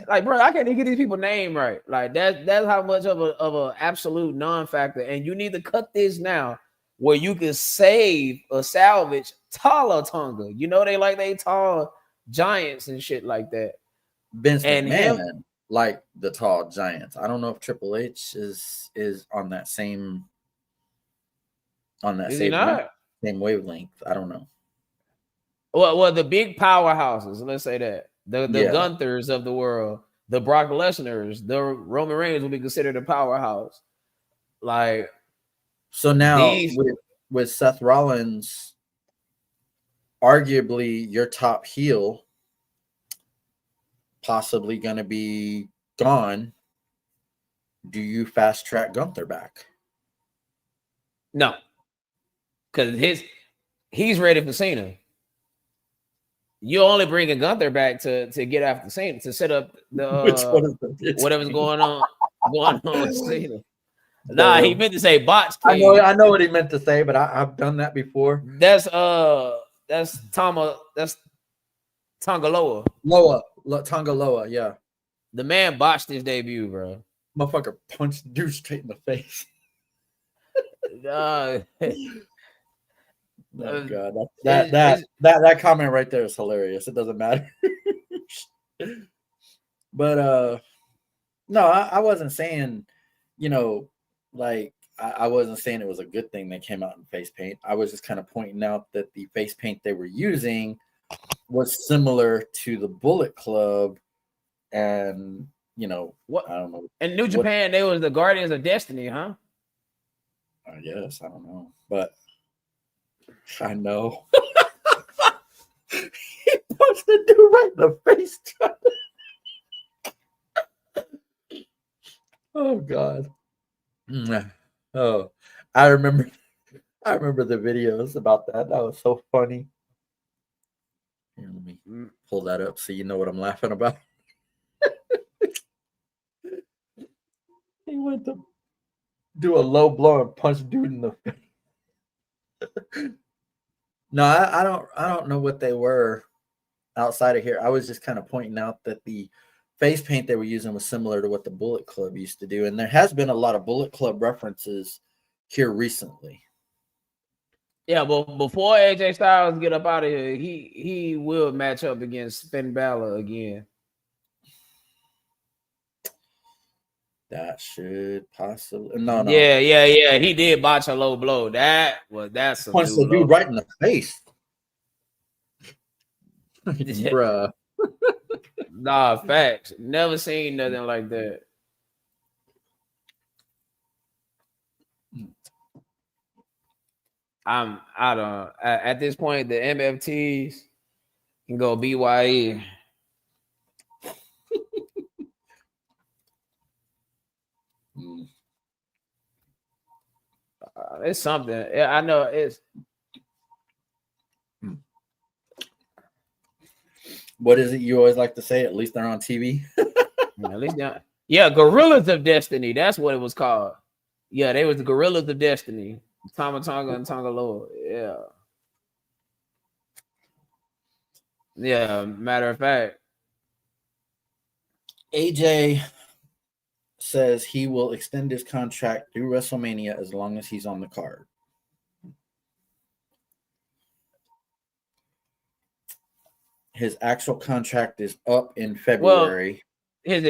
like, bro, I can't even get these people's name right. Like, that's how much of a absolute non-factor. And you need to cut this now, where you can save or salvage Tala Tonga. You know, they tall giants and shit like that. Vince McMahon, like the tall giants. I don't know if Triple H is on that same same wavelength. I don't know. Well, the big powerhouses, let's say that. The Gunthers of the world, the Brock Lesnar's, the Roman Reigns will be considered a powerhouse. Like, so now with Seth Rollins, arguably your top heel, possibly going to be gone, do you fast track Gunther back? No, because he's ready for Cena. You're only bringing Gunther back to get after Cena, to set up the whatever's going on with Cena. Nah, he meant to say botch king. I know what he meant to say, but I've done that before. That's Tongaloa. Tongaloa, yeah. The man botched his debut, bro. Motherfucker punched dude straight in the face. Oh God, that comment right there is hilarious. It doesn't matter. But no, I wasn't saying, like I wasn't saying it was a good thing they came out in face paint. I was just kind of pointing out that the face paint they were using was similar to the Bullet Club, and what I don't know. In New Japan, they was the Guardians of Destiny, huh? I guess I don't know, but I know he punched the dude right in the face. Oh God. Oh, I remember the videos about that. That was so funny. Here, let me pull that up so you know what I'm laughing about. He went to do a low blow and punch dude in the face. No, I don't know what they were outside of here. I was just kind of pointing out that the face paint they were using was similar to what the Bullet Club used to do, and there has been a lot of Bullet Club references here recently. Yeah, well, before AJ Styles get up out of here, he will match up against Finn Balor again. That should possibly no. Yeah. He did botch a low blow. That's a punched the dude right in the face. Bruh. Nah, facts. Never seen nothing like that. At this point, the MFTs can go BYE. It's something. I know it's. What is it you always like to say? At least they're on TV. At least yeah, Gorillas of Destiny. That's what it was called. Yeah, they was the Gorillas of Destiny. Tama Tonga and Tongaloa. Yeah. Yeah, matter of fact. AJ says he will extend his contract through WrestleMania as long as he's on the card. His actual contract is up in February. Well,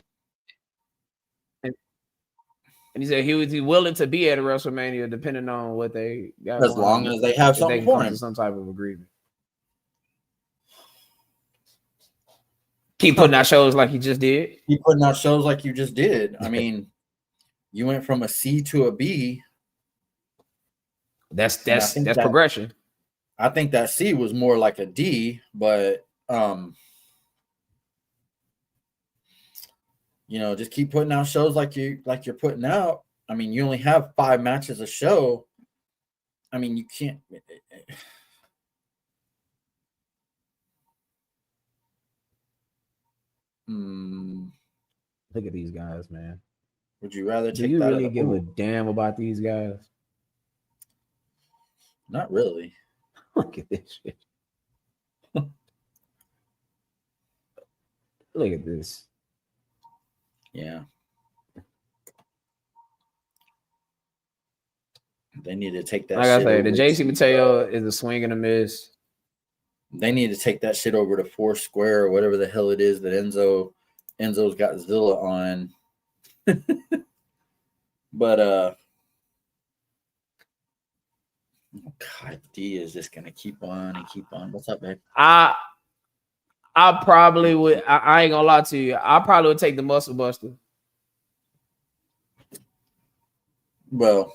and he said he was willing to be at a WrestleMania depending on what they got. As long as they have something for him. Some type of agreement. Keep putting out shows like you just did. Keep putting out shows like you just did. I mean, you went from a C to a B. That's progression. I think that C was more like a D, but just keep putting out shows like you're putting out. I mean, you only have 5 matches a show. I mean, you can't. Look at these guys, man. Would you rather take? Do you that really give a damn about these guys? Not really. Look at this shit. Look at this. Yeah. They need to take that. Like I say, the JC Mateo is a swing and a miss. They need to take that shit over to Foursquare or whatever the hell it is that Enzo's got Zilla on. But God, D is just gonna keep on and keep on. What's up, babe? I probably would. I ain't gonna lie to you. I probably would take the Muscle Buster. Well,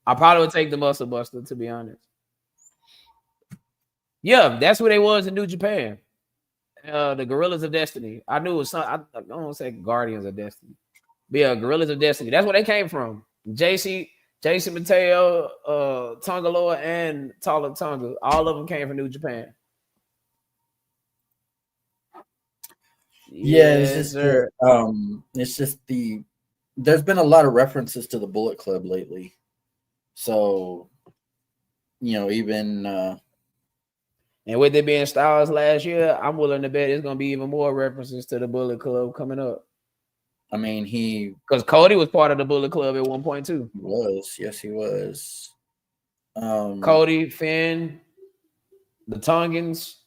I probably would take the Muscle Buster, to be honest. Yeah, that's what they was in New Japan. The Gorillas of Destiny. I knew it was some. I don't want to say Guardians of Destiny. But yeah, Gorillas of Destiny. That's where they came from. JC Mateo, Tongaloa, and Tala Tonga. All of them came from New Japan. Yeah, it's just there's been a lot of references to the Bullet Club lately. So, even and with it being Styles last year, I'm willing to bet it's gonna be even more references to the Bullet Club coming up. I mean, because Cody was part of the Bullet Club at one point too. He was, yes, he was. Cody, Finn, the Tongans,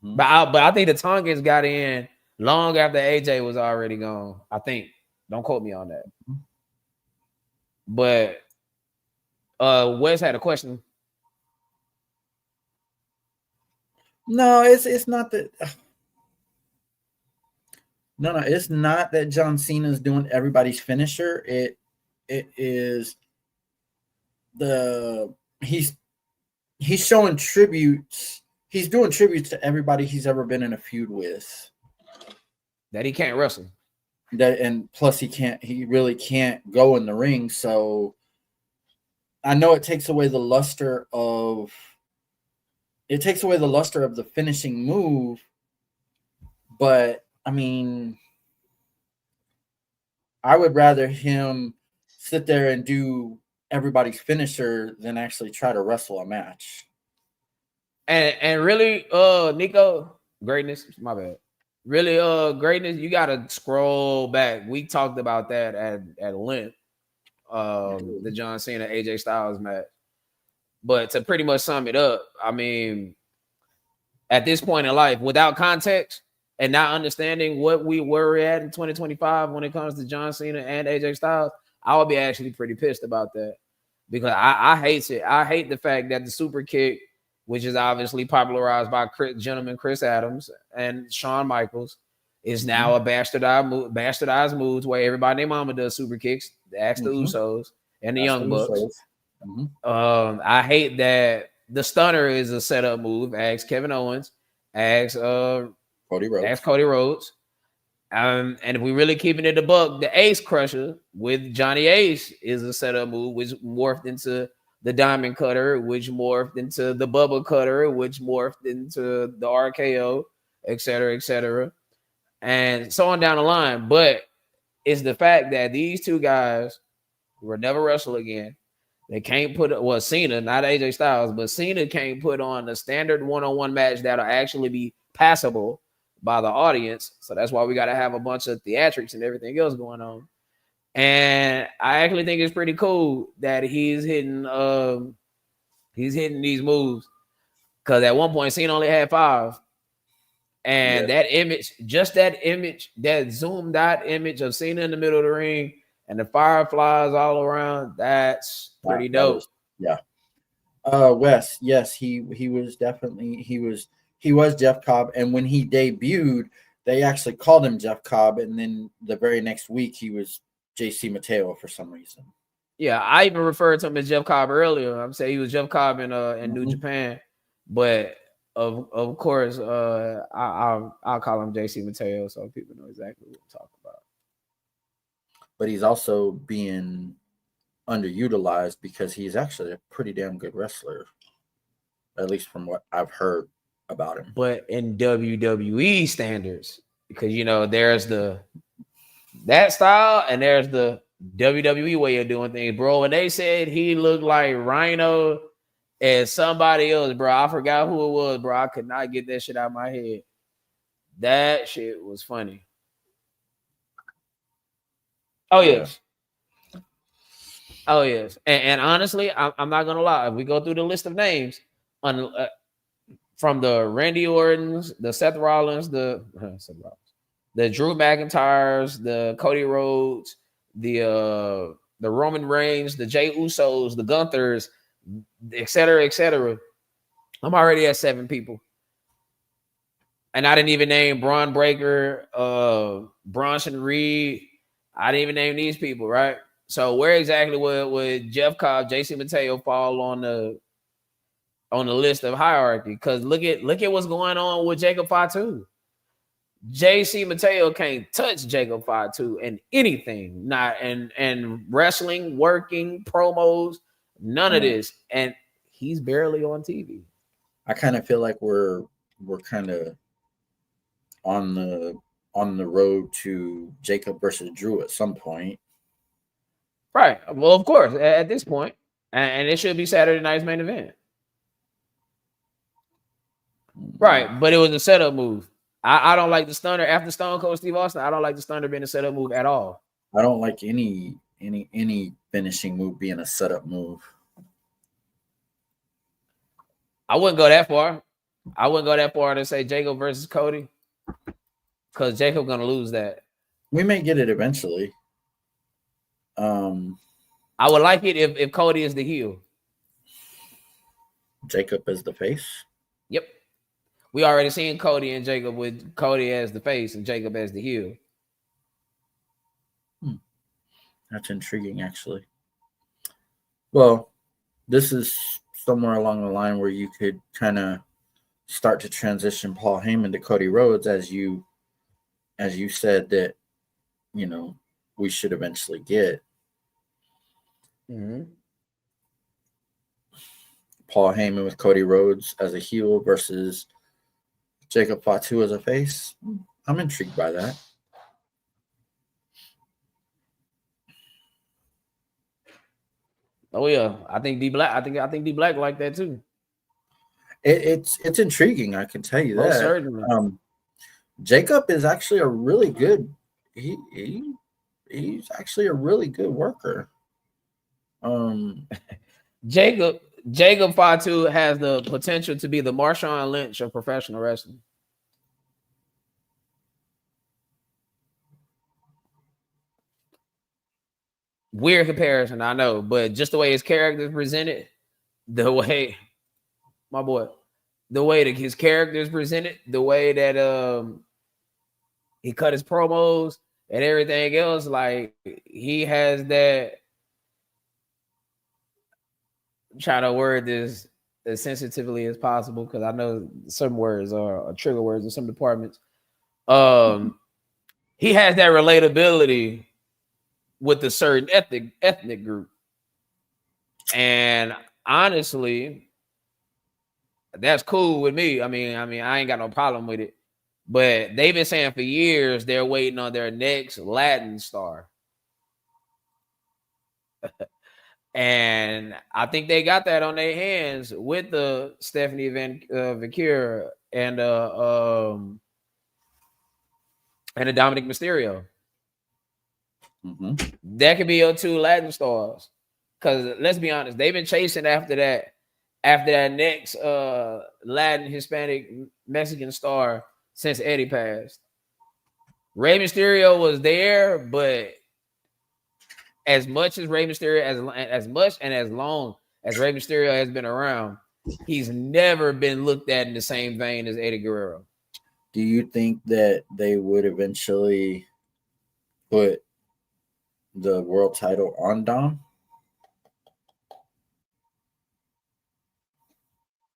but I think the Tongans got in long after AJ was already gone. I think. Don't quote me on that. But Wes had a question. No, it's not that. No, it's not that John Cena's doing everybody's finisher. It is he's showing tributes. He's doing tributes to everybody he's ever been in a feud with. That he can't wrestle. And plus he really can't go in the ring. So I know it takes away the luster of the finishing move, but I mean, I would rather him sit there and do everybody's finisher than actually try to wrestle a match. And really, Nico, greatness, my bad. Really, greatness, you gotta scroll back. We talked about that at length. The John Cena AJ Styles match. But to pretty much sum it up, I mean, at this point in life, without context and not understanding what we were at in 2025 when it comes to John Cena and AJ Styles, I would be actually pretty pissed about that because I hate it. I hate the fact that the super kick, which is obviously popularized by Chris Adams and Shawn Michaels, is now a bastardized move where everybody named mama does super kicks. Ask the Usos and the Young Bucks. I hate that the stunner is a setup move. Ask Kevin Owens. Ask Cody Rhodes. Ask Cody Rhodes. And if we really keeping it a buck, the Ace Crusher with Johnny Ace is a setup move, which morphed into the Diamond Cutter, which morphed into the Bubba Cutter, which morphed into the RKO, et cetera, and so on down the line. But it's the fact that these two guys will never wrestle again. They can't put Cena, not AJ Styles, but Cena can't put on a standard one-on-one match that'll actually be passable by the audience. So that's why we got to have a bunch of theatrics and everything else going on. And I actually think it's pretty cool that he's hitting these moves, because at one point Cena only had 5. And that image, that zoomed out image of Cena in the middle of the ring and the fireflies all around, that's pretty dope. Wes, yes, he was definitely he was Jeff Cobb, and when he debuted, they actually called him Jeff Cobb, and then the very next week he was JC Mateo for some reason. Yeah, I even referred to him as Jeff Cobb earlier. I'm saying he was Jeff Cobb in New Japan, but of course, I'll call him JC Mateo so people know exactly what I'm talking about. But he's also being underutilized because he's actually a pretty damn good wrestler, at least from what I've heard about him. But in WWE standards, because there's that style and there's the WWE way of doing things, bro. And they said he looked like Rhino and somebody else, bro. I forgot who it was, bro. I could not get that shit out of my head. That shit was funny. Oh, yes. Oh, yes. And honestly, I'm not going to lie. If we go through the list of names, from the Randy Ortons, the Seth Rollins, the Drew McIntyres, the Cody Rhodes, the Roman Reigns, the Jey Usos, the Gunthers, et cetera, I'm already at 7 people. And I didn't even name Braun Breaker, Bronson Reed. I didn't even name these people, right? So where exactly would Jeff Cobb, JC Mateo fall on the list of hierarchy? Because look at what's going on with Jacob Fatu. JC Mateo can't touch Jacob Fatu in anything, not and wrestling, working, promos, none of this, and he's barely on TV. I kind of feel like we're kind of on the road to Jacob versus Drew at some point. Right. Well, of course, at this point, and it should be Saturday night's main event. Right, but it was a setup move. I don't like the stunner after Stone Cold Steve Austin. I don't like the stunner being a setup move at all. I don't like any finishing move being a setup move. I wouldn't go that far. I wouldn't go that far to say Jacob versus Cody, because Jacob gonna lose that. We may get it eventually. I would like it if Cody is the heel. Jacob as the face. Yep. We already seen Cody and Jacob with Cody as the face and Jacob as the heel. That's intriguing, actually. Well, this is somewhere along the line where you could kind of start to transition Paul Heyman to Cody Rhodes, as you said that, you know, we should eventually get. Mm-hmm. Paul Heyman with Cody Rhodes as a heel versus Jacob Fatu as a face. I'm intrigued by that. Oh yeah, I think D Black. I think D Black like that too. It's intriguing. I can tell you that. Certainly. Jacob is actually a really good. He's actually a really good worker. Jacob Fatu has the potential to be the Marshawn Lynch of professional wrestling. Weird comparison, I know, but just the way his character is presented, the way that his character is presented, the way that he cut his promos and everything else, like he has that. I'm trying to word this as sensitively as possible because I know some words are trigger words in some departments. He has that relatability with a certain ethnic group, and honestly, that's cool with me. I mean, I ain't got no problem with it. But they've been saying for years they're waiting on their next Latin star. And I think they got that on their hands with the Stephanie Vicure and the Dominic Mysterio. Mm-hmm. That could be your two Latin stars. Because let's be honest, they've been chasing after that next Latin, Hispanic, Mexican star since Eddie passed. Rey Mysterio was there, but as much as Rey Mysterio, as much and as long as Rey Mysterio has been around, he's never been looked at in the same vein as Eddie Guerrero. Do you think that they would eventually put the world title on Dom?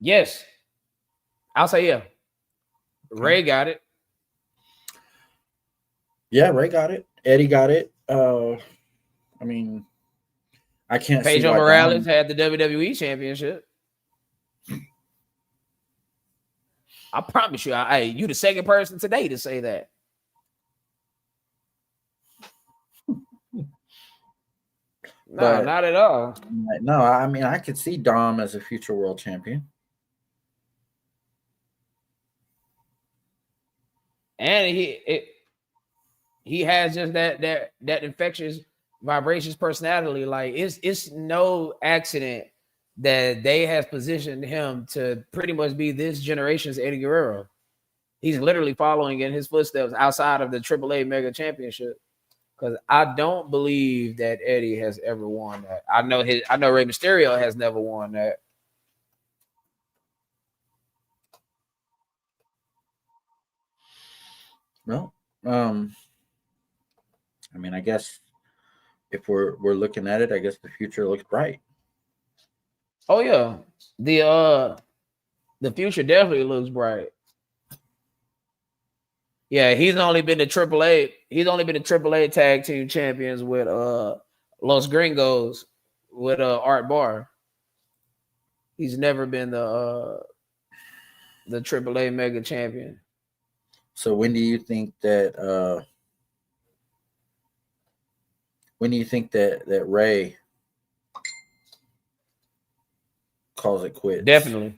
Yes. I'll say yeah. Ray got it. Yeah, Ray got it. Eddie got it. I mean, I can't see Pedro Morales had the WWE Championship. I promise you, you the second person today to say that. No, not at all. No, I mean, I could see Dom as a future world champion. And he has just that infectious, vibracious personality. Like it's no accident that they have positioned him to pretty much be this generation's Eddie Guerrero. He's literally following in his footsteps outside of the AAA Mega Championship. Because I don't believe that Eddie has ever won that. I know Rey Mysterio has never won that. Well, I mean, I guess if we're looking at it, I guess the future looks bright. Oh yeah, the future definitely looks bright. Yeah, he's only been to AAA. He's only been to AAA tag team champions with Los Gringos with Art Barr. He's never been the AAA mega champion. So when do you think that Ray calls it quits? Definitely.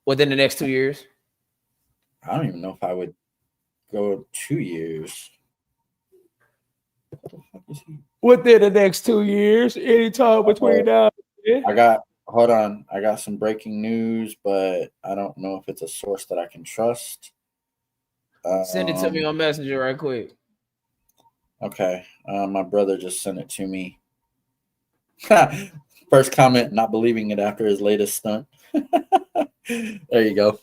Within the next 2 years. I don't even know if I would go 2 years. What the fuck is he? Within the next 2 years, anytime between now and then. Hold on. I got some breaking news, but I don't know if it's a source that I can trust. Send it to me on Messenger right quick. Okay. My brother just sent it to me. First comment, not believing it after his latest stunt. There you go.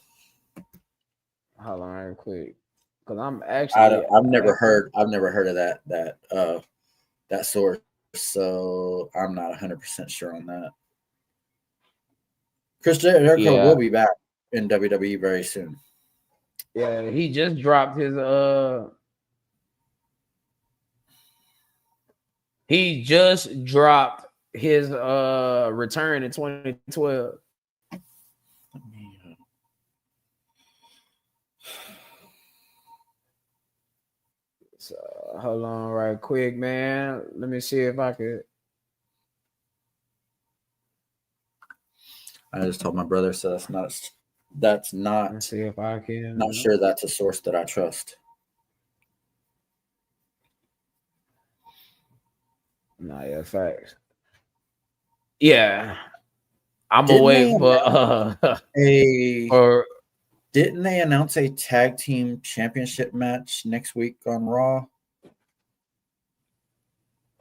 Hold on right quick. Because I'm actually I've never heard of that source, so I'm not 100% sure on that. Chris Jericho will be back in WWE very soon. Yeah, he just dropped his return in 2012. So hold on right quick, man. Let me see if I could. I just told my brother, so that's not. Let's see if I can. Not sure that's a source that I trust. Nah, yeah, facts. Yeah, I'm away for Didn't they announce a tag team championship match next week on Raw?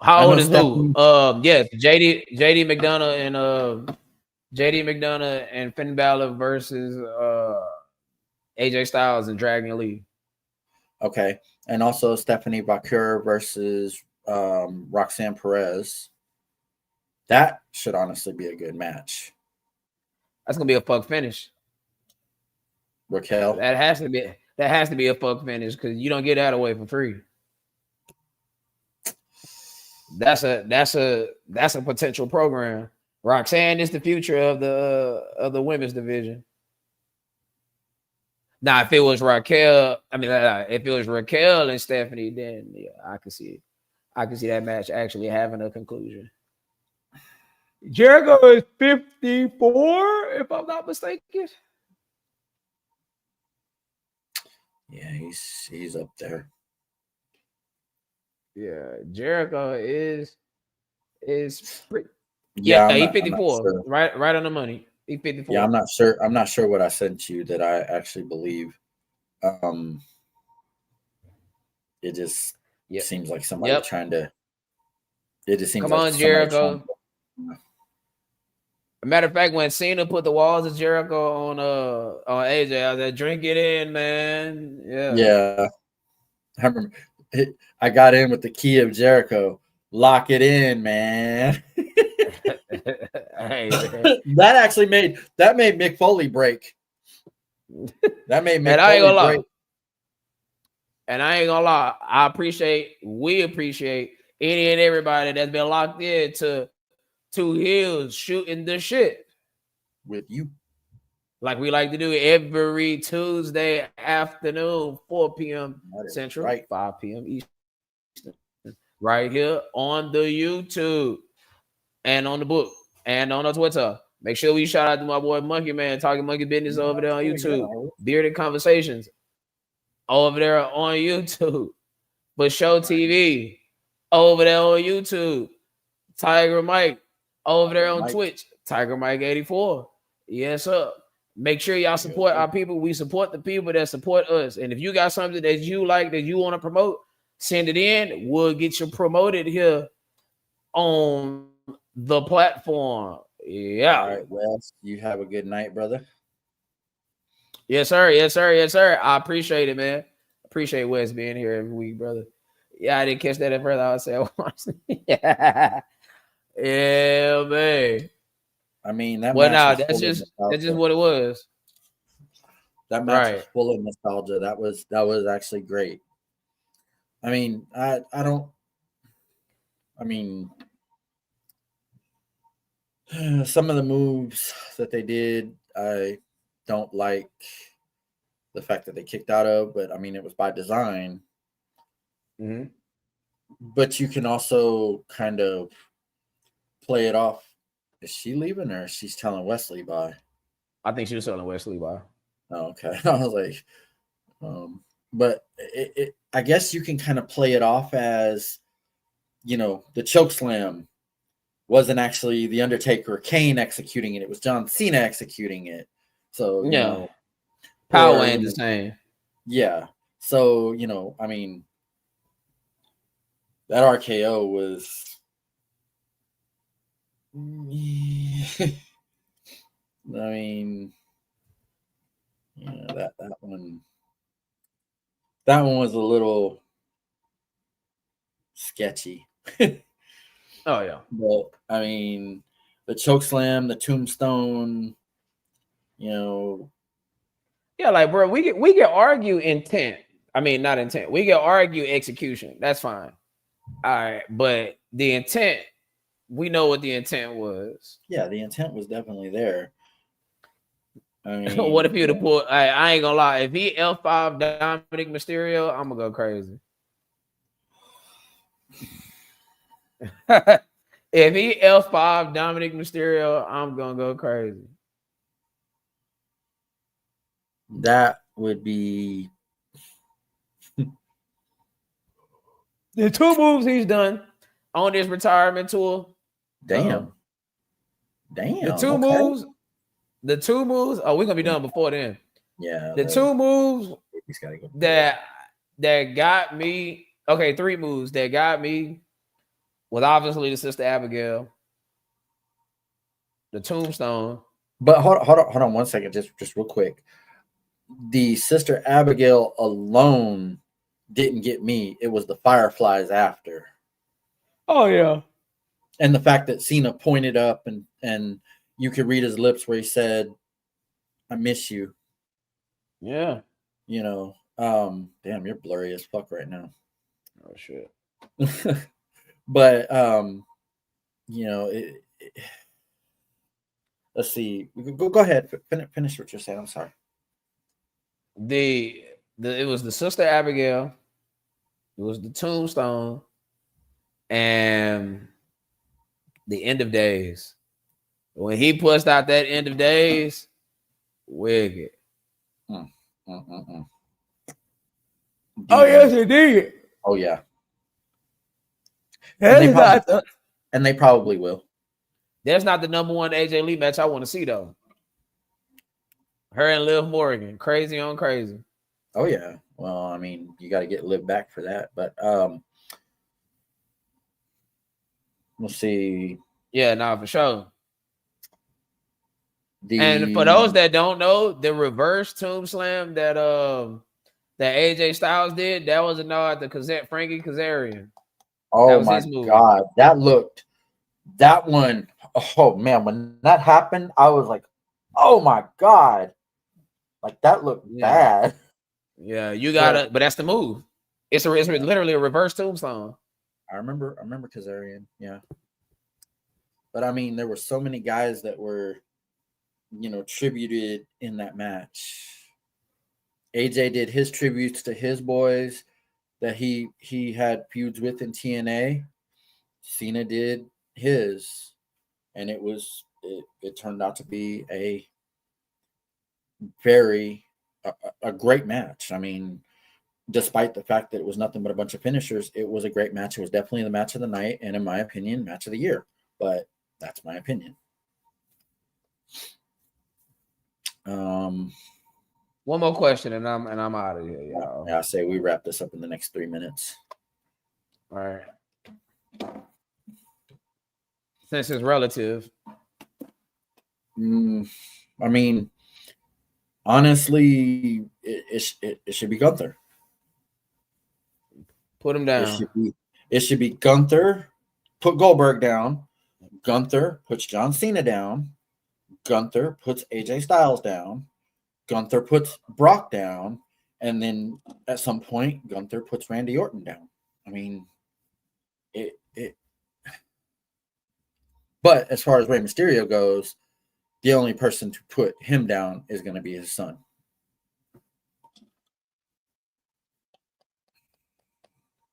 How old is who? Yes, JD McDonough and Finn Balor versus AJ Styles and Dragon Lee. Okay, and also Stephanie Bakura versus Roxanne Perez. That should honestly be a good match. That's gonna be a fuck finish. Raquel. That has to be a fuck finish because you don't get that away for free. That's a potential program. Roxanne is the future of the women's division. Now, if it was Raquel and Stephanie, then yeah, I can see it. I can see that match actually having a conclusion. Jericho is 54, if I'm not mistaken. Yeah, he's up there. Yeah, Jericho is pretty. Yeah, he's 54. Sure. Right on the money. He's 54. Yeah, I'm not sure what I sent you that I actually believe. It just seems like somebody trying to. It just seems Come like on, Jericho. A matter of fact, when Cena put the walls of Jericho on AJ, I was like, drink it in, man. Yeah. I remember I got in with the key of Jericho. Lock it in, man. Hey, man. that made Mick Foley break. That made Mick Foley break. And I ain't gonna lie. We appreciate any and everybody that's been locked in to Two Heels shooting the shit with you, like we like to do every Tuesday afternoon, 4 p.m. Central, right. 5 p.m. Eastern, right here on the YouTube and on the book and on our Twitter. Make sure we shout out to my boy Monkey Man talking monkey business over there on YouTube. Bearded Conversations over there on YouTube. But Show TV over there on YouTube. Tiger Mike over there on Twitch. Tiger Mike 84. Yes, sir. Make sure y'all support our people. We support the people that support us. And if you got something that you like that you want to promote, send it in. We'll get you promoted here on the platform. Yeah. All right, Wes. You have a good night, brother. Yes, sir. Yes, sir. Yes, sir. I appreciate it, man. Appreciate Wes being here every week, brother. Yeah, I didn't catch that at first. I said, yeah, man. I mean, that. Well, now that's just what it was. That match was full of nostalgia. That was actually great. I mean, I don't. I mean, some of the moves that they did, I don't like the fact that they kicked out of, but I mean, it was by design. Mm-hmm. But you can also kind of play it off. Is she leaving or she's telling Wesley bye? I think she was telling Wesley bye. Oh, okay. I was like, but I guess you can kind of play it off as, the choke slam wasn't actually the Undertaker or Kane executing it. It was John Cena executing it. So, power ain't the same. Yeah. So, I mean, that RKO was I mean, that one was a little sketchy. Oh yeah. But I mean, the choke slam, the tombstone, Yeah, like bro, we can argue intent. I mean, not intent. We can argue execution. That's fine. All right, but the intent, we know what the intent was. Yeah, the intent was definitely there. I mean, what if he would have pulled? I ain't gonna lie. If he L5 Dominic Mysterio, I'm gonna go crazy. If he L5 Dominic Mysterio, I'm gonna go crazy. That would be the 2 moves he's done on his retirement tour. Damn. The 2 moves. The 2 moves. Oh, we're gonna be done before then. Yeah. The 2 moves that got me. Okay, 3 moves that got me was obviously the Sister Abigail, the tombstone. But hold on 1 second, just real quick. The Sister Abigail alone didn't get me. It was the Fireflies after. Oh yeah. And the fact that Cena pointed up and you could read his lips where he said, "I miss you." Yeah. Damn, you're blurry as fuck right now. Oh shit. But let's see. Go ahead. Finish what you're saying. I'm sorry. It was the Sister Abigail. It was the tombstone, and the End of Days. When he pushed out that End of Days, wicked. Oh yes, it did. Oh yeah. And they probably will. That's not the number 1 AJ Lee match I want to see though. Her and Liv Morgan, crazy on crazy. Oh yeah. Well, I mean, you got to get Liv back for that, but we'll see. Yeah, nah, for sure. And for those that don't know, the reverse tomb slam that AJ Styles did, that was a nod to Frankie Kazarian. Oh my God, that one. Oh man, when that happened, I was like, "Oh my God!" Like that looked bad. Yeah, you gotta, but that's the move. It's literally a reverse tombstone. I remember Kazarian, yeah. But I mean, there were so many guys that were, tributed in that match. AJ did his tributes to his boys that he had feuds with in TNA. Cena did his, and it turned out to be a great match. I mean, despite the fact that it was nothing but a bunch of finishers, it was a great match. It was definitely the match of the night, and in my opinion, match of the year. But that's my opinion. One more question, and I'm out of here, y'all. Yeah, I say we wrap this up in the next 3 minutes. All right. Since it's relative. I mean, honestly, it should be Gunther. Put him down. It should be Gunther. Put Goldberg down. Gunther puts John Cena down. Gunther puts AJ Styles down. Gunther puts Brock down. And then at some point, Gunther puts Randy Orton down. I mean, it. But as far as Rey Mysterio goes, the only person to put him down is going to be his son.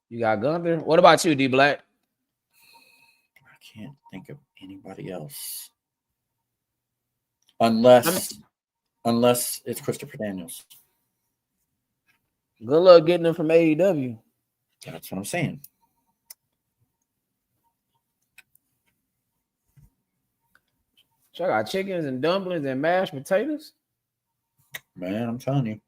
You got Gunther. What about you, D Black? I can't think of anybody else. Unless it's Christopher Daniels. Good luck getting him from AEW. That's what I'm saying. So I got chickens and dumplings and mashed potatoes. Man, I'm telling you.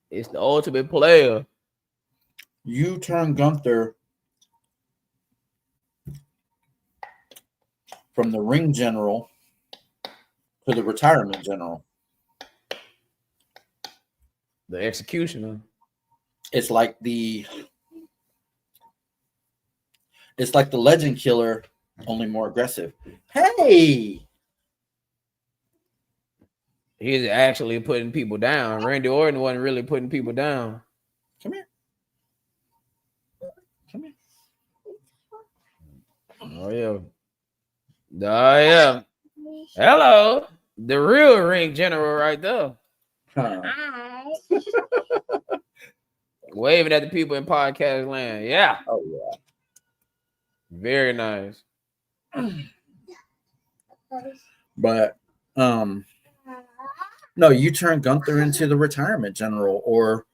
It's the ultimate player. You turn Gunther from the ring general to the retirement general. The executioner. It's like the legend killer, only more aggressive. Hey! He's actually putting people down. Randy Orton wasn't really putting people down. Come here. Come here. Oh, yeah. Oh, yeah. Hello. The real ring general right there. Waving at the people in podcast land. Yeah. Oh, yeah. Very nice. But, no, you turn Gunther into the retirement general or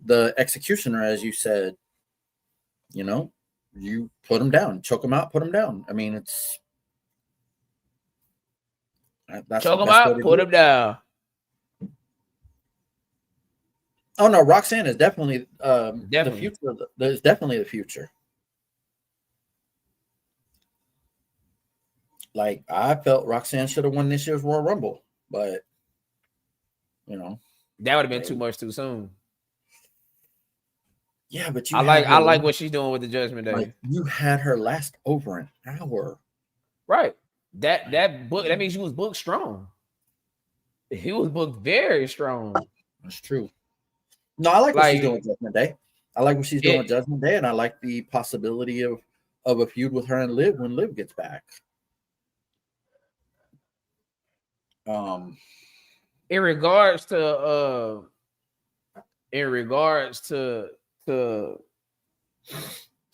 the executioner, as you said. You know, you put him down, choke him out, put him down. I mean, that's choke him out, put him down. Oh no, Roxanne is definitely the future. There's definitely the future. Like I felt Roxanne should have won this year's Royal Rumble, but you know that would have been too much too soon. Yeah, but I like what she's doing with the Judgment Day. Like, you had her last over an hour. Right. That book, that means she was booked strong. He was booked very strong. That's true. No, I like what she's doing with Judgment Day. I like what she's doing with Judgment Day, and I like the possibility of a feud with her and Liv when Liv gets back. In regards to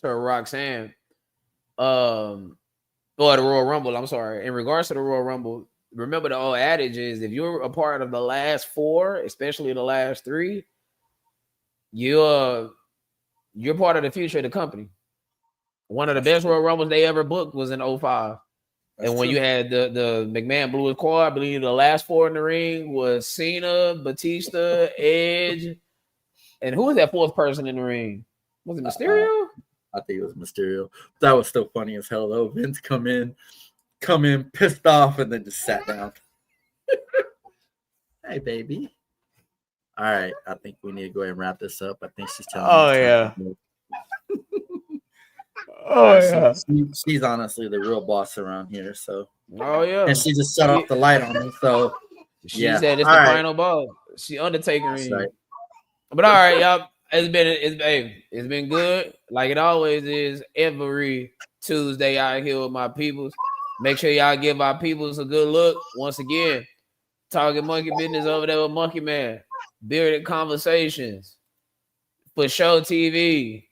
Roxanne, or the Royal Rumble, I'm sorry. In regards to the Royal Rumble, remember the old adage is if you're a part of the last four, especially the last three, you're part of the future of the company. One of the best Royal Rumbles they ever booked was in 05. That's and when true. You had the McMahon blew his quad, I believe the last four in the ring was Cena, Batista, Edge, and who was that fourth person in the ring? Was it Mysterio? I think it was Mysterio. That was still funny as hell though. Vince come in pissed off, and then just sat down. Hey, baby. All right, I think we need to go ahead and wrap this up. I think she's telling us. Yeah. She's honestly the real boss around here. So. Oh yeah. And she just shut off the light on me. So. She said it's all the final ball. She Undertaker. Right. But all right, y'all. It's been good, like it always is. Every Tuesday out here with my peoples. Make sure y'all give our peoples a good look. Once again, Talking Monkey Business over there with Monkey Man. Bearded Conversations. For Show TV.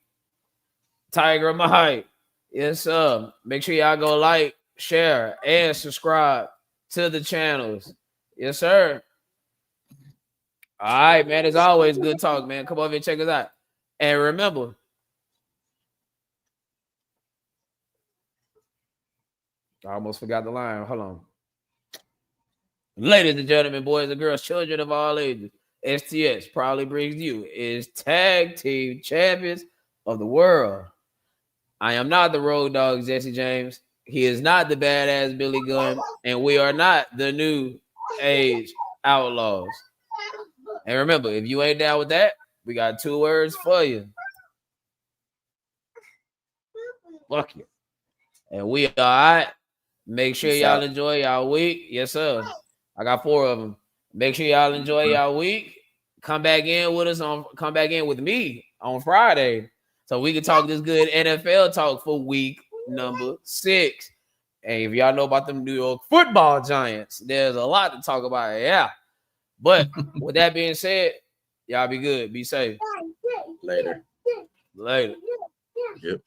Tiger Mike. Yes, sir. Make sure y'all go like, share, and subscribe to the channels. Yes, sir. All right, man. It's always good talk, man. Come over and check us out. And remember, I almost forgot the line. Hold on. Ladies and gentlemen, boys and girls, children of all ages, STS proudly brings you is Tag Team Champions of the World. I am not the Road Dogg, Jesse James. He is not the badass Billy Gunn. And we are not the New Age Outlaws. And remember, if you ain't down with that, we got 2 words for you. Fuck you. And we all right. Make sure y'all enjoy y'all week. Yes, sir. I got 4 of them. Make sure y'all enjoy y'all week. come back in with me on Friday, so we can talk this good NFL talk for week number 6. Hey, if y'all know about them New York Football Giants, there's a lot to talk about. Yeah, but with that being said, y'all be good, be safe. Later. Yep.